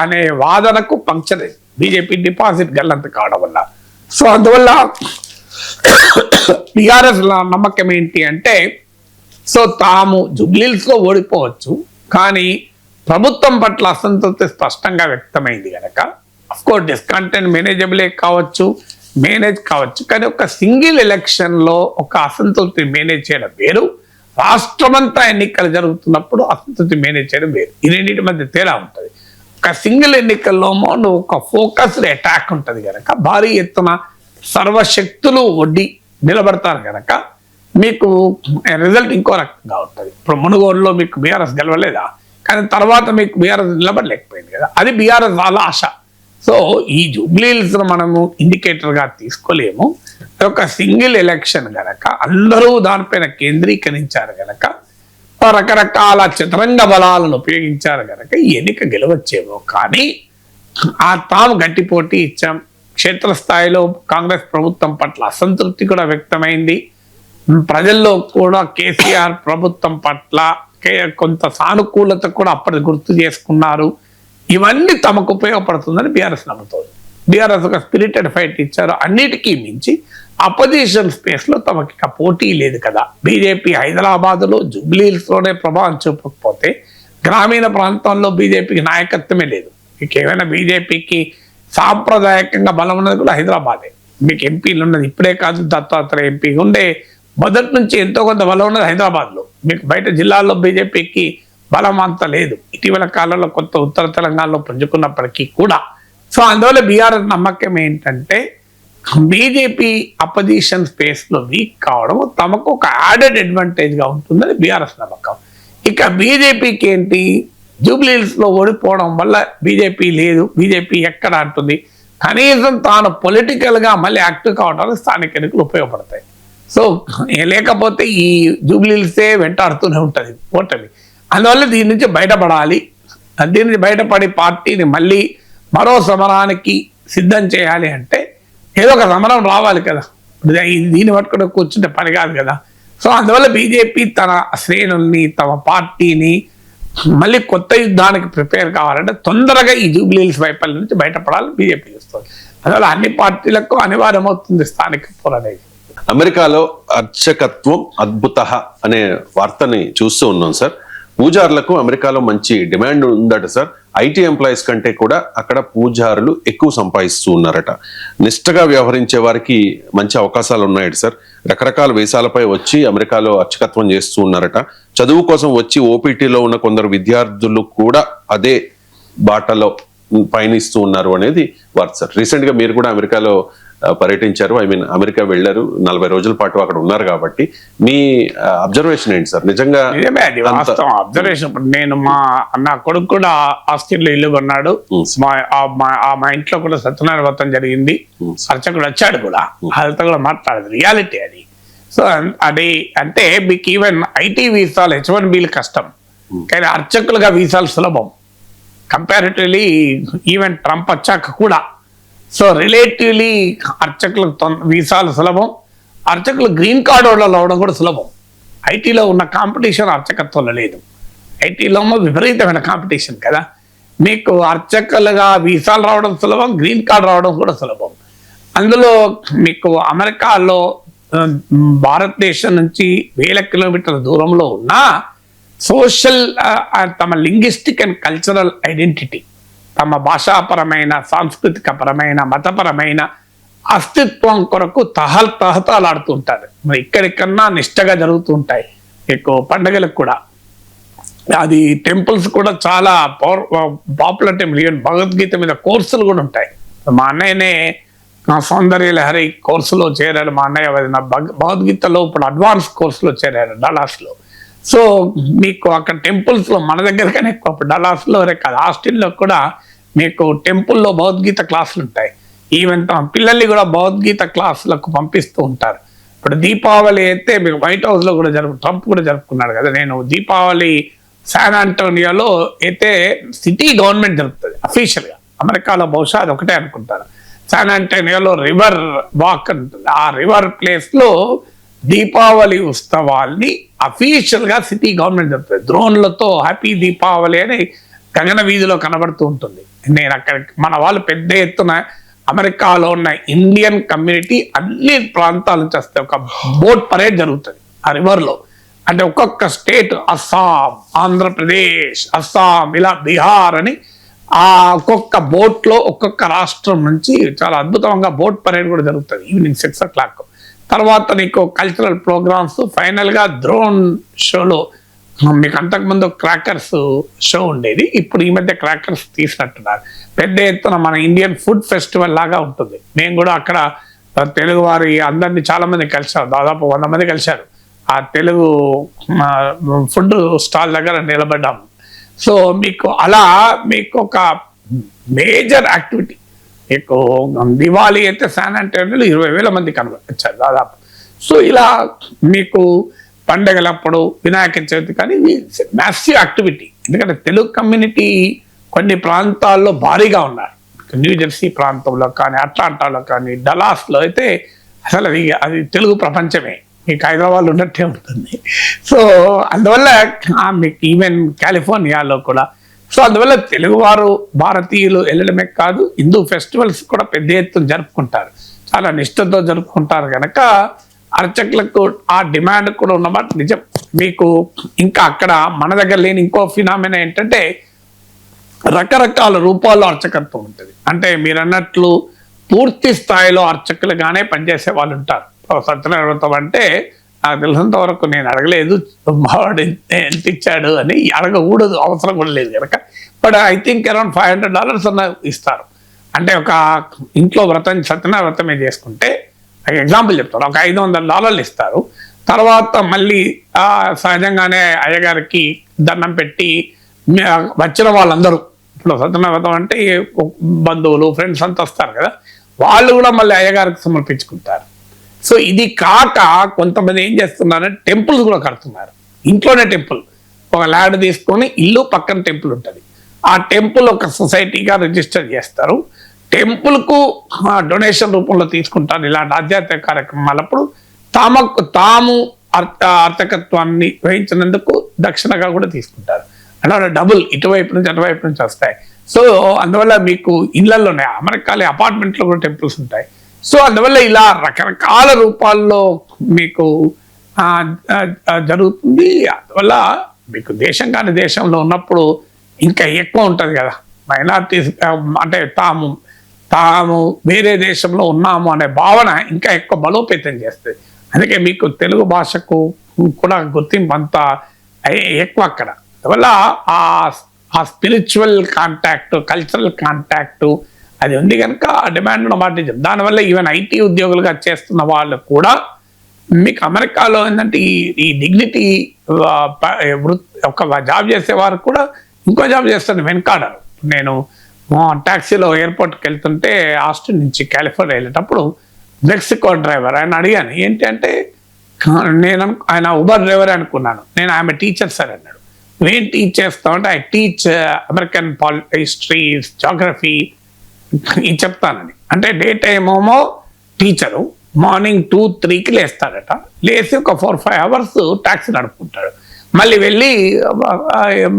అనే వాదనకు పంక్చర్ అయింది బీజేపీ డిపాజిట్ గల్లంత కావడం వల్ల. సో అందువల్ల బీఆర్ఎస్ నమ్మకం ఏంటి అంటే సో తాము జూబ్లీహిల్స్లో ఓడిపోవచ్చు, కానీ ప్రభుత్వం పట్ల అసంతృప్తి స్పష్టంగా వ్యక్తమైంది కనుక అఫ్కోర్స్ డిస్కంటెంట్ మేనేజ్ కావచ్చు, కానీ ఒక సింగిల్ ఎలక్షన్లో ఒక అసంతృప్తి మేనేజ్ చేయడం వేరు, రాష్ట్రమంతా ఎన్నికలు జరుగుతున్నప్పుడు అసంతృప్తి మేనేజ్ చేయడం వేరు. ఈ రెండింటి మధ్య తేడా ఉంటుంది. ఒక సింగిల్ ఎన్నికల్లో నువ్వు ఒక ఫోకస్డ్ అటాక్ ఉంటుంది కనుక భారీ ఎత్తున సర్వశక్తులు ఒడ్డి నిలబడతారు కనుక మీకు రిజల్ట్ ఇంకో రకంగా ఉంటుంది. ఇప్పుడు మునుగోడులో మీకు బీఆర్ఎస్ గెలవలేదా, కానీ తర్వాత మీకు బీఆర్ఎస్ నిలబడలేకపోయింది కదా, అది బీఆర్ఎస్ వాళ్ళ ఆశ. సో ఈ జూబ్లీహిల్స్ మనము ఇండికేటర్గా తీసుకోలేము. ఒక సింగిల్ ఎలక్షన్ గనక అందరూ దానిపైన కేంద్రీకరించారు గనక రకరకాల చతురంగ బలాలను ఉపయోగించారు గనక ఈ ఎన్నిక గెలవచ్చేమో, కానీ తాము గట్టి పోటీ ఇచ్చాం. క్షేత్రస్థాయిలో కాంగ్రెస్ ప్రభుత్వం పట్ల అసంతృప్తి కూడా వ్యక్తమైంది. ప్రజల్లో కూడా కేసీఆర్ ప్రభుత్వం పట్ల కొంత సానుకూలత కూడా అప్పటి గుర్తు చేసుకున్నారు. ఇవన్నీ తమకు ఉపయోగపడుతుందని బీఆర్ఎస్ నమ్ముతోంది. బీఆర్ఎస్ ఒక స్పిరిటెడ్ ఫైట్ ఇచ్చారు. అన్నిటికీ మించి అపోజిషన్ స్పేస్లో తమకి ఇక పోటీ లేదు కదా. బీజేపీ హైదరాబాద్లో జూబ్లీహిల్స్లోనే ప్రభావం చూపకపోతే గ్రామీణ ప్రాంతాల్లో బీజేపీకి నాయకత్వమే లేదు. మీకు ఏమైనా బీజేపీకి సాంప్రదాయకంగా బలం ఉన్నది కూడా హైదరాబాదే. మీకు ఎంపీలు ఉన్నది ఇప్పుడే కాదు, దత్తాత్రేయ ఎంపీ ఉండే మొదటి నుంచి ఎంతో కొంత బలం ఉన్నది హైదరాబాద్లో. మీకు బయట జిల్లాల్లో బీజేపీకి బలం అంత లేదు. ఇటీవల కాలంలో కొంత ఉత్తర తెలంగాణలో పుంజుకున్నప్పటికీ కూడా. సో అందువల్ల బీఆర్ఎస్ నమ్మకం ఏంటంటే బీజేపీ అపోజిషన్ స్పేస్లో వీక్ కావడం తమకు ఒక యాడెడ్ అడ్వాంటేజ్గా ఉంటుందని బీఆర్ఎస్ నమ్మకం. ఇక బీజేపీకి ఏంటి, జూబ్లీహిల్స్లో ఓడిపోవడం వల్ల బీజేపీ లేదు, బీజేపీ ఎక్కడ అంటుంది, కనీసం తాను పొలిటికల్గా మళ్ళీ యాక్టివ్ కావడానికి స్థానిక ఎన్నికలు ఉపయోగపడతాయి. సో లేకపోతే ఈ జూబ్లీహిల్సే వెంటాడుతూనే ఉంటుంది ఓటమి. అందువల్ల దీని నుంచి బయటపడాలి. దీని నుంచి బయటపడి పార్టీని మళ్ళీ మరో సమరానికి సిద్ధం చేయాలి అంటే ఏదో ఒక సమరం రావాలి కదా. దీన్ని పట్టుకుని కూర్చుంటే పని కాదు కదా. సో అందువల్ల బీజేపీ తన శ్రేణుల్ని, తమ పార్టీని మళ్ళీ కొత్త యుద్ధానికి ప్రిపేర్ కావాలంటే తొందరగా ఈ జూబ్లీహిల్స్ వైఫల్యం నుంచి బయటపడాలని బీజేపీ చూస్తుంది. అందువల్ల అన్ని పార్టీలకు అనివార్యమవుతుంది స్థానిక పోరాటం. అమెరికాలో అర్చకత్వం అద్భుత అనే వార్తని చూస్తూ ఉన్నాం సార్. పూజారులకు అమెరికాలో మంచి డిమాండ్ ఉందట సార్. ఐటీ ఎంప్లాయీస్ కంటే కూడా అక్కడ పూజారులు ఎక్కువ సంపాదిస్తూ ఉన్నారట. నిష్ఠగా వ్యవహరించే వారికి మంచి అవకాశాలు ఉన్నాయట సార్. రకరకాల వీసాలపై వచ్చి అమెరికాలో అర్చకత్వం చేస్తూ ఉన్నారట. చదువు కోసం వచ్చి ఓపీటీలో ఉన్న కొందరు విద్యార్థులు కూడా అదే బాటలో పయనిస్తూ ఉన్నారు అనేది వార్త సార్. రీసెంట్ గా మీరు కూడా అమెరికాలో పర్యటించారు, అమెరికా వెళ్ళారు, 40 రోజుల పాటు అక్కడ ఉన్నారు కాబట్టి మీ అబ్జర్వేషన్ ఏంటి సార్? నిజంగా అబ్జర్వేషన్. నేను నా కొడుకు కూడా ఆస్ట్రేలియా ఇల్లు కొన్నాడు. మా ఇంట్లో కూడా సత్యనారాయణ వ్రతం జరిగింది. అర్చకుడు వచ్చాడు కూడా, వాళ్ళతో కూడా మాట్లాడదు. రియాలిటీ అది. సో అది అంటే మీకు ఈవెన్ ఐటీ వీసాలు H1Bలు కష్టం, కానీ అర్చకులుగా వీసాలు సులభం కంపారిటివ్లీ. ఈవెన్ ట్రంప్ వచ్చాక కూడా. సో రిలేటివ్లీ అర్చకులకు వీసాలు సులభం. అర్చకులు గ్రీన్ కార్డు వాళ్ళు అవడం కూడా సులభం. ఐటీలో ఉన్న కాంపిటీషన్ అర్చకత్వంలో లేదు. ఐటీలో విపరీతమైన కాంపిటీషన్ కదా. మీకు అర్చకులుగా వీసాలు రావడం సులభం, గ్రీన్ కార్డు రావడం కూడా సులభం. అందులో మీకు అమెరికాలో భారతదేశం నుంచి 1000 కిలోమీటర్ల దూరంలో ఉన్న సోషల్ తమ లింగ్విస్టిక్ అండ్ కల్చరల్ ఐడెంటిటీ, తమ భాషాపరమైన, సాంస్కృతిక పరమైన, మతపరమైన అస్తిత్వం కొరకు తహతలాడుతుంటారు. మరి ఇక్కడికన్నా నిష్టగా జరుగుతూ ఉంటాయి. మీకు పండుగలకు కూడా అది టెంపుల్స్ కూడా చాలా పాపులర్ టెంపుల్. ఈవెన్ భగవద్గీత మీద కోర్సులు కూడా ఉంటాయి. మా అన్నయ్యనే సౌందర్య లహరి కోర్సులో చేరాడు. మా అన్నయ్య భగవద్గీతలో ఇప్పుడు అడ్వాన్స్ కోర్సులో చేరాడు డల్లాస్లో. సో మీకు అక్కడ టెంపుల్స్లో మన దగ్గర కానీ ఎక్కువ, డలాస్లోనే కాదు ఆస్టిన్లో కూడా మీకు టెంపుల్లో భగవద్గీత క్లాసులు ఉంటాయి. ఈవెన్ పిల్లల్ని కూడా భగవద్గీత క్లాసులకు పంపిస్తూ ఉంటారు. ఇప్పుడు దీపావళి అయితే మీకు వైట్ హౌస్లో కూడా ట్రంప్ కూడా జరుపుకున్నాడు కదా. నేను దీపావళి శాన్ ఆంటోనియోలో అయితే సిటీ గవర్నమెంట్ జరుపుతుంది అఫీషియల్గా. అమెరికాలో బహుశా అది ఒకటే అనుకుంటాను. శాన్ ఆంటోనియోలో రివర్ వాక్ ఉంటుంది. ఆ రివర్ ప్లేస్లో దీపావళి ఉత్సవాల్ని అఫీషియల్గా సిటీ గవర్నమెంట్ జరుపుతుంది. డ్రోన్లతో హ్యాపీ దీపావళి అని గగన వీధిలో కనబడుతూ ఉంటుంది. నేను అక్కడ మన వాళ్ళు పెద్ద ఎత్తున అమెరికాలో ఉన్న ఇండియన్ కమ్యూనిటీ అన్ని ప్రాంతాల నుంచి వస్తే ఒక బోట్ పరేడ్ జరుగుతుంది ఆ రివర్లో. అంటే ఒక్కొక్క స్టేట్, అస్సాం, ఆంధ్రప్రదేశ్, అస్సాం, ఇలా బీహార్ అని ఆ ఒక్కొక్క బోట్లో ఒక్కొక్క రాష్ట్రం నుంచి చాలా అద్భుతంగా బోట్ పరేడ్ కూడా జరుగుతుంది ఈవినింగ్ 6 o'clock. తర్వాత నీకు కల్చరల్ ప్రోగ్రామ్స్, ఫైనల్గా డ్రోన్ షోలో మీకు అంతకుముందు క్రాకర్స్ షో ఉండేది. ఇప్పుడు ఈ మధ్య క్రాకర్స్ తీసినట్టున్నారు. పెద్ద ఎత్తున మన ఇండియన్ ఫుడ్ ఫెస్టివల్ లాగా ఉంటుంది. మేము కూడా అక్కడ తెలుగు వారి అందరినీ చాలా మంది కలిసాం, దాదాపు 100 మంది కలిశారు. ఆ తెలుగు ఫుడ్ స్టాల్ దగ్గర నిలబడ్డాము. సో మీకు అలా మీకు ఒక మేజర్ యాక్టివిటీ. మీకు దివాళీ అయితే శాన్ ఆంటోనియోలో 20,000 మంది కనబడచ్చారు దాదాపు. సో ఇలా మీకు పండగలప్పుడు వినాయక చవితి కానీ మ్యాసివ్ యాక్టివిటీ. ఎందుకంటే తెలుగు కమ్యూనిటీ కొన్ని ప్రాంతాల్లో భారీగా ఉన్నారు. న్యూజెర్సీ ప్రాంతంలో కానీ, అట్లాంటాలో కానీ, డలాస్లో అయితే అసలు అది తెలుగు ప్రపంచమే. మీకు హైదరాబాద్లో ఉన్నట్టే ఉంటుంది. సో అందువల్ల మీకు ఈవెన్ కాలిఫోర్నియాలో కూడా. సో అందువల్ల తెలుగువారు భారతీయులు వెళ్ళడమే కాదు, హిందూ ఫెస్టివల్స్ కూడా పెద్ద ఎత్తున జరుపుకుంటారు, చాలా నిష్ఠతో జరుపుకుంటారు కనుక అర్చకులకు ఆ డిమాండ్ కూడా ఉన్నమాట నిజం. మీకు ఇంకా అక్కడ మన దగ్గర లేని ఇంకో ఫినామినా ఏంటంటే రకరకాల రూపాల్లో అర్చకత్వం ఉంటుంది. అంటే మీరు అన్నట్లు పూర్తి స్థాయిలో అర్చకులుగానే పనిచేసే వాళ్ళు ఉంటారు. సత్యనారాయణ వ్రతం అంటే నాకు తెలిసినంత వరకు నేను అడగలేదు వాడు ఎంత ఇచ్చాడు అని, అడగకూడదు, అవసరం కూడా లేదు కనుక. బట్ ఐ థింక్ అరౌండ్ $500 అన్న ఇస్తారు. అంటే ఒక ఇంట్లో వ్రతం సత్యనారాయణ వ్రతమే చేసుకుంటే ఎగ్జాంపుల్ చెప్తారు, ఒక $500 ఇస్తారు. తర్వాత మళ్ళీ సహజంగానే అయ్యగారికి దండం పెట్టి వచ్చిన వాళ్ళందరూ, ఇప్పుడు సత్యనారాయణ వ్రతం అంటే బంధువులు ఫ్రెండ్స్ అంతా వస్తారు కదా, వాళ్ళు కూడా మళ్ళీ అయ్యగారికి సమర్పించుకుంటారు. సో ఇది కాక కొంతమంది ఏం చేస్తున్నారంటే టెంపుల్స్ కూడా కడుతున్నారు. ఇంట్లోనే టెంపుల్, ఒక ల్యాండ్ తీసుకొని ఇల్లు పక్కన టెంపుల్ ఉంటుంది. ఆ టెంపుల్ ఒక సొసైటీగా రిజిస్టర్ చేస్తారు. టెంపుల్కు డొనేషన్ రూపంలో తీసుకుంటారు. ఇలాంటి ఆధ్యాత్మిక కార్యక్రమాలప్పుడు తాము అర్చకత్వాన్ని వహించినందుకు దక్షిణగా కూడా తీసుకుంటారు. అంటే డబుల్ ఇటువైపు నుంచి అటువైపు నుంచి వస్తాయి. సో అందువల్ల మీకు ఇళ్లలోనే అమెరికాలో అపార్ట్మెంట్లో కూడా టెంపుల్స్ ఉంటాయి. సో అందువల్ల ఇలా రకరకాల రూపాల్లో మీకు జరుగుతుంది. అందువల్ల మీకు దేశం కాని దేశంలో ఉన్నప్పుడు ఇంకా ఎక్కువ ఉంటుంది కదా, మైనారిటీస్ అంటే తాము వేరే దేశంలో ఉన్నాము అనే భావన ఇంకా ఎక్కువ బలోపేతం చేస్తుంది. అందుకే మీకు తెలుగు భాషకు కూడా గుర్తింపు అంతా ఎక్కువ అక్కడ. అందువల్ల ఆ స్పిరిచువల్ కాంటాక్ట్, కల్చరల్ కాంటాక్ట్ అది ఉంది కనుక ఆ డిమాండ్ అన్నమాట. దానివల్ల ఈవెన్ ఐటీ ఉద్యోగులుగా చేస్తున్న వాళ్ళు కూడా మీకు అమెరికాలో ఏంటంటే ఈ డిగ్నిటీ ఒక జాబ్ చేసేవారు కూడా ఇంకో జాబ్ చేస్తాను వెనకాడరు. నేను ట్యాక్సీలో ఎయిర్పోర్ట్కి వెళ్తుంటే ఆస్టిన్ నుంచి కాలిఫోర్నియా వెళ్ళేటప్పుడు మెక్సికో డ్రైవర్ ఆయన అడిగాను ఏంటి అంటే, ఆయన ఉబర్ డ్రైవర్ అనుకున్నాను. నేను ఆమె టీచర్ సార్ అన్నాడు. ఏం టీచ్ చేస్తావు అంటే, I teach American history, geography ఇది చెప్తానని. అంటే డే టైమ్ ఏమో టీచరు మార్నింగ్ 2-3కి లేస్తాడట. లేచి ఒక 4-5 hours ట్యాక్సీ నడుపుకుంటాడు, మళ్ళీ వెళ్ళి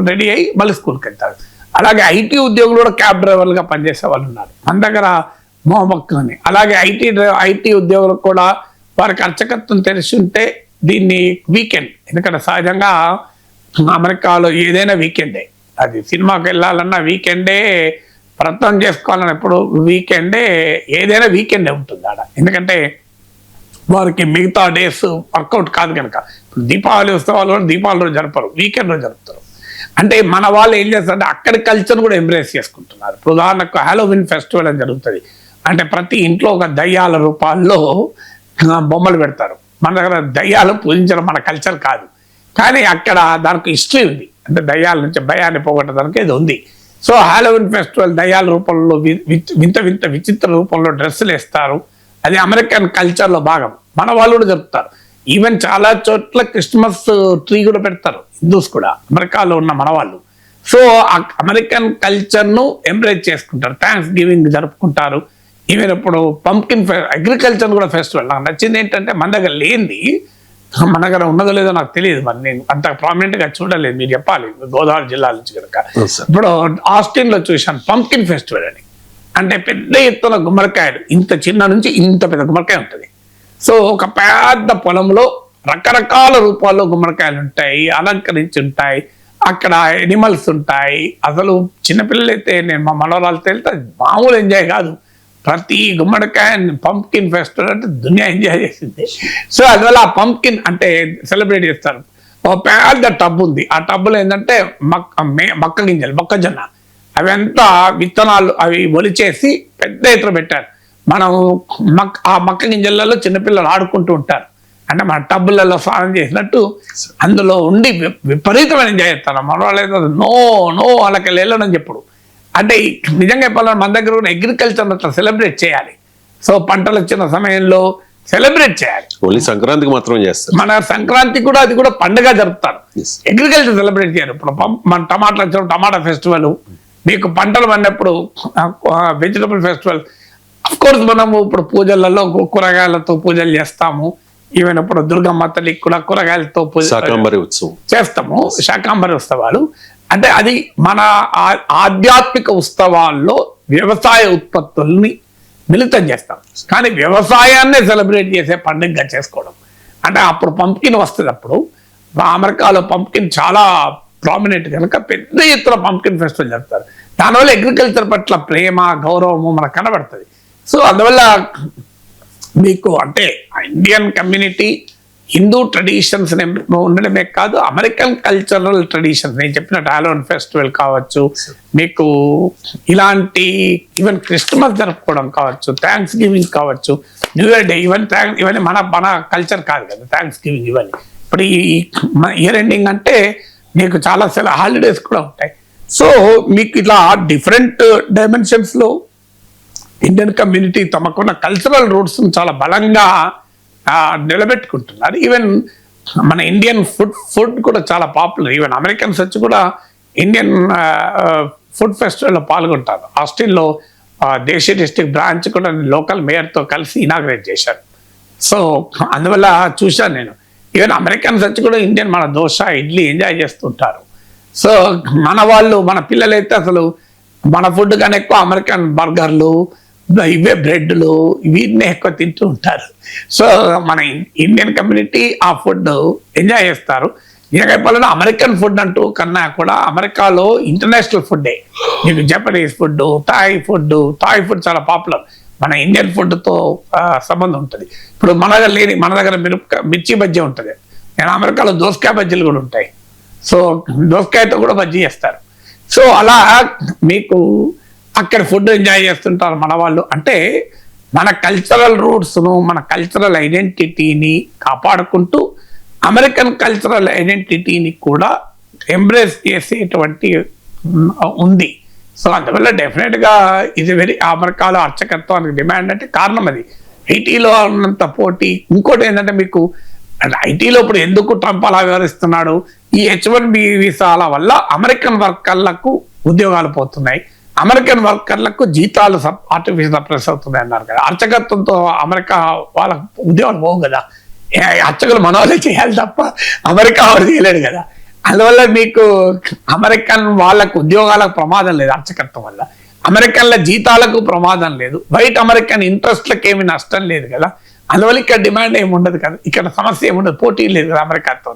రెడీ అయ్యి మళ్ళీ స్కూల్కి వెళ్తాడు. అలాగే ఐటీ ఉద్యోగులు కూడా క్యాబ్ డ్రైవర్లుగా పనిచేసే వాళ్ళు ఉన్నారు మన దగ్గర మోమక్ అని. అలాగే ఐటీ ఉద్యోగులు కూడా వారికి అర్చకత్వం తెలిసి ఉంటే దీన్ని వీకెండ్, ఎందుకంటే సహజంగా అమెరికాలో ఏదైనా వీకెండే, అది సినిమాకి వెళ్ళాలన్నా వీకెండే, వ్రతం చేసుకోవాలన్నా ఎప్పుడు వీకెండే, ఏదైనా వీకెండే ఉంటుంది ఆడ. ఎందుకంటే వారికి మిగతా డేస్ వర్కౌట్ కాదు కనుక. ఇప్పుడు దీపావళి ఉత్సవాలు కూడా దీపావళి రోజు జరపరు, వీకెండ్ రోజు జరుపుతారు. అంటే మన వాళ్ళు ఏం చేస్తారంటే అక్కడి కల్చర్ కూడా ఎంబ్రేస్ చేసుకుంటున్నారు. ఇప్పుడు ఉదాహరణకు హాలోవిన్ ఫెస్టివల్ అని జరుగుతుంది. అంటే ప్రతి ఇంట్లో ఒక దయ్యాల రూపాల్లో బొమ్మలు పెడతారు. మన దగ్గర దయ్యాలు పూజించడం మన కల్చర్ కాదు. కానీ అక్కడ దానికి హిస్టరీ ఉంది, అంటే దయ్యాల నుంచి భయాన్ని పోగొట్టడానికి ఇది ఉంది. సో హాలోవిన్ ఫెస్టివల్ దయ్యాల రూపంలో వింత వింత విచిత్ర రూపంలో డ్రెస్సులు వేస్తారు, అది అమెరికన్ కల్చర్లో భాగం. మన వాళ్ళు కూడా జరుపుతారు. ఈవెన్ చాలా చోట్ల క్రిస్మస్ ట్రీ కూడా పెడతారు హిందూస్ కూడా, అమెరికాలో ఉన్న మన వాళ్ళు. సో అమెరికన్ కల్చర్ను ఎంబ్రేజ్ చేసుకుంటారు, థ్యాంక్స్ గివింగ్ జరుపుకుంటారు. ఈవెన్ ఇప్పుడు పంప్కిన్ అగ్రికల్చర్ కూడా ఫెస్టివల్. నాకు నచ్చింది ఏంటంటే మన దగ్గర లేనిది మన దగ్గర ఉన్నదో లేదో నాకు తెలియదు, మరి నేను అంత ప్రామినెంట్ గా చూడలేదు, మీరు చెప్పాలి గోదావరి జిల్లా నుంచి కనుక. ఇప్పుడు ఆస్టిన్ లో చూశాను పంప్కిన్ ఫెస్టివల్ అని, అంటే పెద్ద ఎత్తున గుమ్మడికాయలు, ఇంత చిన్న నుంచి ఇంత పెద్ద గుమ్మడికాయ ఉంటుంది. సో ఒక పెద్ద పొలంలో రకరకాల రూపాల్లో గుమ్మడికాయలు ఉంటాయి, అలంకరించి ఉంటాయి, అక్కడ ఎనిమల్స్ ఉంటాయి. అసలు చిన్నపిల్లలు అయితే, నేను మా మనవరాలతో వెళ్తే మామూలు ఎంజాయ్ కాదు. ప్రతి గుమ్మడికాయ పంప్కిన్ ఫెస్టివల్ అంటే దునియా ఎంజాయ్ చేసింది. సో అందువల్ల ఆ పంప్కిన్ అంటే సెలబ్రేట్ చేస్తారు. ఒక పెద్ద టబ్ ఉంది, ఆ టబ్బులో ఏంటంటే మొక్క గింజలు, మొక్కజొన్న అవంతా విత్తనాలు అవి ఒలిచేసి పెద్ద ఎత్తున పెట్టారు. మనం ఆ మొక్క గింజలలో చిన్నపిల్లలు ఆడుకుంటూ ఉంటారు, అంటే మన టబ్బులలో స్నానం చేసినట్టు అందులో ఉండి విపరీతమైన ఎంజాయ్ చేస్తారు. మన వాళ్ళు నో నో వాళ్ళకి వెళ్ళని చెప్పుడు. అంటే నిజంగా చెప్పాలంటే మన దగ్గర కూడా అగ్రికల్చర్ అట్లా సెలబ్రేట్ చేయాలి. సో పంటలు వచ్చిన సమయంలో సెలబ్రేట్ చేయాలి. ఓన్లీ సంక్రాంతికి మాత్రమే చేస్తారు. మన సంక్రాంతి కూడా అది కూడా పండుగ జరుపుతారు, అగ్రికల్చర్ సెలబ్రేట్ చేయరు. ఇప్పుడు మన టమాటాలు వచ్చిన టమాటా ఫెస్టివల్, మీకు పంటలు పడినప్పుడు వెజిటబుల్ ఫెస్టివల్. అఫ్ కోర్స్ మనము ఇప్పుడు పూజలలో కూరగాయలతో పూజలు చేస్తాము. ఈవెన్ ఇప్పుడు దుర్గమ్మ తల్లికి కూడా కూరగాయలతో పూజ చేస్తాము, శాకాంబరి ఉత్సవాలు. అంటే అది మన ఆధ్యాత్మిక ఉత్సవాల్లో వ్యవసాయ ఉత్పత్తుల్ని మిళితం చేస్తాం, కానీ వ్యవసాయాన్నే సెలబ్రేట్ చేసే పండుగగా చేసుకోవడం. అంటే అప్పుడు పంప్కిన్ వస్తుంది, అప్పుడు అమెరికాలో పంప్కిన్ చాలా ప్రామినెంట్ కనుక పెద్ద ఎత్తున పంప్కిన్ ఫెస్టివల్ జరుపుతారు. దానివల్ల అగ్రికల్చర్ పట్ల ప్రేమ గౌరవము మనకు కనబడుతుంది. సో అందువల్ల మీకు అంటే ఇండియన్ కమ్యూనిటీ హిందూ ట్రెడిషన్స్ ఉండడమే కాదు, అమెరికన్ కల్చరల్ ట్రెడిషన్స్ నేను చెప్పినట్టు హాలోవిన్ ఫెస్టివల్ కావచ్చు, మీకు ఇలాంటి ఈవెన్ క్రిస్మస్ జరుపుకోవడం కావచ్చు, థ్యాంక్స్ గివింగ్ కావచ్చు, న్యూ ఇయర్ డే, ఇవన్నీ మన కల్చర్ కాదు కదా థ్యాంక్స్ గివింగ్. ఇవన్నీ ఇప్పుడు ఈ ఇయర్ ఎండింగ్ అంటే మీకు చాలా హాలిడేస్ కూడా ఉంటాయి. సో మీకు ఇట్లా డిఫరెంట్ డైమెన్షన్స్లో ఇండియన్ కమ్యూనిటీ తమకున్న కల్చరల్ రూట్స్ చాలా బలంగా నిలబెట్టుకుంటున్నారు. ఈవెన్ మన ఇండియన్ ఫుడ్ కూడా చాలా పాపులర్. ఈవెన్ అమెరికన్స్ వచ్చి కూడా ఇండియన్ ఫుడ్ ఫెస్టివల్లో పాల్గొంటారు. ఆస్టిన్లో దేశీ డిస్ట్రిక్ట్ బ్రాంచ్ కూడా లోకల్ మేయర్తో కలిసి ఇనాగ్రేట్ చేశారు. సో అందువల్ల చూశాను నేను, ఈవెన్ అమెరికన్స్ వచ్చి కూడా ఇండియన్ మన దోశ ఇడ్లీ ఎంజాయ్ చేస్తుంటారు. సో మన వాళ్ళు మన పిల్లలైతే అసలు మన ఫుడ్ కన్నా ఎక్కువ అమెరికన్ బర్గర్లు, ఇవే బ్రెడ్లు, వీటినే ఎక్కువ తింటూ ఉంటారు. సో మన ఇండియన్ కమ్యూనిటీ ఆ ఫుడ్ ఎంజాయ్ చేస్తారు. చెప్పాలంటే అమెరికన్ ఫుడ్ అంటూ కన్నా కూడా అమెరికాలో ఇంటర్నేషనల్ ఫుడ్డే. మీకు జపనీస్ ఫుడ్, థాయ్ ఫుడ్ చాలా పాపులర్. మన ఇండియన్ ఫుడ్తో సంబంధం ఉంటుంది. ఇప్పుడు మన దగ్గర మిర్చి బజ్జీ ఉంటుంది, నేను అమెరికాలో దోసకాయ బజ్జీలు కూడా ఉంటాయి. సో దోసకాయతో కూడా బజ్జీ చేస్తారు. సో అలా మీకు అక్కడ ఫుడ్ ఎంజాయ్ చేస్తుంటారు మన వాళ్ళు. అంటే మన కల్చరల్ రూట్స్ను, మన కల్చరల్ ఐడెంటిటీని కాపాడుకుంటూ అమెరికన్ కల్చరల్ ఐడెంటిటీని కూడా ఎంబ్రేస్ చేసేటువంటి ఉంది. సో అందువల్ల డెఫినెట్గా ఇది అమెరికాలో అర్చకత్వానికి డిమాండ్ అంటే కారణం అది. ఐటీలో ఉన్నంత పోటీ. ఇంకోటి ఏంటంటే మీకు ఐటీలో ఇప్పుడు ఎందుకు ట్రంప్ అలా వ్యవహరిస్తున్నాడు, ఈ H1B వీసాల వల్ల అమెరికన్ వర్కర్లకు ఉద్యోగాలు పోతున్నాయి, అమెరికన్ వర్కర్లకు జీతాలు ఆర్టిఫిషియల్ ప్రెస్ అవుతున్నాయి అన్నారు కదా. అర్చకత్వంతో అమెరికా వాళ్ళకు ఉద్యోగాలు పోవు కదా, అర్చకులు మన వాళ్ళే చేయాలి తప్ప అమెరికా వాడు చేయలేడు కదా. అందువల్ల మీకు అమెరికన్ వాళ్ళకు ఉద్యోగాలకు ప్రమాదం లేదు అర్చకత్వం వల్ల, అమెరికన్ల జీతాలకు ప్రమాదం లేదు, వైట్ అమెరికన్ ఇంట్రెస్ట్లకు ఏమి నష్టం లేదు కదా. అందువల్ల ఇక్కడ డిమాండ్ ఏమి ఉండదు కదా, ఇక్కడ సమస్య ఏముండదు, పోటీ లేదు కదా అమెరికాతో.